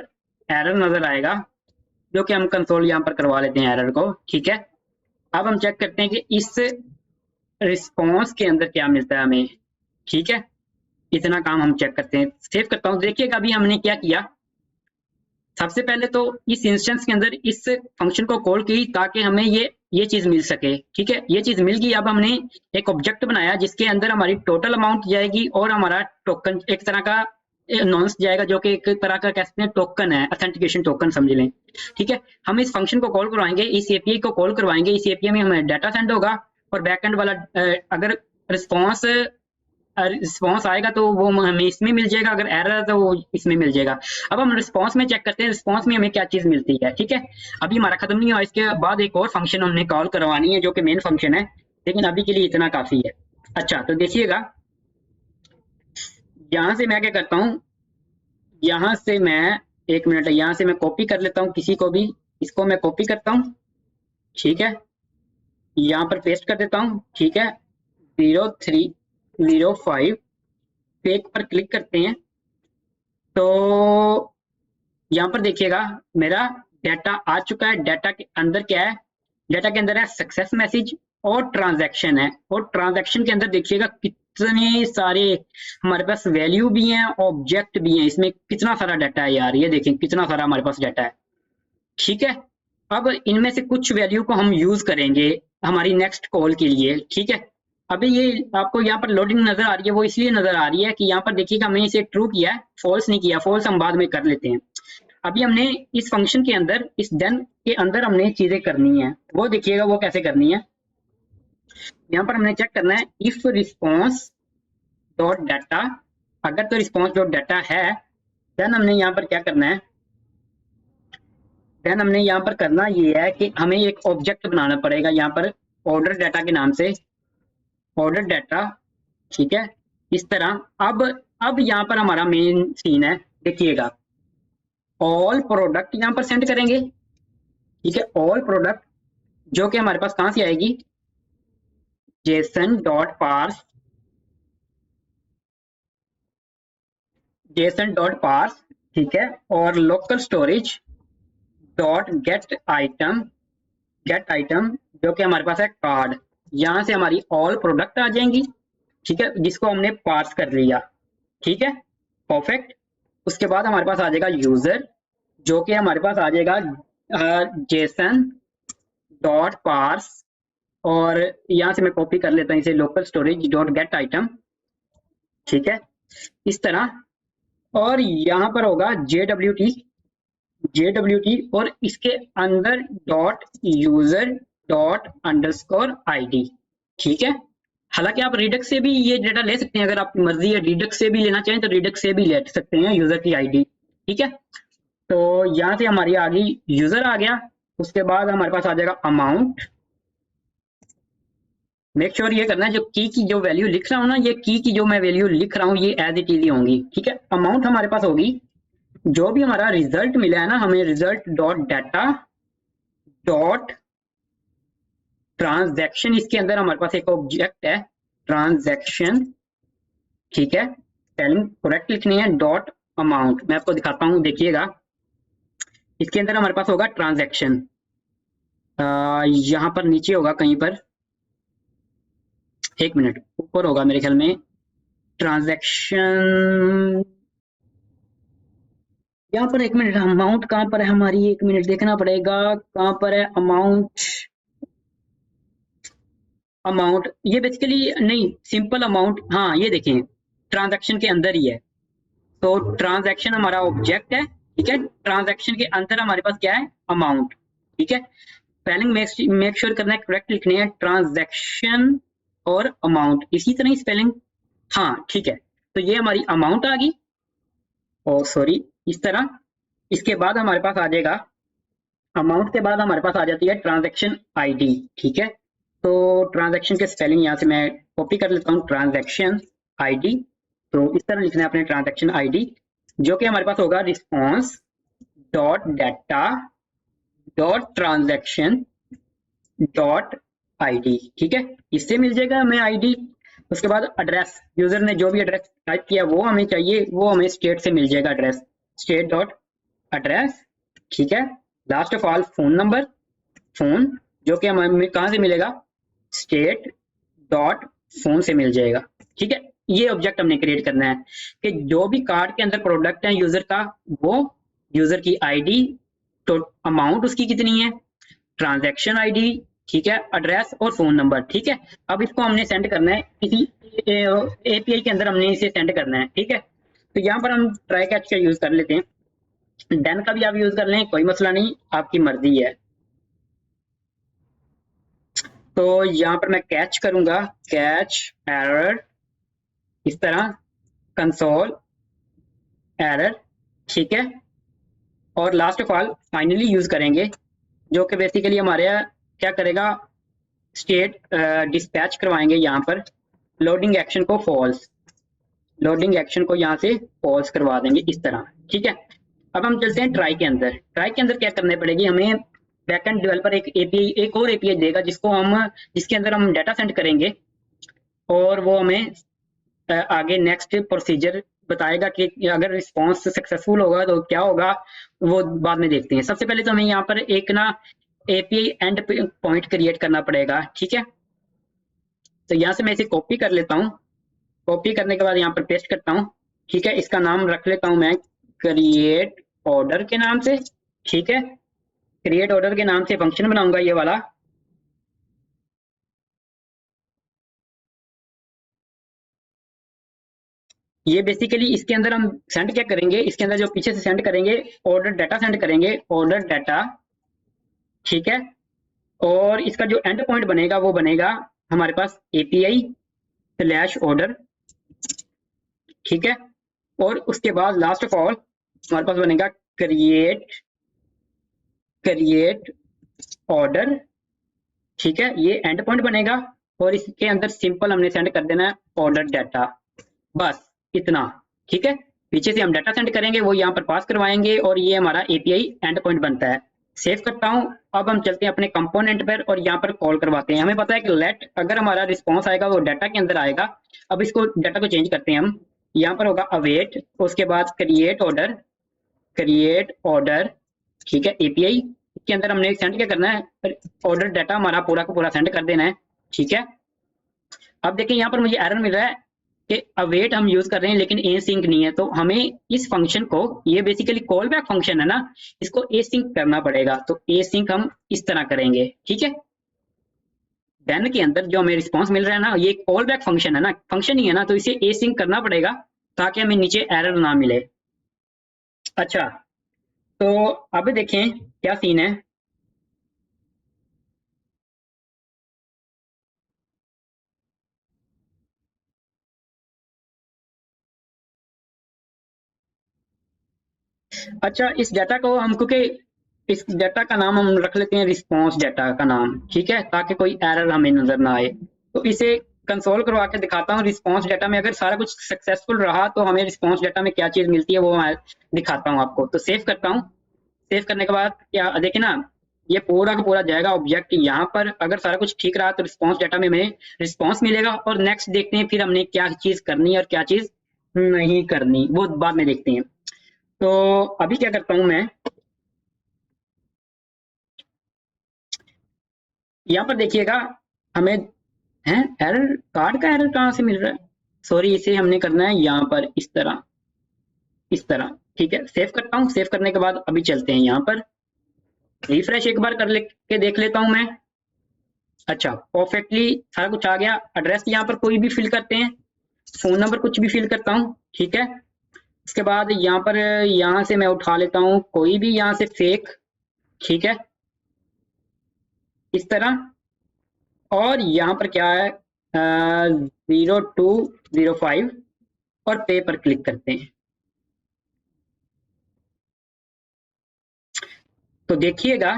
एरर नजर आएगा, जो कि हम कंसोल यहाँ पर करवा लेते हैं एरर को, ठीक है। अब हम चेक करते हैं कि इस रिस्पॉन्स के अंदर क्या मिलता है हमें, ठीक है। इतना काम हम चेक करते हैं। सेव करता हूँ। देखिएगा अभी हमने क्या किया, सबसे पहले तो इस इंस्टेंस के अंदर इस फंक्शन को कॉल की ताकि हमें ये चीज मिल सके, ठीक है। ये चीज मिल गई। अब हमने एक ऑब्जेक्ट बनाया जिसके अंदर हमारी टोटल अमाउंट जाएगी और हमारा टोकन एक तरह का नॉन्स जाएगा, जो कि एक तरह का कहते हैं टोकन है, ऑथेंटिकेशन टोकन समझ लें, ठीक है। हम इस फंक्शन को कॉल करवाएंगे, इस एपीआई को कॉल करवाएंगे, इस एपीआई में हमें डाटा सेंड होगा, और बैकएंड वाला अगर रिस्पॉन्स रिस्पॉन्स आएगा तो वो हमें इसमें मिल जाएगा, अगर एरर है तो वो इसमें मिल जाएगा। अब हम रिस्पॉन्स में चेक करते हैं, रिस्पॉन्स में हमें क्या चीज मिलती है, ठीक है। अभी हमारा खत्म नहीं हुआ, इसके बाद एक और फंक्शन हमने कॉल करवानी है जो कि मेन फंक्शन है, लेकिन अभी के लिए इतना काफी है। अच्छा तो देखिएगा, यहाँ से मैं क्या करता हूँ, यहाँ से मैं, एक मिनट, यहाँ से मैं कॉपी कर लेता हूँ किसी को भी, इसको मैं कॉपी करता हूँ, ठीक है, यहाँ पर पेस्ट कर देता हूँ, ठीक है, 0305 पेज पर क्लिक करते हैं। तो यहाँ पर देखिएगा मेरा डाटा आ चुका है। डाटा के अंदर क्या है, डाटा के अंदर है सक्सेस मैसेज और ट्रांजैक्शन है। और ट्रांजैक्शन के अंदर देखिएगा कितने सारे हमारे पास वैल्यू भी हैं, ऑब्जेक्ट भी हैं, इसमें कितना सारा डाटा है यार, ये देखें कितना सारा हमारे पास डाटा है, ठीक है। अब इनमें से कुछ वैल्यू को हम यूज करेंगे हमारी नेक्स्ट कॉल के लिए, ठीक है। अभी ये आपको यहाँ पर लोडिंग नजर आ रही है, वो इसलिए नजर आ रही है कि यहाँ पर देखिएगा हमने इसे ट्रू किया है, फॉल्स नहीं किया, फॉल्स हम बाद में कर लेते हैं। अभी हमने इस फंक्शन के अंदर, इस देन के अंदर हमने चीजें करनी है, वो देखिएगा वो कैसे करनी है। यहाँ पर हमने चेक करना है इफ रिस्पॉन्स डॉट डाटा, अगर तो रिस्पॉन्स डॉट डाटा है, देन हमने यहाँ पर क्या करना है, देन हमने यहाँ पर करना ये है कि हमें एक ऑब्जेक्ट बनाना पड़ेगा यहाँ पर ऑर्डर डाटा के नाम से, ऑर्डर डाटा, ठीक है, इस तरह। अब यहाँ पर हमारा मेन सीन है, देखिएगा ऑल प्रोडक्ट यहाँ पर सेंड करेंगे, ठीक है, ऑल प्रोडक्ट जो कि हमारे पास कहां से आएगी, JSON dot parse, JSON dot parse, ठीक है, और local storage dot get item, get item जो कि हमारे पास है कार्ड, यहां से हमारी ऑल प्रोडक्ट आ जाएंगी, ठीक है, जिसको हमने पार्स कर लिया, ठीक है, परफेक्ट। उसके बाद हमारे पास आ जाएगा यूजर, जो कि हमारे पास आ जाएगा जेसन डॉट पार्स, और यहां से मैं कॉपी कर लेता हूं इसे, local storage dot get item, ठीक है, इस तरह। और यहाँ पर होगा JWT, JWT, और इसके अंदर dot user dot underscore ID, ठीक है। हालांकि आप रिडक्स से भी ये डेटा ले सकते हैं, अगर आपकी मर्जी है रिडक्स से भी लेना चाहें तो रिडक्स से भी ले सकते हैं यूजर की ID, ठीक है। तो यहाँ से हमारी आ गई, यूजर आ गया। उसके बाद हमारे पास आ जाएगा अमाउंट, मेक श्योर ये करना है जो की जो वैल्यू लिख रहा हूँ ना, ये की जो मैं वैल्यू लिख रहा हूँ ये एज इट इज होंगी, ठीक है। अमाउंट हमारे पास होगी जो भी हमारा रिजल्ट मिला है ना हमें, result dot data dot transaction, इसके अंदर हमारे पास एक ऑब्जेक्ट है ट्रांजैक्शन, ठीक है, स्पेलिंग करेक्ट लिखनी है, डॉट अमाउंट। मैं आपको दिखाता हूँ, देखिएगा इसके अंदर हमारे पास होगा ट्रांजैक्शन, यहाँ पर नीचे होगा कहीं पर, एक मिनट, ऊपर होगा मेरे ख्याल में ट्रांजैक्शन, यहाँ पर एक मिनट, अमाउंट कहाँ पर है हमारी, एक मिनट देखना पड़ेगा कहाँ पर है अमाउंट। अमाउंट ये बेसिकली नहीं, सिंपल अमाउंट, हाँ ये देखें ट्रांजैक्शन के अंदर ही है। तो ट्रांजैक्शन हमारा ऑब्जेक्ट है, ठीक है, ट्रांजैक्शन के अंदर हमारे पास क्या है, अमाउंट, ठीक है। स्पेलिंग मेक श्योर करना है करेक्ट लिखनी है, ट्रांजैक्शन और अमाउंट इसी तरह ही स्पेलिंग, हाँ ठीक है। तो ये हमारी अमाउंट आ गई, और सॉरी इस तरह। इसके बाद हमारे पास आ जाएगा, अमाउंट के बाद हमारे पास आ जाती है ट्रांजैक्शन ID, ठीक है। तो ट्रांजैक्शन के स्पेलिंग यहाँ से मैं कॉपी कर लेता हूँ, ट्रांजैक्शन ID, तो इस तरह लिखना है अपने ट्रांजैक्शन ID, जो कि हमारे पास होगा response dot data dot transaction dot ID, ठीक है, इससे मिल जाएगा हमें ID। उसके बाद एड्रेस, यूजर ने जो भी एड्रेस टाइप किया वो हमें चाहिए, वो हमें स्टेट से मिल जाएगा एड्रेस, स्टेट डॉट एड्रेस, ठीक है। Last of all phone number, phone जो कि हमें कहाँ से मिलेगा, स्टेट डॉट फोन से मिल जाएगा, ठीक है। ये ऑब्जेक्ट हमने क्रिएट करना है कि जो भी कार्ड के अंदर प्रोडक्ट है यूजर का, वो यूजर की ID, तो अमाउंट उसकी कितनी है, ट्रांजैक्शन ID, ठीक है, एड्रेस और फोन नंबर, ठीक है। अब इसको हमने सेंड करना है किसी API के अंदर, हमने इसे सेंड करना है, ठीक है। तो यहाँ पर हम ट्राई कैच का यूज कर लेते हैं, देन का भी आप यूज कर लें, कोई मसला नहीं, आपकी मर्जी है। तो यहाँ पर मैं कैच करूंगा, कैच एरर, इस तरह कंसोल एरर, ठीक है। और last of all finally use करेंगे, जो कि बेसिकली हमारे क्या करेगा, स्टेट डिस्पैच करवाएंगे यहाँ पर, लोडिंग एक्शन को फॉल्स, लोडिंग एक्शन को यहाँ से फॉल्स करवा देंगे इस तरह। ठीक है, अब हम चलते हैं ट्राई के अंदर। ट्राई के अंदर क्या करना पड़ेगी हमें, बैकएंड डेवलपर एक एपीआई, एक और एपीआई देगा जिसको हम, जिसके अंदर हम डाटा सेंड करेंगे और वो हमें आगे नेक्स्ट प्रोसीजर बताएगा कि अगर रिस्पॉन्स सक्सेसफुल होगा तो क्या होगा, वो बाद में देखते हैं। सबसे पहले तो हमें यहाँ पर एक ना एपीआई एंड पॉइंट क्रिएट करना पड़ेगा। ठीक है, तो यहाँ से मैं इसे कॉपी कर लेता हूँ, कॉपी करने के बाद यहाँ पर पेस्ट करता हूँ। ठीक है, इसका नाम रख लेता हूँ मैं क्रिएट ऑर्डर के नाम से। ठीक है, क्रिएट ऑर्डर के नाम से फंक्शन बनाऊंगा ये वाला। ये बेसिकली इसके अंदर हम सेंड क्या करेंगे, इसके अंदर जो पीछे से सेंड करेंगे ऑर्डर डाटा सेंड करेंगे, ऑर्डर डाटा। ठीक है, और इसका जो एंड पॉइंट बनेगा वो बनेगा हमारे पास एपीआई स्लैश ऑर्डर। ठीक है, और उसके बाद लास्ट ऑफ ऑल हमारे पास बनेगा क्रिएट, क्रिएट ऑर्डर। ठीक है, ये एंड पॉइंट बनेगा और इसके अंदर सिंपल हमने सेंड कर देना है ऑर्डर डाटा, बस इतना। ठीक है, पीछे से हम डाटा सेंड करेंगे, वो यहाँ पर पास करवाएंगे और ये हमारा एपीआई एंड पॉइंट बनता है। सेव करता हूँ। अब हम चलते हैं अपने कंपोनेंट पर और यहाँ पर कॉल करवाते हैं। हमें पता है कि लेट, अगर हमारा रिस्पॉन्स आएगा वो डाटा के अंदर आएगा। अब इसको डाटा को चेंज करते हैं हम, यहाँ पर होगा अवेट, उसके बाद क्रिएट ऑर्डर, क्रिएट ऑर्डर। ठीक है, एपीआई के अंदर हमने सेंड क्या करना है, ऑर्डर डाटा हमारा पूरा का पूरा सेंड कर देना है। ठीक है, अब देखिए यहाँ पर मुझे एरर मिल रहा है कि अवेट हम यूज कर रहे हैं लेकिन ए सिंक नहीं है, तो हमें इस फंक्शन को, ये बेसिकली कॉल बैक फंक्शन है ना, इसको ए सिंक करना पड़ेगा। तो ए सिंक हम इस तरह करेंगे। ठीक है, देन के अंदर जो हमें रिस्पॉन्स मिल रहा है ना, ये कॉल बैक फंक्शन है ना, फंक्शन ही है ना, तो इसे ए सिंक करना पड़ेगा ताकि हमें नीचे एरर ना मिले। अच्छा, तो अब देखें क्या सीन है। अच्छा, इस डाटा को हम, क्योंकि इस डाटा का नाम हम रख लेते हैं रिस्पॉन्स डाटा का नाम। ठीक है, ताकि कोई एरर हमें नजर ना आए। तो इसे कंसोल करवा के दिखाता हूँ। रिस्पॉन्स डाटा में अगर सारा कुछ सक्सेसफुल रहा तो हमें रिस्पॉन्स डाटा में क्या चीज मिलती है वो मैं दिखाता हूँ आपको। तो सेव करता हूँ। सेव करने के बाद क्या देखे ना, ये पूरा का पूरा जाएगा ऑब्जेक्ट यहाँ पर। अगर सारा कुछ ठीक रहा तो रिस्पॉन्स डाटा में हमें रिस्पॉन्स मिलेगा। और नेक्स्ट देखते हैं फिर हमने क्या चीज करनी है और क्या चीज नहीं करनी, वो बाद में देखते हैं। तो अभी क्या करता हूं मैं, यहाँ पर देखिएगा हमें है एरर, कार्ड का एरर कहाँ से मिल रहा है। सॉरी, इसे हमने करना है यहाँ पर इस तरह, इस तरह। ठीक है, सेव करता हूँ। सेव करने के बाद अभी चलते हैं यहाँ पर, रिफ्रेश एक बार कर लेके देख लेता हूँ मैं। अच्छा, परफेक्टली सारा कुछ आ गया। एड्रेस यहाँ पर कोई भी फिल करते हैं, फोन नंबर कुछ भी फिल करता हूँ। ठीक है, उसके बाद यहाँ पर, यहाँ से मैं उठा लेता हूँ कोई भी यहाँ से फेक। ठीक है, इस तरह। और यहाँ पर क्या है, 0205 और पे पर क्लिक करते हैं। तो देखिएगा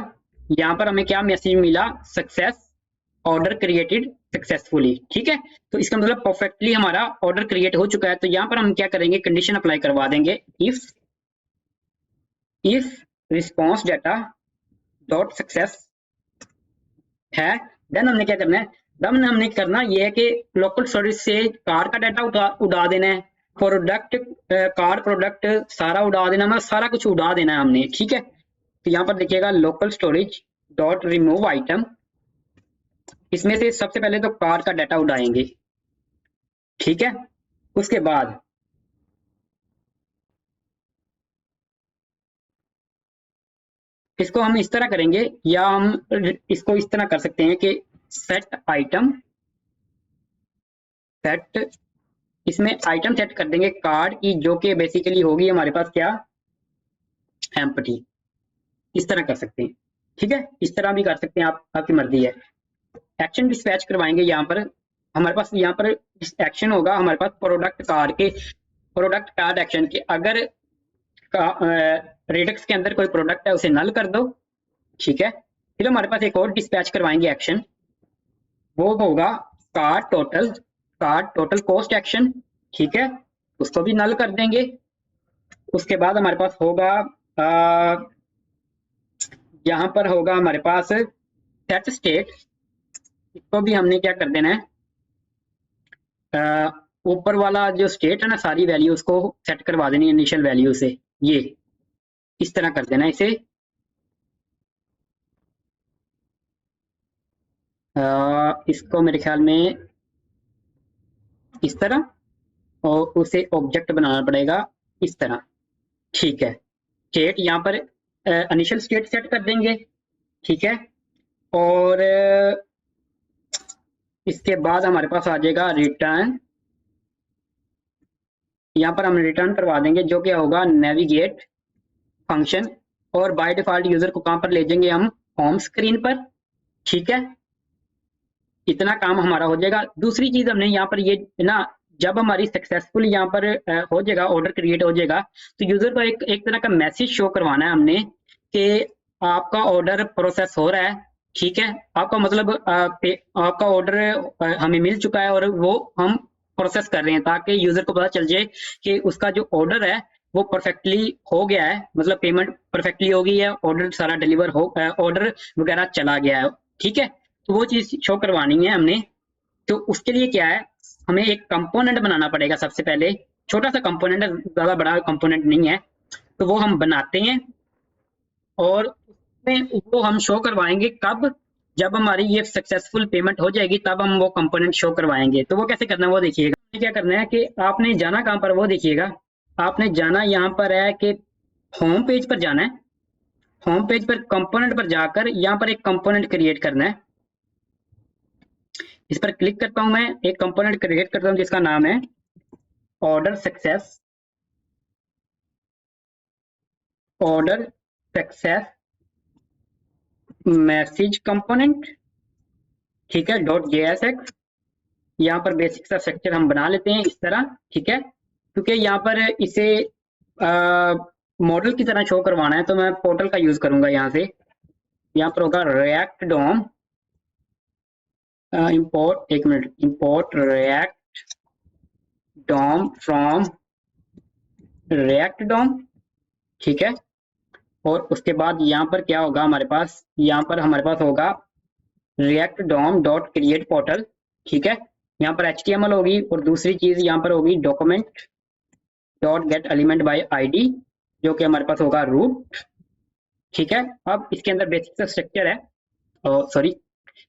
यहाँ पर हमें क्या मैसेज मिला, सक्सेस, ऑर्डर क्रिएटेड सक्सेसफुली। ठीक है, तो इसका मतलब परफेक्टली हमारा ऑर्डर क्रिएट हो चुका है। तो यहाँ पर हम क्या करेंगे, कंडीशन अप्लाई करवा देंगे, if response data dot success है। देन हमने क्या करना है, देन हमने करना ये है कि लोकल स्टोरेज से कार का डाटा उड़ा देना है, प्रोडक्ट, कार प्रोडक्ट सारा उड़ा देना, मतलब सारा कुछ उड़ा देना है हमने। ठीक है, तो यहाँ पर देखिएगा local storage dot remove item, इसमें से सबसे पहले तो कार का डाटा उड़ाएंगे। ठीक है, उसके बाद इसको हम इस तरह करेंगे, या हम इसको इस तरह कर सकते हैं कि सेट आइटम, सेट, इसमें आइटम सेट कर देंगे कार्ड की, जो कि बेसिकली होगी हमारे पास क्या, एम्प्टी। इस तरह कर सकते हैं। ठीक है, इस तरह भी कर सकते हैं, आप, आपकी मर्जी है। एक्शन डिस्पैच करवाएंगे यहाँ पर, हमारे पास यहाँ पर एक्शन होगा हमारे पास प्रोडक्ट कार्ड के, प्रोडक्ट कार्ड एक्शन के। अगर रेडक्स के अंदर कोई प्रोडक्ट है उसे नल कर दो। ठीक है, फिर हमारे पास एक और डिस्पैच करवाएंगे एक्शन, वो होगा card total card total cost action, ठीक है, उसको भी नल कर देंगे। उसके बाद हमारे पास होगा यहाँ पर होगा हमारे पास सेट स्टेट, इसको भी हमने क्या कर देना है, ऊपर वाला जो स्टेट है ना, सारी वैल्यू उसको सेट करवा देनी है इनिशियल वैल्यू से, ये इस तरह कर देना इसे। इसको मेरे ख्याल में इस तरह, और उसे ऑब्जेक्ट बनाना पड़ेगा इस तरह, ठीक है। स्टेट यहाँ पर इनिशियल स्टेट सेट कर देंगे, ठीक है, और इसके बाद हमारे पास आ जाएगा रिटर्न, यहाँ पर हम रिटर्न करवा देंगे जो क्या होगा नेविगेट फंक्शन, और बाय डिफॉल्ट यूजर को कहां पर ले जाएंगे हम, होम स्क्रीन पर, ठीक है। इतना काम हमारा हो जाएगा। दूसरी चीज हमने यहाँ पर ये ना, जब हमारी सक्सेसफुल यहाँ पर हो जाएगा, ऑर्डर क्रिएट हो जाएगा, तो यूजर को एक तरह का मैसेज शो करवाना है हमने कि आपका ऑर्डर प्रोसेस हो रहा है, ठीक है, आपका मतलब आपका ऑर्डर हमें मिल चुका है और वो हम प्रोसेस कर रहे हैं, ताकि यूजर को पता चल जाए कि उसका जो ऑर्डर है वो परफेक्टली हो गया है, मतलब पेमेंट परफेक्टली हो गई है, ऑर्डर सारा डिलीवर हो, ऑर्डर वगैरह चला गया है, ठीक है। तो वो चीज शो करवानी है हमने। तो उसके लिए क्या है, हमें एक कंपोनेंट बनाना पड़ेगा सबसे पहले, छोटा सा कंपोनेंट है, ज्यादा बड़ा कंपोनेंट नहीं है, तो वो हम बनाते हैं और उसमें वो हम शो करवाएंगे कब, जब हमारी ये सक्सेसफुल पेमेंट हो जाएगी तब हम वो कंपोनेंट शो करवाएंगे। तो वो कैसे करना है वो देखिएगा। क्या करना है कि आपने जाना कहाँ पर, वो देखिएगा, आपने जाना यहाँ पर है कि होम पेज पर जाना है, होम पेज पर कंपोनेंट पर जाकर यहाँ पर एक कंपोनेंट क्रिएट करना है। इस पर क्लिक करता हूं, मैं एक कंपोनेंट क्रिएट करता हूं जिसका नाम है order success, order success message component, ठीक है, .jsx। यहाँ पर बेसिक सा स्ट्रक्चर हम बना लेते हैं इस तरह, ठीक है, क्योंकि यहाँ पर इसे मॉडल की तरह शो करवाना है, तो मैं पोर्टल का यूज करूंगा। यहाँ से यहाँ पर होगा रिएक्ट डॉम, इंपोर्ट, एक minute, import React DOM from React DOM, ठीक है। और उसके बाद यहाँ पर क्या होगा हमारे पास, यहाँ पर हमारे पास होगा React DOM dot create portal, ठीक है। यहाँ पर HTML होगी और दूसरी चीज यहाँ पर होगी document dot gate element by ID, जो कि हमारे पास होगा रूट, ठीक है। अब इसके अंदर बेसिक सा स्ट्रक्चर है, सॉरी,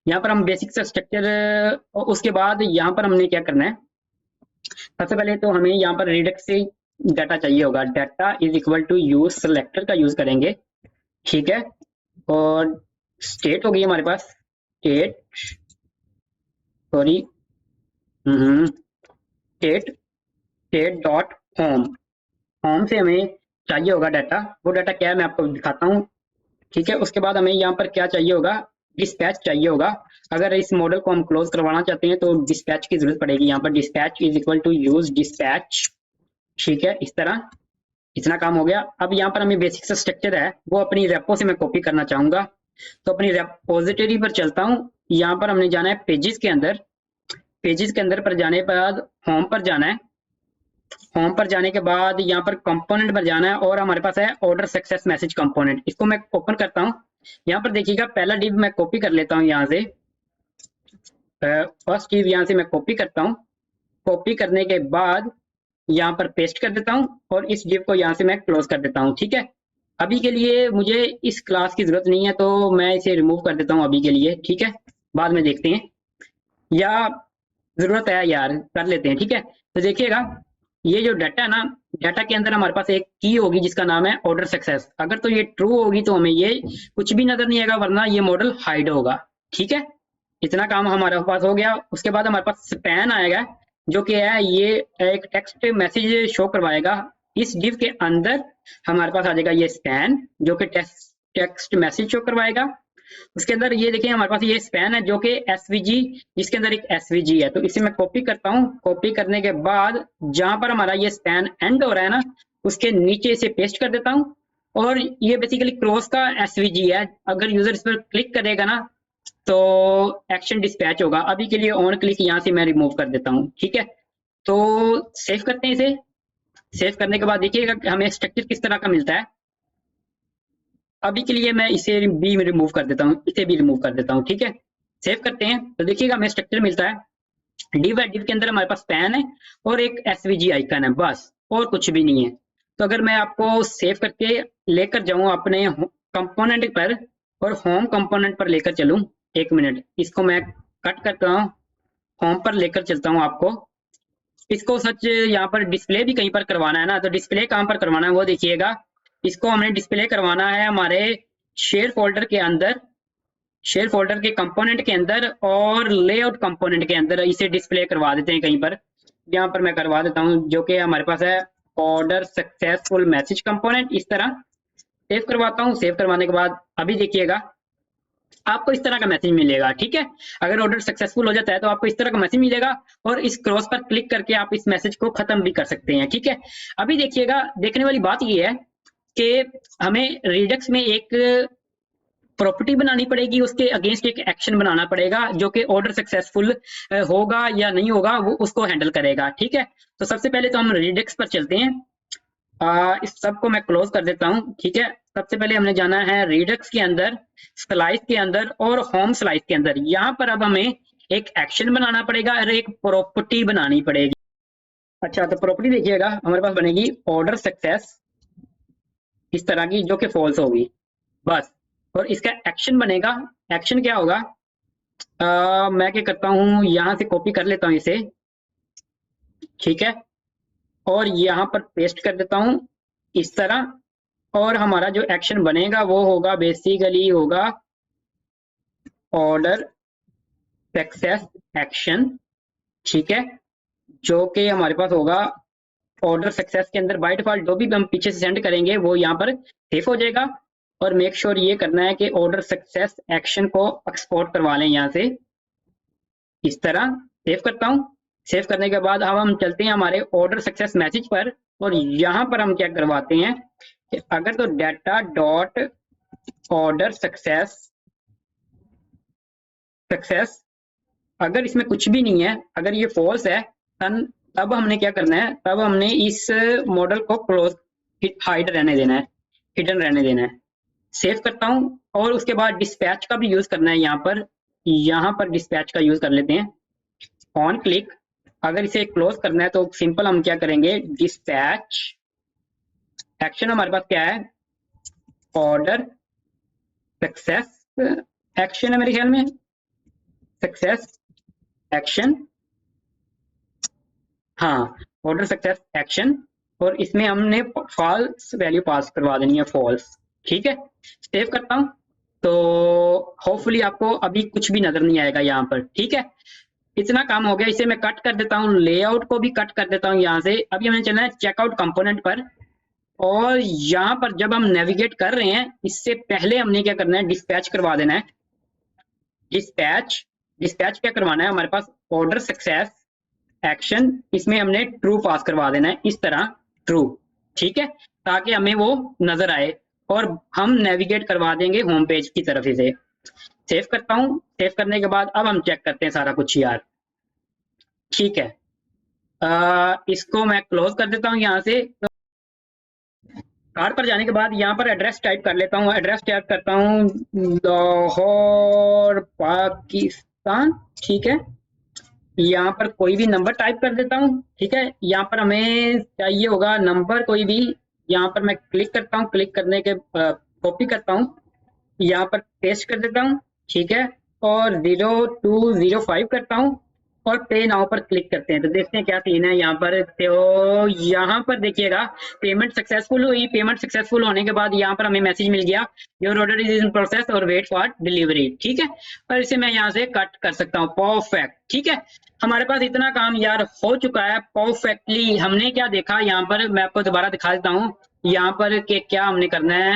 यहाँ पर हम बेसिक सा स्ट्रक्चर, उसके बाद यहाँ पर हमने क्या करना है, सबसे पहले तो हमें यहाँ पर रिडक्स से डाटा चाहिए होगा, data is equal to use selector का यूज करेंगे, ठीक है। और स्टेट होगी हमारे पास, state, sorry, state, state dot home, home से हमें चाहिए होगा डाटा, वो डाटा क्या है मैं आपको दिखाता हूँ, ठीक है। उसके बाद हमें यहाँ पर क्या चाहिए होगा, डिस्पैच चाहिए होगा। अगर इस मॉडल को हम क्लोज करवाना चाहते हैं तो डिस्पैच की जरूरत पड़ेगी। यहाँ पर dispatch is equal to use dispatch, ठीक है, इस तरह, इतना काम हो गया। अब यहाँ पर हमें बेसिक सा स्ट्रक्चर है वो अपनी रेपो से मैं कॉपी करना चाहूंगा, तो अपनी रेपोजिटरी पर चलता हूँ। यहाँ पर हमने जाना है पेजेस के अंदर, पेजेस के अंदर पर जाने के बाद होम पर जाना है, होम पर जाने के बाद यहाँ पर कंपोनेंट पर जाना है और हमारे पास है ऑर्डर सक्सेस मैसेज कंपोनेंट। इसको मैं ओपन करता हूँ, यहाँ पर देखिएगा पहला डिव मैं कॉपी कर लेता हूँ, यहाँ से फर्स्ट डिव यहाँ से मैं कॉपी करता हूँ, कॉपी करने के बाद यहाँ पर पेस्ट कर देता हूँ और इस डिव को यहाँ से मैं क्लोज कर देता हूँ, ठीक है। अभी के लिए मुझे इस क्लास की जरूरत नहीं है तो मैं इसे रिमूव कर देता हूँ अभी के लिए, ठीक है, बाद में देखते हैं, या जरूरत है यार कर लेते हैं, ठीक है। तो देखिएगा ये जो डाटा है ना, डाटा के अंदर हमारे पास एक की होगी जिसका नाम है ऑर्डर सक्सेस। अगर तो ये ट्रू होगी तो हमें ये कुछ भी नजर नहीं आएगा, वरना ये मॉडल हाइड होगा, ठीक है। इतना काम हमारे पास हो गया। उसके बाद हमारे पास स्पैन आएगा, जो कि है ये एक टेक्स्ट मैसेज शो करवाएगा। इस डिव के अंदर हमारे पास आ जाएगा ये स्पैन, जो कि टेक्स्ट मैसेज शो करवाएगा। उसके अंदर ये देखिए हमारे पास ये स्पैन है जो कि एसवीजी, जिसके अंदर एक एसवीजी है, तो इसे मैं कॉपी करता हूँ। कॉपी करने के बाद जहां पर हमारा ये स्पैन एंड हो रहा है ना, उसके नीचे इसे पेस्ट कर देता हूँ। और ये बेसिकली क्रॉस का एसवीजी है, अगर यूजर इस पर क्लिक करेगा ना तो एक्शन डिस्पैच होगा। अभी के लिए ऑन क्लिक यहाँ से मैं रिमूव कर देता हूँ, ठीक है। तो सेव करते हैं इसे। सेव करने के बाद देखिएगा कि हमें स्ट्रक्चर किस तरह का मिलता है। अभी के लिए मैं इसे भी रिमूव कर देता हूँ, इसे भी रिमूव कर देता हूँ, ठीक है। सेव करते हैं तो देखिएगा हमें स्ट्रक्चर मिलता है। डिव है, डिव के अंदर हमारे पास पैन है और एक एसवीजी आइकन है, बस और कुछ भी नहीं है। तो अगर मैं आपको सेव करके लेकर जाऊं अपने कंपोनेंट पर और होम कंपोनेंट पर लेकर चलूं, 1 मिनट इसको मैं कट करता हूँ, होम पर लेकर चलता हूँ आपको। इसको सच यहाँ पर डिस्प्ले भी कहीं पर करवाना है ना, तो डिस्प्ले कहाँ पर करवाना है वो देखिएगा। इसको हमने डिस्प्ले करवाना है हमारे शेयर फोल्डर के अंदर, शेयर फोल्डर के कंपोनेंट के अंदर और लेआउट कंपोनेंट के अंदर इसे डिस्प्ले करवा देते हैं कहीं पर। यहाँ पर मैं करवा देता हूँ, जो कि हमारे पास है ऑर्डर सक्सेसफुल मैसेज कंपोनेंट। इस तरह सेव करवाता हूँ। सेव करवाने के बाद अभी देखिएगा आपको इस तरह का मैसेज मिलेगा, ठीक है। अगर ऑर्डर सक्सेसफुल हो जाता है तो आपको इस तरह का मैसेज मिलेगा और इस क्रॉस पर क्लिक करके आप इस मैसेज को खत्म भी कर सकते हैं, ठीक है। अभी देखिएगा, देखने वाली बात ये है कि हमें रिडक्स में एक प्रॉपर्टी बनानी पड़ेगी, उसके अगेंस्ट एक एक्शन बनाना पड़ेगा जो कि ऑर्डर सक्सेसफुल होगा या नहीं होगा वो उसको हैंडल करेगा, ठीक है। तो सबसे पहले तो हम रिडक्स पर चलते हैं। इस सब को मैं क्लोज कर देता हूँ, ठीक है। सबसे पहले हमने जाना है रिडक्स के अंदर, स्लाइस के अंदर और होम स्लाइस के अंदर। यहाँ पर अब हमें एक एक्शन बनाना पड़ेगा और एक प्रॉपर्टी बनानी पड़ेगी। अच्छा, तो प्रॉपर्टी देखिएगा हमारे पास बनेगी ऑर्डर सक्सेस, इस तरह की, जो कि फॉल्स होगी बस। और इसका एक्शन बनेगा, एक्शन क्या होगा, मैं क्या करता हूँ यहाँ से कॉपी कर लेता हूँ इसे, ठीक है, और यहाँ पर पेस्ट कर देता हूँ इस तरह। और हमारा जो एक्शन बनेगा वो होगा, बेसिकली होगा ऑर्डर सक्सेस एक्शन, ठीक है, जो कि हमारे पास होगा ऑर्डर सक्सेस के अंदर। बाय डिफॉल्ट जो भी हम पीछे से सेंड करेंगे वो यहाँ पर सेव हो जाएगा। और मेक श्योर ये करना है कि ऑर्डर सक्सेस एक्शन को एक्सपोर्ट करवा लें यहाँ से, इस तरह। सेव करता हूँ। सेव करने के बाद अब हम चलते हैं हमारे ऑर्डर सक्सेस मैसेज पर और यहाँ पर हम क्या करवाते हैं कि अगर तो डाटा डॉट ऑर्डर सक्सेस अगर इसमें कुछ भी नहीं है, अगर ये फॉल्स है, तब हमने क्या करना है, तब हमने इस मॉडल को क्लोज हाइड रहने देना है, हिडन रहने देना है। सेव करता हूँ और उसके बाद डिस्पैच का भी यूज करना है यहाँ पर डिस्पैच का यूज कर लेते हैं। ऑन क्लिक अगर इसे क्लोज करना है तो सिंपल हम क्या करेंगे, डिस्पैच एक्शन हमारे पास क्या है, ऑर्डर सक्सेस एक्शन है मेरे ख्याल में, सक्सेस एक्शन, हाँ, ऑर्डर सक्सेस एक्शन। और इसमें हमने फॉल्स वैल्यू पास करवा देनी है, फॉल्स, ठीक है। सेव करता हूँ तो होपफुली आपको अभी कुछ भी नजर नहीं आएगा यहाँ पर, ठीक है। इतना काम हो गया, इसे मैं कट कर देता हूँ, लेआउट को भी कट कर देता हूँ यहाँ से। अभी हमें चलना है चेकआउट कंपोनेंट पर और यहाँ पर जब हम नेविगेट कर रहे हैं इससे पहले हमने क्या करना है, डिस्पैच करवा देना है। डिस्पैच क्या करवाना है हमारे पास, ऑर्डर सक्सेस एक्शन, इसमें हमने ट्रू पास करवा देना है, इस तरह ट्रू, ठीक है, ताकि हमें वो नजर आए और हम नेविगेट करवा देंगे होम पेज की तरफ इसे। सेव करता हूँ। सेव करने के बाद अब हम चेक करते हैं सारा कुछ यार, ठीक है। इसको मैं क्लोज कर देता हूँ यहाँ से। तो कार्ड पर जाने के बाद यहाँ पर एड्रेस टाइप कर लेता हूँ, एड्रेस टाइप करता हूँ लाहौर पाकिस्तान, ठीक है। यहाँ पर कोई भी नंबर टाइप कर देता हूँ, ठीक है। यहाँ पर हमें चाहिए होगा नंबर कोई भी, यहाँ पर मैं क्लिक करता हूँ, क्लिक करने के कॉपी करता हूँ, यहाँ पर पेस्ट कर देता हूँ, ठीक है। और 0205 करता हूँ और पे नाउ पर क्लिक करते हैं तो देखते हैं क्या सीन है यहाँ पर। तो यहाँ पर देखिएगा पेमेंट सक्सेसफुल हुई। पेमेंट सक्सेसफुल होने के बाद यहाँ पर हमें मैसेज मिल गया, your order is in process और वेट फॉर डिलीवरी, ठीक है। और इसे मैं यहाँ से कट कर सकता हूँ, परफेक्ट, ठीक है। हमारे पास इतना काम यार हो चुका है परफेक्टली। हमने क्या देखा यहाँ पर, मैं आपको दोबारा दिखा देता हूँ यहाँ पर कि क्या हमने करना है।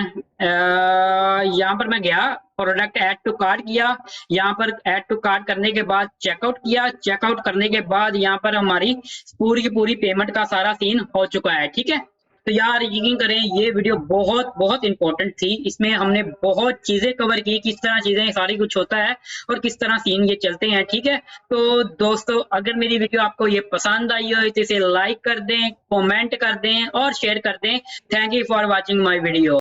यहाँ पर मैं गया, प्रोडक्ट ऐड टू कार्ट किया, यहाँ पर ऐड टू कार्ट करने के बाद चेकआउट किया, चेकआउट करने के बाद यहाँ पर हमारी पूरी की पूरी पेमेंट का सारा सीन हो चुका है, ठीक है। तो यार यकीन करें ये वीडियो बहुत बहुत इंपॉर्टेंट थी। इसमें हमने बहुत चीजें कवर की, किस तरह चीजें सारी कुछ होता है और किस तरह सीन ये चलते हैं। ठीक है, तो दोस्तों अगर मेरी वीडियो आपको ये पसंद आई हो तो इसे लाइक कर दें, कमेंट कर दें और शेयर कर दें। Thank you for watching my video.